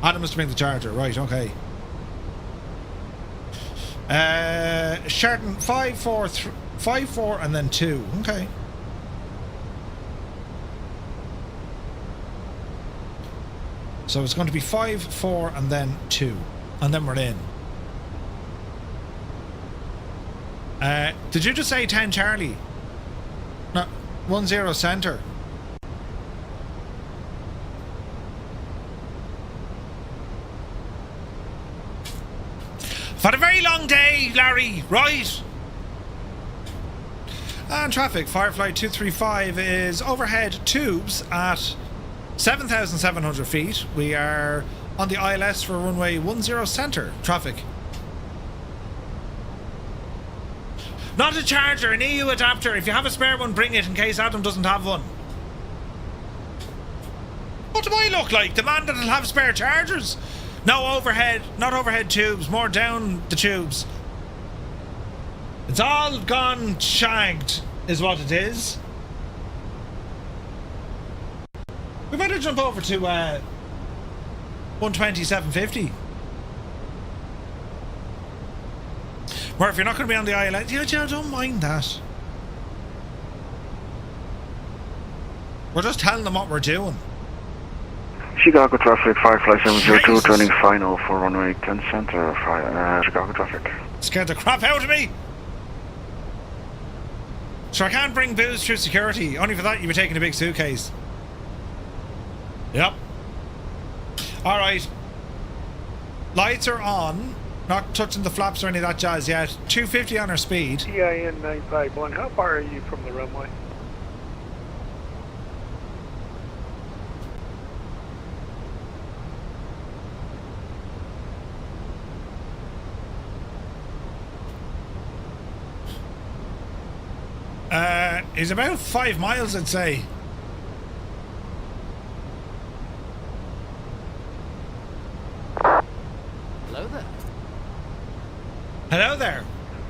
Speaker 1: Right, okay. Sheraton 5, 4 and then 2. Okay. So it's going to be 5, 4 and then 2. And then we're in. Did you just say 10 Charlie? No, 10 center. For a very long day, Larry. Right. And traffic, Firefly 235 is overhead tubes at 7,700 feet. We are on the ILS for runway 10 center. Traffic. Not a charger, an EU adapter. If you have a spare one, bring it in case Adam doesn't have one. What do I look like? The man that'll have spare chargers? No overhead, not overhead tubes, more down the tubes. It's all gone shagged, is what it is. We better jump over to 120-750. Or if you're not going to be on the island, I don't mind that. We're just telling them what we're doing.
Speaker 3: Chicago traffic, Firefly 702, turning final for runway 10 center, Chicago traffic.
Speaker 1: Scared the crap out of me! So I can't bring booze through security. Only for that you'd be taking a big suitcase. Yep. All right. Lights are on. Not touching the flaps or any of that jazz yet. 250 on our speed.
Speaker 5: TIN 951, how far are you from the runway?
Speaker 1: He's about 5 miles, I'd say.
Speaker 12: Hello there.
Speaker 1: Hello there.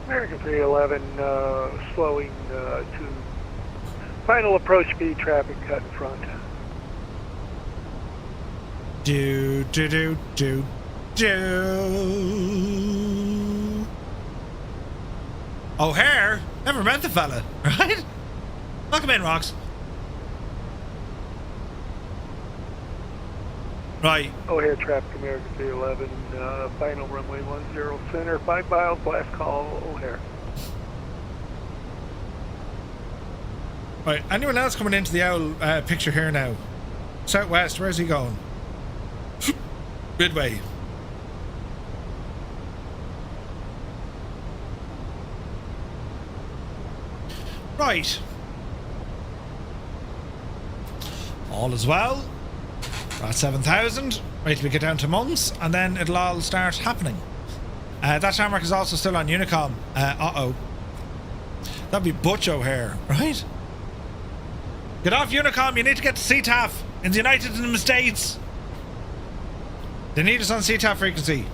Speaker 5: American 311, slowing to final approach speed, traffic cut in front.
Speaker 1: Do. O'Hare? Never met the fella, right? Welcome in, Rox. Right.
Speaker 5: O'Hare traffic, American 311, final runway 10 center, 5 miles, last call, O'Hare.
Speaker 1: Right, anyone else coming into the owl picture here now? Southwest, where's he going? Midway. Right. All is well. We're at 7,000. Wait till we get down to months, and then it'll all start happening. That Shamrock is also still on Unicom. Uh-oh. That'd be Butch O'Hare, right? Get off Unicom, you need to get to CTAF in the United Kingdom States. They need us on CTAF frequency.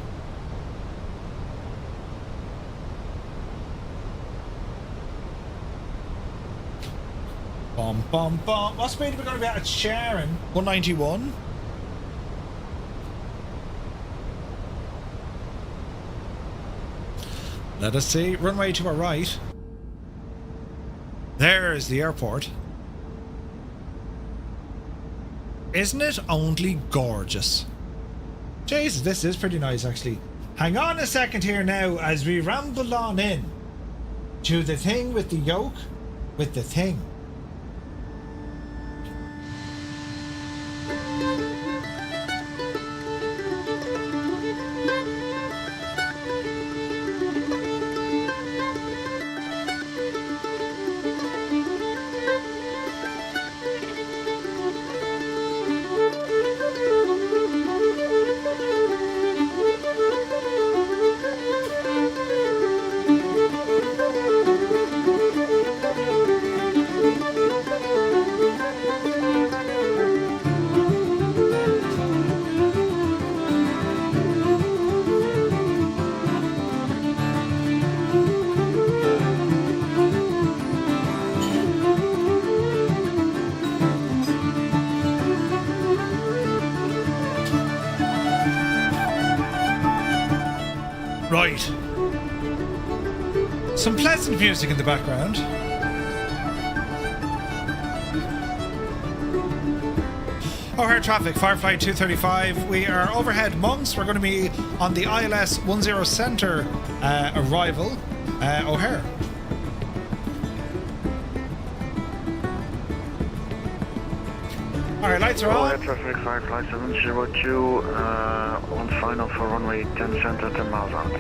Speaker 1: Bum, bum, bum. What speed are we going to be at Sharon? 191. Let us see. Runway to our right. There's the airport. Isn't it only gorgeous? Jesus, this is pretty nice, actually. Hang on a second here now as we ramble on in to the thing with the yoke with the thing. Right. Some pleasant music in the background. O'Hare traffic, Firefly 235. We are overhead months. We're going to be on the ILS 10 Center arrival. O'Hare. Alright, lights are on.
Speaker 3: Traffic, Firefly 702, on final for runway 10 center, 10 miles out.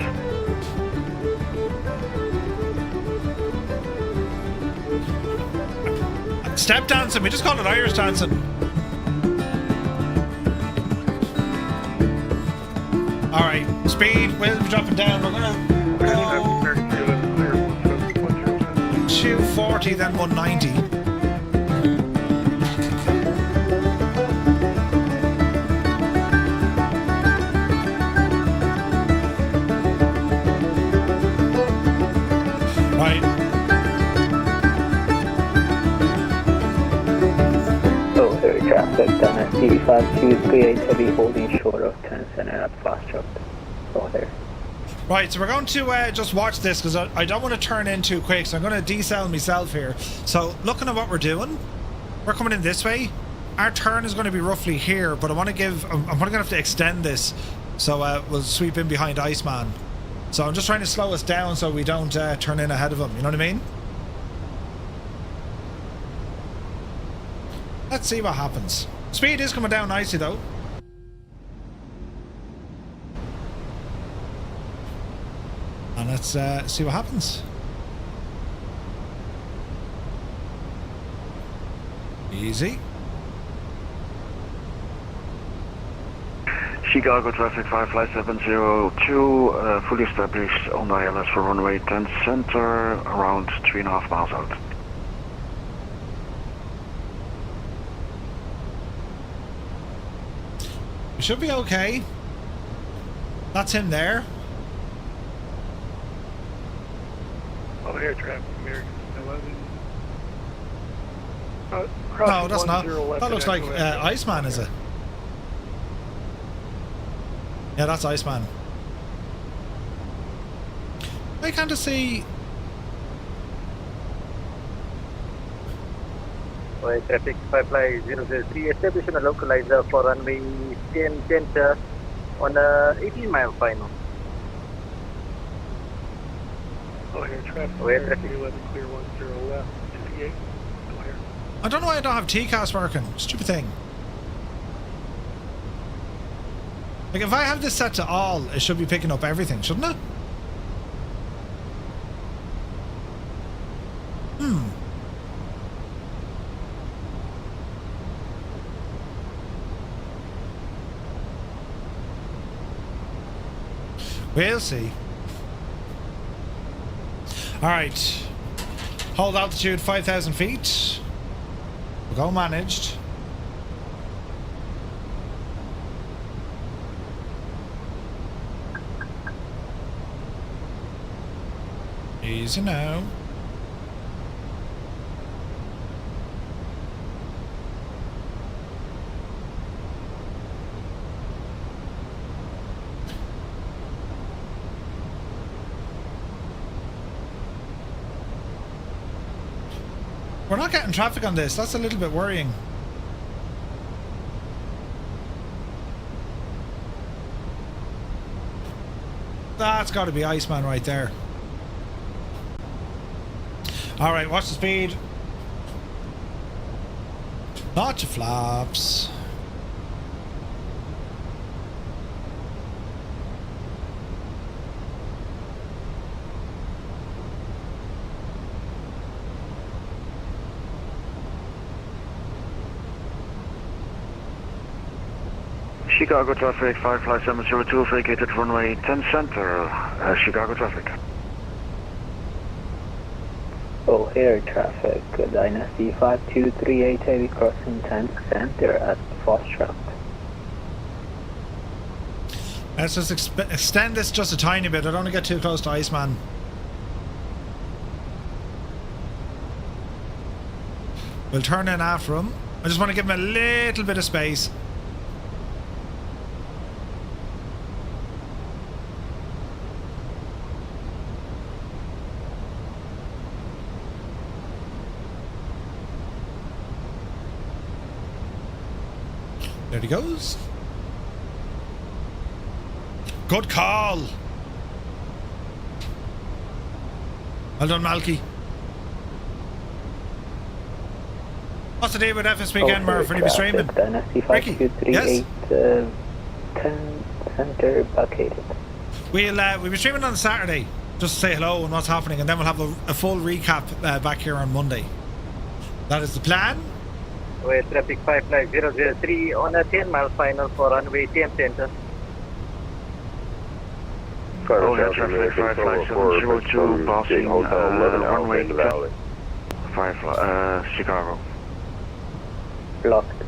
Speaker 1: Step dancing, we just call it Irish dancing. Alright, speed, we'll be dropping down. We're gonna go 240, then 190. Right.
Speaker 7: O'Hare traffic, done at DB5238 to be holding short of 10 center at fast truck. O'Hare.
Speaker 1: Right, so we're going to just watch this because I don't want to turn in too quick, so I'm going to decel myself here. So looking at what we're doing, we're coming in this way. Our turn is going to be roughly here, but I'm going to have to extend this, so we'll sweep in behind Iceman. So I'm just trying to slow us down so we don't turn in ahead of him, you know what I mean? Let's see what happens. Speed is coming down nicely though. And let's see what happens. Easy.
Speaker 3: Chicago traffic 5 flight 702, fully established on the ILS for runway 10 center, around 3.5 miles out.
Speaker 1: We should be okay. That's him there.
Speaker 5: Oh, air traffic, American 11.
Speaker 1: No, that's not. That looks like Iceman, is it? Yeah, that's Iceman. I can't see.
Speaker 18: Traffic 5 flight 003, establish a localizer for runway 10 center on a 18-mile final.
Speaker 5: Oh, air traffic, American 11, clear 10 left, 58.
Speaker 1: I don't know why I don't have TCAS working. Stupid thing. Like, if I have this set to all, it should be picking up everything, shouldn't it? We'll see. Alright. Hold altitude 5,000 feet. We'll go managed. Easy now. We're not getting traffic on this. That's a little bit worrying. That's got to be Iceman right there. Alright, watch the speed. Lots of flaps.
Speaker 3: Chicago traffic 5 flight 702, vacated runway 10 center, Chicago traffic.
Speaker 7: Oh, air traffic, Dynasty 5238 heavy crossing 10 center at Foxtrot.
Speaker 1: Let's just extend this just a tiny bit. I don't want to get too close to Iceman. We'll turn in after him. I just want to give him a little bit of space. There he goes. Good call. Well done, Malky. What's the deal with FS weekend, Murph? Will you be streaming? Ricky? Yes?
Speaker 7: 10 center vacated.
Speaker 1: We'll be streaming on Saturday, just to say hello and what's happening, and then we'll have a full recap back here on Monday. That is the plan.
Speaker 18: With traffic 5 flight 003 on a 10-mile final for runway 10 center.
Speaker 3: Oh, yeah, traffic 5 flight 702, passing runway 10, 5 Chicago.
Speaker 7: Blocked.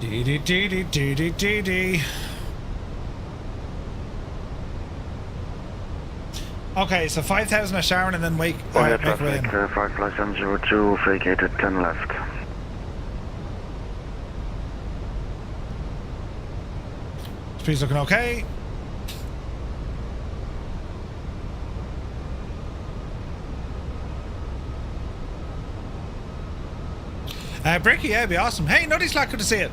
Speaker 1: Dee. Okay, so 5,000 at Sharon and then
Speaker 3: Oh, yeah, traffic 5 flight 702, vacated 10 left.
Speaker 1: Speed's looking okay. Bricky, yeah, it'd be awesome. Hey, Nutty Slack, good to see it.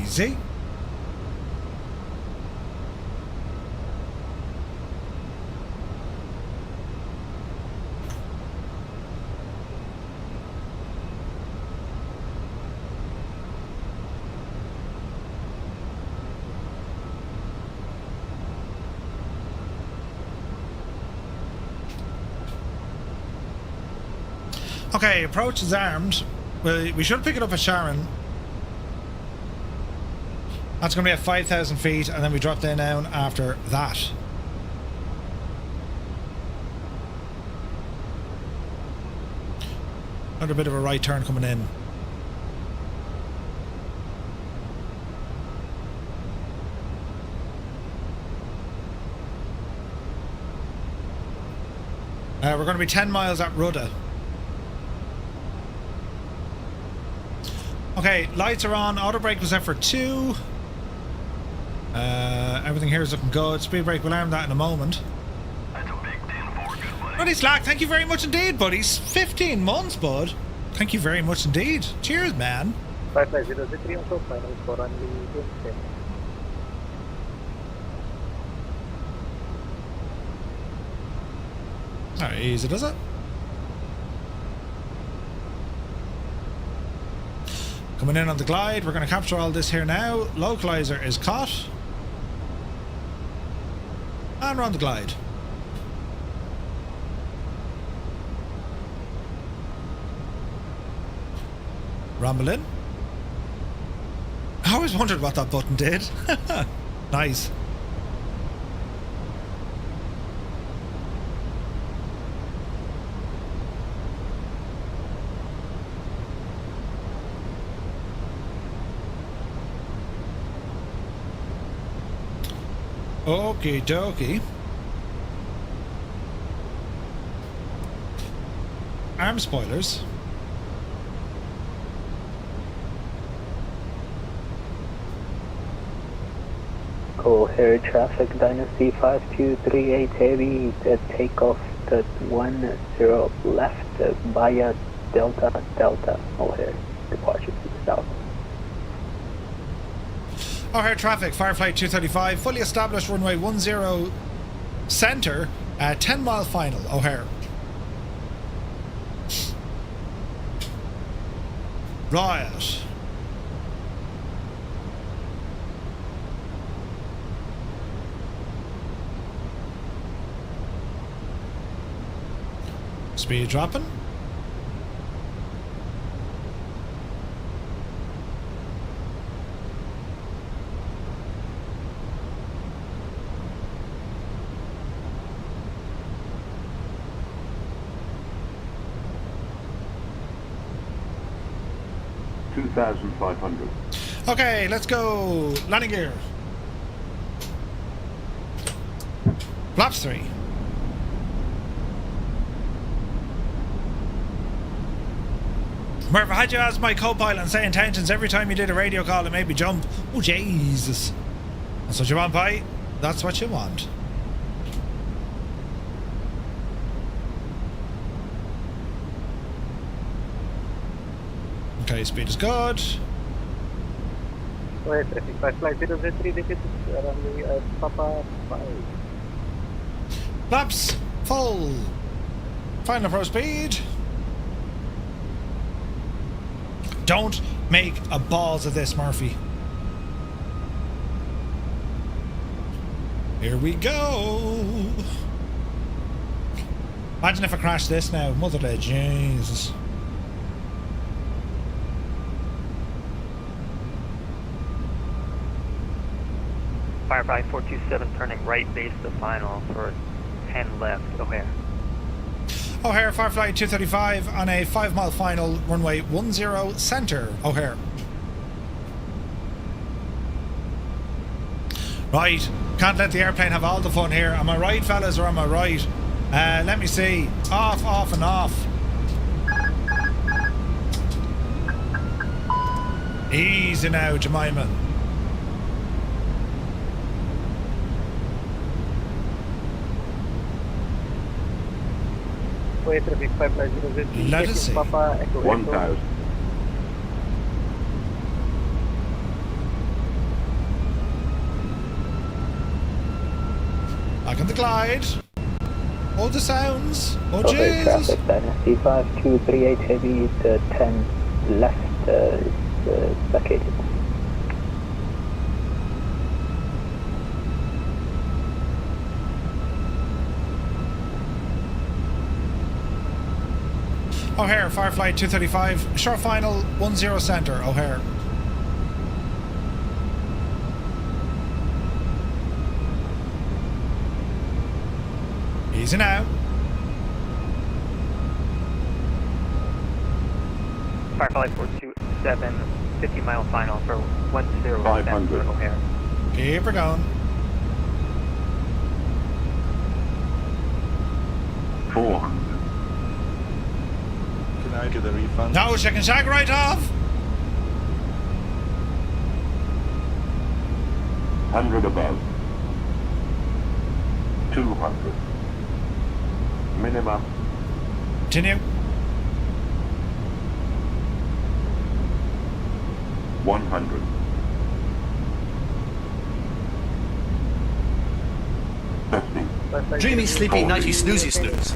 Speaker 1: Easy. Okay, approach is armed. Well, we should pick it up at Sharon. That's going to be at 5,000 feet, and then we drop down after that. Another bit of a right turn coming in. We're going to be 10 miles at Rudda. Okay, lights are on. Auto brake was set for 2. Everything here is looking good. Speed brake, we'll arm that in a moment. Buddy Slack, thank you very much indeed, buddies. 15 months, bud. Thank you very much indeed. Cheers, man.
Speaker 18: 5503 on top, final for runway 27.
Speaker 1: Alright, easy does it. Coming in on the glide, we're going to capture all this here now. Localizer is caught. And we're on the glide. Rumble in. I always wondered what that button did. Nice. Okie dokie. Arm spoilers.
Speaker 7: Coherent traffic, Dynasty 5238 heavy, takeoff to 10 left via Delta Delta O'Hare, departure to the south.
Speaker 1: O'Hare traffic, Firefly 235, fully established runway 10 center, 10 mile final, O'Hare. Right. Speed dropping.
Speaker 19: $2,500.
Speaker 1: Okay, let's go. Landing gear. Flaps 3. Murph, had you asked my co-pilot and say intentions every time you did a radio call, it made me jump. Oh, Jesus. That's what you want, Pi? That's what you want. Okay, speed is good.
Speaker 18: Go ahead, traffic. Flight 003, this is runway Papa 5.
Speaker 1: Flaps full. Final approach speed. Don't make a balls of this, Murphy. Here we go. Imagine if I crash this now. Mother of Jesus.
Speaker 20: Firefly 427 turning right base to final for 10 left, O'Hare.
Speaker 1: O'Hare, Firefly 235 on a 5 mile final, runway 10 center, O'Hare. Right, can't let the airplane have all the fun here. Am I right, fellas, or am I right? Let me see. Off, off, and off. Easy now, Jemima.
Speaker 18: Let us see.
Speaker 19: 1,000.
Speaker 1: the glide. Oh, the sounds. Oh,
Speaker 7: Okay,
Speaker 1: Jesus.
Speaker 7: traffic, Dynasty 5238 heavy to 10 left is vacated.
Speaker 1: O'Hare, Firefly 235, short final 10 center, O'Hare. Easy now.
Speaker 20: Firefly 427, 50-mile final for 10
Speaker 19: 500.
Speaker 20: O'Hare.
Speaker 1: Keep her going.
Speaker 19: 400.
Speaker 13: Can I get a refund?
Speaker 1: No, she can shag right off.
Speaker 19: 100 above. 200. Minimum.
Speaker 1: Continue.
Speaker 19: 100.
Speaker 21: Dreamy, sleepy, nighty, snoozy, snooze.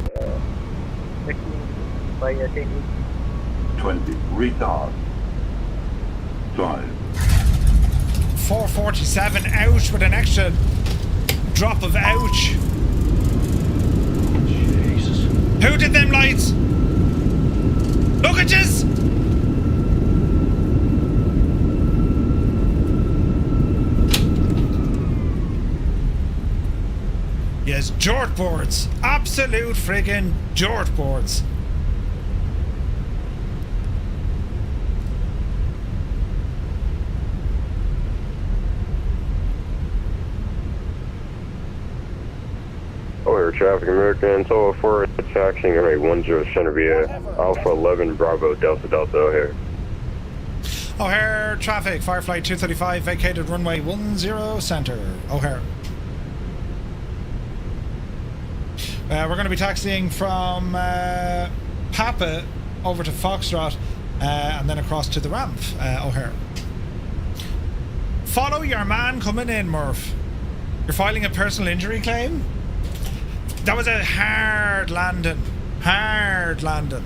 Speaker 19: 20. Retard. 5.
Speaker 1: 447, ouch, with an extra drop of ouch.
Speaker 21: Jesus.
Speaker 1: Who did them lights? Look at this! Yes, jort boards. Absolute friggin' jort boards.
Speaker 10: O'Hare traffic, American, Tower 4, taxiing runway 10 center via Alpha 11 Bravo Delta Delta O'Hare.
Speaker 1: O'Hare traffic, Firefly 235, vacated runway 10 center, O'Hare. We're going to be taxiing from Papa over to Foxtrot and then across to the ramp, O'Hare. Follow your man coming in, Murph. You're filing a personal injury claim? That was a hard landing. Hard landing.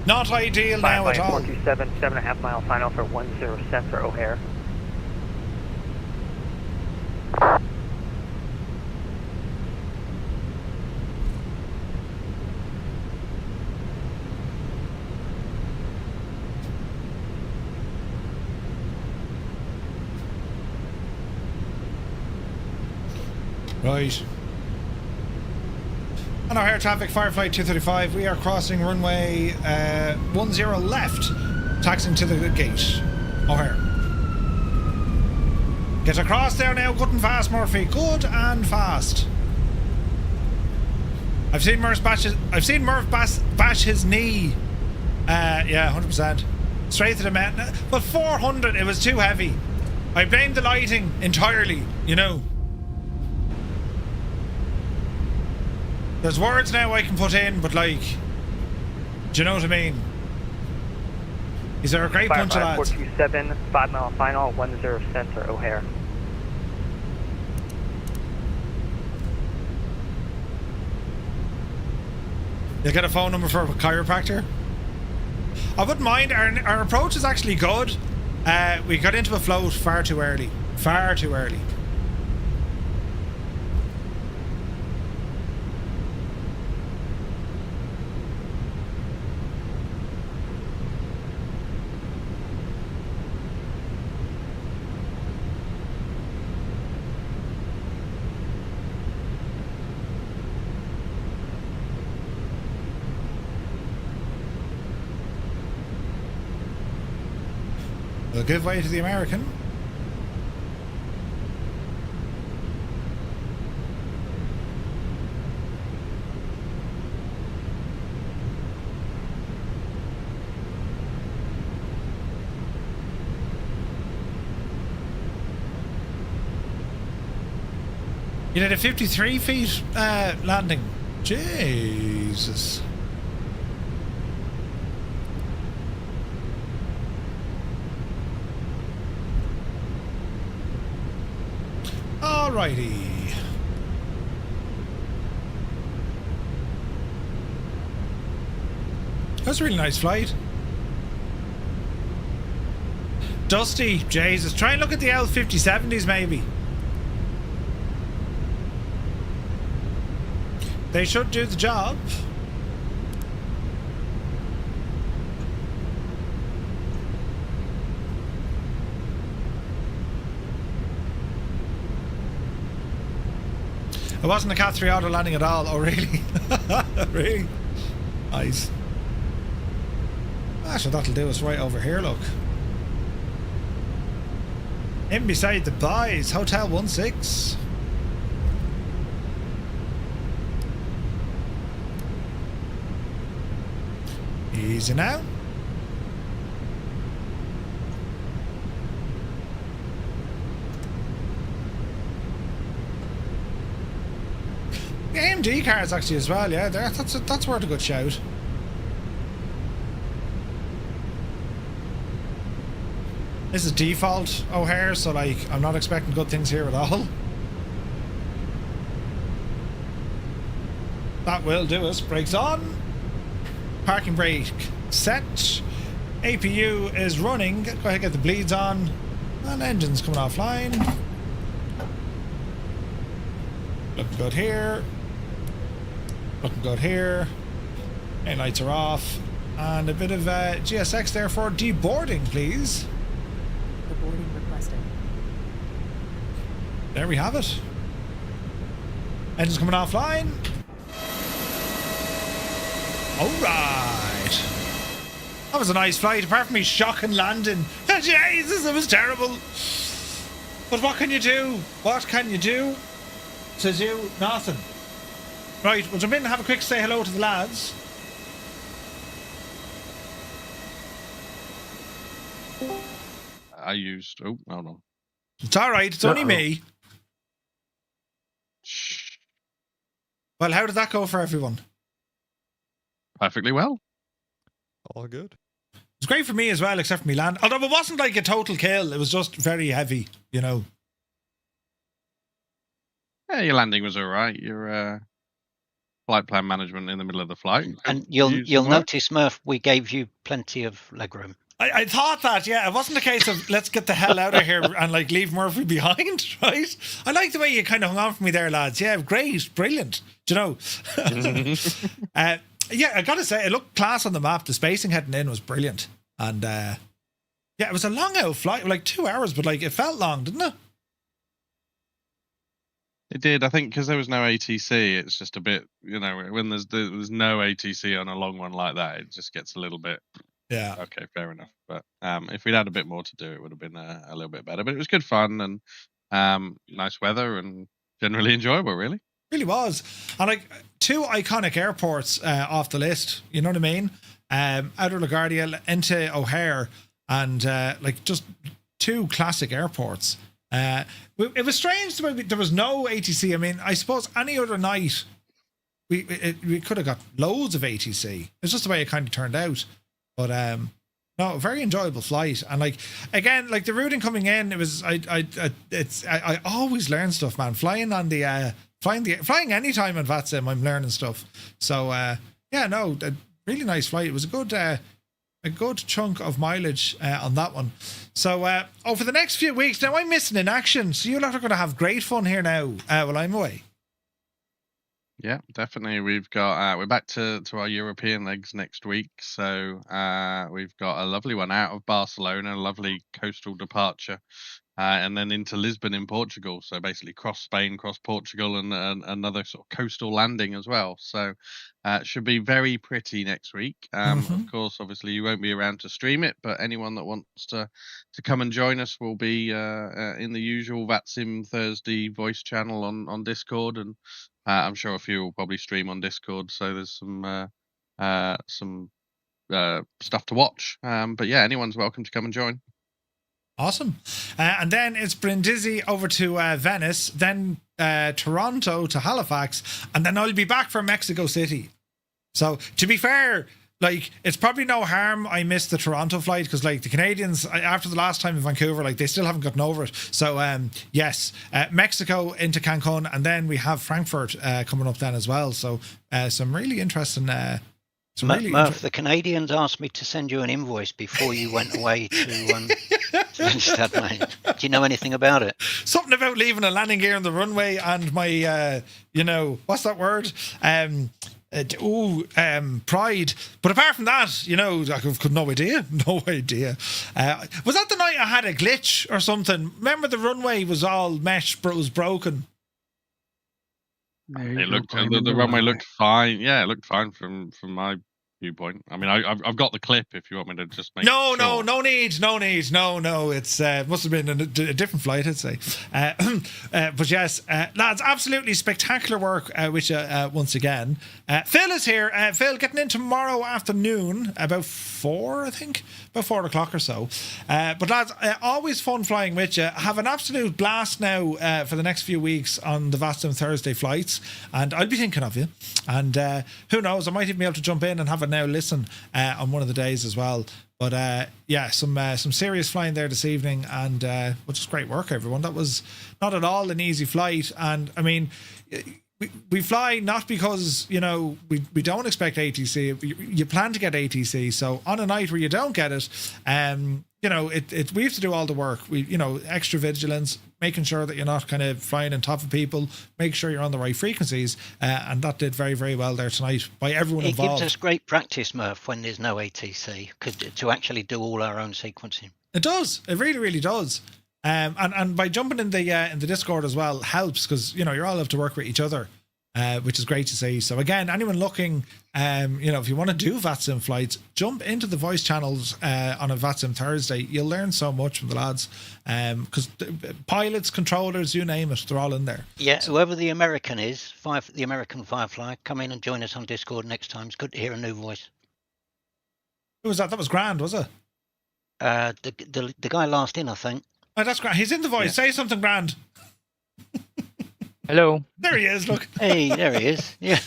Speaker 1: Not ideal now at all.
Speaker 20: 427, 7.5 mile final for 10 center O'Hare.
Speaker 1: Right. On our air traffic, Firefly 235, we are crossing runway 10 left, taxiing to the gate. O'Hare. Get across there now, good and fast, Murphy. Good and fast. I've seen Murph bash his knee. Yeah, 100%. Straight to the mat. But 400, it was too heavy. I blame the lighting entirely, you know. There's words now I can put in, but like, do you know what I mean? Is there a great bunch of lads?
Speaker 20: 427, 5 mile final, 10 center O'Hare.
Speaker 1: You get a phone number for a chiropractor? I wouldn't mind. Our approach is actually good. We got into a float far too early. Far too early. We'll give way to the American. You did a 53 feet landing. Jesus. Alrighty. That's a really nice flight. Dusty, Jesus. Try and look at the L5070s maybe. They should do the job. It wasn't a Cat 3 auto landing at all. Oh, really? Really? Nice. Actually, that'll do us right over here, look. In beside the boys, Hotel 16. Easy now. The AMD cars actually as well, yeah. That's worth a good shout. This is default O'Hare, so like I'm not expecting good things here at all. That will do us. Brakes on. Parking brake set. APU is running. Go ahead, get the bleeds on. And engine's coming offline. Looking good here. Looking good here. Main lights are off. And a bit of GSX there for deboarding, please.
Speaker 4: Boarding requested.
Speaker 1: There we have it. Engine's coming offline. Alright. That was a nice flight, apart from me shocking landing. Jesus, it was terrible. But what can you do? What can you do? Says you, nothing. Right, we'll jump in and have a quick say hello to the lads.
Speaker 22: I used... Oh, hold on.
Speaker 1: It's alright, it's only me. Well, how did that go for everyone?
Speaker 22: Perfectly well.
Speaker 23: All good.
Speaker 1: It's great for me as well, except for me land. Although it wasn't like a total kill, it was just very heavy, you know.
Speaker 22: Yeah, your landing was alright. Your flight plan management in the middle of the flight.
Speaker 24: And you'll notice, Murph, we gave you plenty of legroom.
Speaker 1: I thought that, yeah. It wasn't a case of let's get the hell out of here and like leave Murphy behind, right? I like the way you kind of hung on for me there, lads. Yeah, great, brilliant. Do you know? Yeah, I gotta say, it looked class on the map. The spacing heading in was brilliant. And yeah, it was a long out flight, like 2 hours, but like it felt long, didn't it?
Speaker 22: It did, I think, because there was no ATC. It's just a bit, you know, when there's no ATC on a long one like that, it just gets a little bit.
Speaker 1: Yeah.
Speaker 22: Okay, fair enough. But if we'd had a bit more to do, it would have been a little bit better. But it was good fun and nice weather and generally enjoyable, really.
Speaker 1: Really was. And like 2 iconic airports off the list, you know what I mean? Out of LaGuardia into O'Hare, and like just 2 classic airports. It was strange the way there was no ATC. I mean, I suppose any other night we could have got loads of ATC. It's just the way it kind of turned out. But no, very enjoyable flight. And like again, like the routing coming in, it was I always learn stuff, man. Flying anytime on VATSIM, I'm learning stuff. So yeah, no, a really nice flight. It was a good chunk of mileage on that one. So for the next few weeks, now I'm missing in action. So you lot are going to have great fun here now while I'm away.
Speaker 22: Yeah, definitely. We've got we're back to our European legs next week. So we've got a lovely one out of Barcelona, a lovely coastal departure. And then into Lisbon in Portugal. So basically cross Spain, cross Portugal, and another sort of coastal landing as well. So it should be very pretty next week. Of course, obviously you won't be around to stream it, but anyone that wants to come and join us will be in the usual VATSIM Thursday voice channel on Discord, and I'm sure a few will probably stream on Discord. So there's some stuff to watch. But yeah, anyone's welcome to come and join.
Speaker 1: Awesome. And then it's Brindisi over to Venice, then Toronto to Halifax, and then I'll be back for Mexico City. So to be fair, like, it's probably no harm I missed the Toronto flight because, like, the Canadians, after the last time in Vancouver, like, they still haven't gotten over it. So, yes, Mexico into Cancun, and then we have Frankfurt coming up then as well. So, some really interesting...
Speaker 24: Murph, the Canadians asked me to send you an invoice before you went away to Stadlane. Do you know anything about it?
Speaker 1: Something about leaving a landing gear on the runway and my, what's that word? Pride. But apart from that, I've got no idea. No idea. Was that the night I had a glitch or something? Remember the runway was all mesh, but it was broken.
Speaker 22: The runway looked fine. Yeah, it looked fine from my viewpoint. I mean, I've got the clip if you want me to just make
Speaker 1: no need. It's must have been a different flight, I'd say. But yes, lads, absolutely spectacular work, which once again. Phil is here. Phil getting in tomorrow afternoon about 4, I think, about 4 o'clock or so. But lads, always fun flying with you. Have an absolute blast now for the next few weeks on the VATSIM Thursday flights, and I'll be thinking of you. And who knows, I might even be able to jump in and have a now listen on one of the days as well. But yeah, some serious flying there this evening, and just great work, everyone. That was not at all an easy flight, and I mean, we fly not because we don't expect ATC. You plan to get ATC, so on a night where you don't get it, we have to do all the work. Extra vigilance, making sure that you're not kind of flying on top of people, make sure you're on the right frequencies, and that did very, very well there tonight by everyone involved.
Speaker 24: It gives us great practice, Murph, when there's no ATC, to actually do all our own sequencing.
Speaker 1: It does. It really, really does. And by jumping in the Discord as well helps, because you're all have to work with each other, which is great to see. So again, anyone looking, if you want to do VATSIM flights, jump into the voice channels on a VATSIM Thursday. You'll learn so much from the lads, because pilots, controllers, you name it, they're all in there.
Speaker 24: Yeah, whoever the American is, the American Firefly, come in and join us on Discord next time. It's good to hear a new voice.
Speaker 1: Who was that? That was Grand, was it?
Speaker 24: The guy last in, I think.
Speaker 1: Oh, that's Grand. He's in the voice. Yeah. Say something, Grand.
Speaker 2: Hello.
Speaker 1: There he is, look.
Speaker 24: Hey, there he is. Yeah.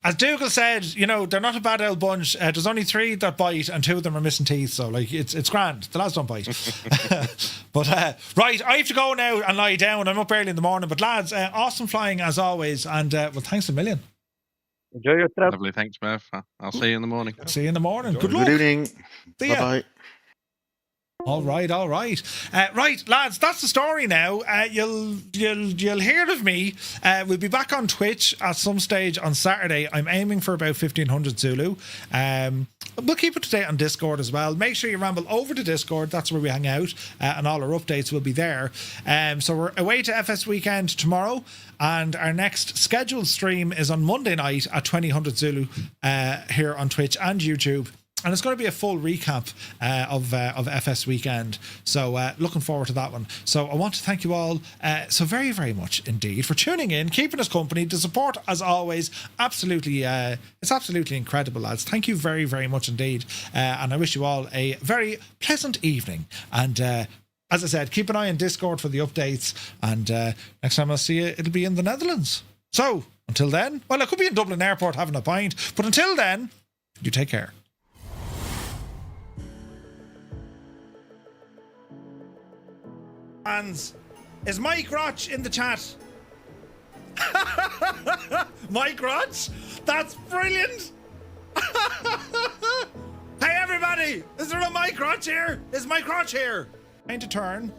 Speaker 1: As Dougal said, they're not a bad old bunch. There's only 3 that bite and 2 of them are missing teeth. So, it's grand. The lads don't bite. But, right, I have to go now and lie down. I'm up early in the morning. But, lads, awesome flying as always. And, thanks a million.
Speaker 2: Enjoy your trip.
Speaker 22: Lovely. Thanks, Murph. I'll see you in the morning.
Speaker 1: See you in the morning. Good luck.
Speaker 6: Good evening.
Speaker 1: See ya.
Speaker 6: Bye-bye.
Speaker 1: All right. Right, lads, that's the story now. You'll hear of me. We'll be back on Twitch at some stage on Saturday. I'm aiming for about 1500 Zulu. We'll keep it to date on Discord as well. Make sure you ramble over to Discord. That's where we hang out, and all our updates will be there. So we're away to FS Weekend tomorrow, and our next scheduled stream is on Monday night at 2000 Zulu here on Twitch and YouTube. And it's going to be a full recap of FS Weekend. So looking forward to that one. So I want to thank you all so very, very much indeed for tuning in, keeping us company. The support, as always, absolutely, it's absolutely incredible, lads. Thank you very, very much indeed. And I wish you all a very pleasant evening. And as I said, keep an eye on Discord for the updates. And next time I'll see you, it'll be in the Netherlands. So until then, well, I could be in Dublin Airport having a pint. But until then, you take care. Hands. Is Mike Roch in the chat? Mike Roch? That's brilliant. Hey everybody, is there a Mike Roch here? Is Mike Roch here? Time to turn.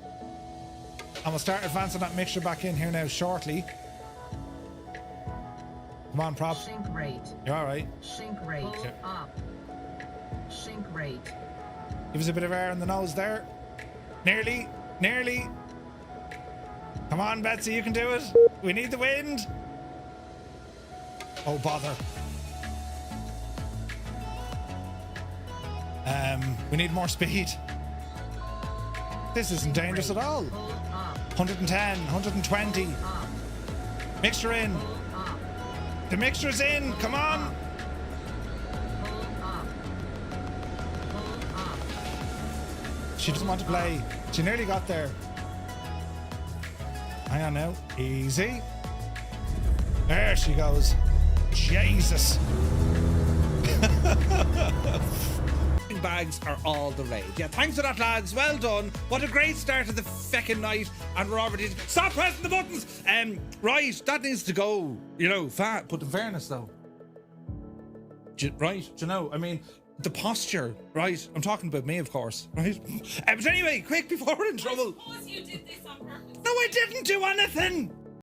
Speaker 1: And we'll start advancing that mixture back in here now shortly. Come on, prop.
Speaker 4: Sink rate.
Speaker 1: You're all right.
Speaker 4: Sink rate. Up. Sink rate.
Speaker 1: Give us a bit of air in the nose there. Nearly. Come on, Betsy, you can do it. We need the wind. Oh, bother. We need more speed. This isn't dangerous at all. 110, 120. Mixture in. The mixture's in. Come on. She doesn't want to play. She nearly got there. Hang on now. Easy. There she goes. Jesus. Bags are all the rage. Yeah, thanks for that, lads. Well done. What a great start to the feckin' night. And we're over to stop pressing the buttons. Right, that needs to go. You know, fat. But in fairness, though, right? Do you know? I mean, the posture, right? I'm talking about me, of course, right? But anyway, quick before we're in trouble.
Speaker 4: I suppose you did this on purpose.
Speaker 1: No, I didn't do anything.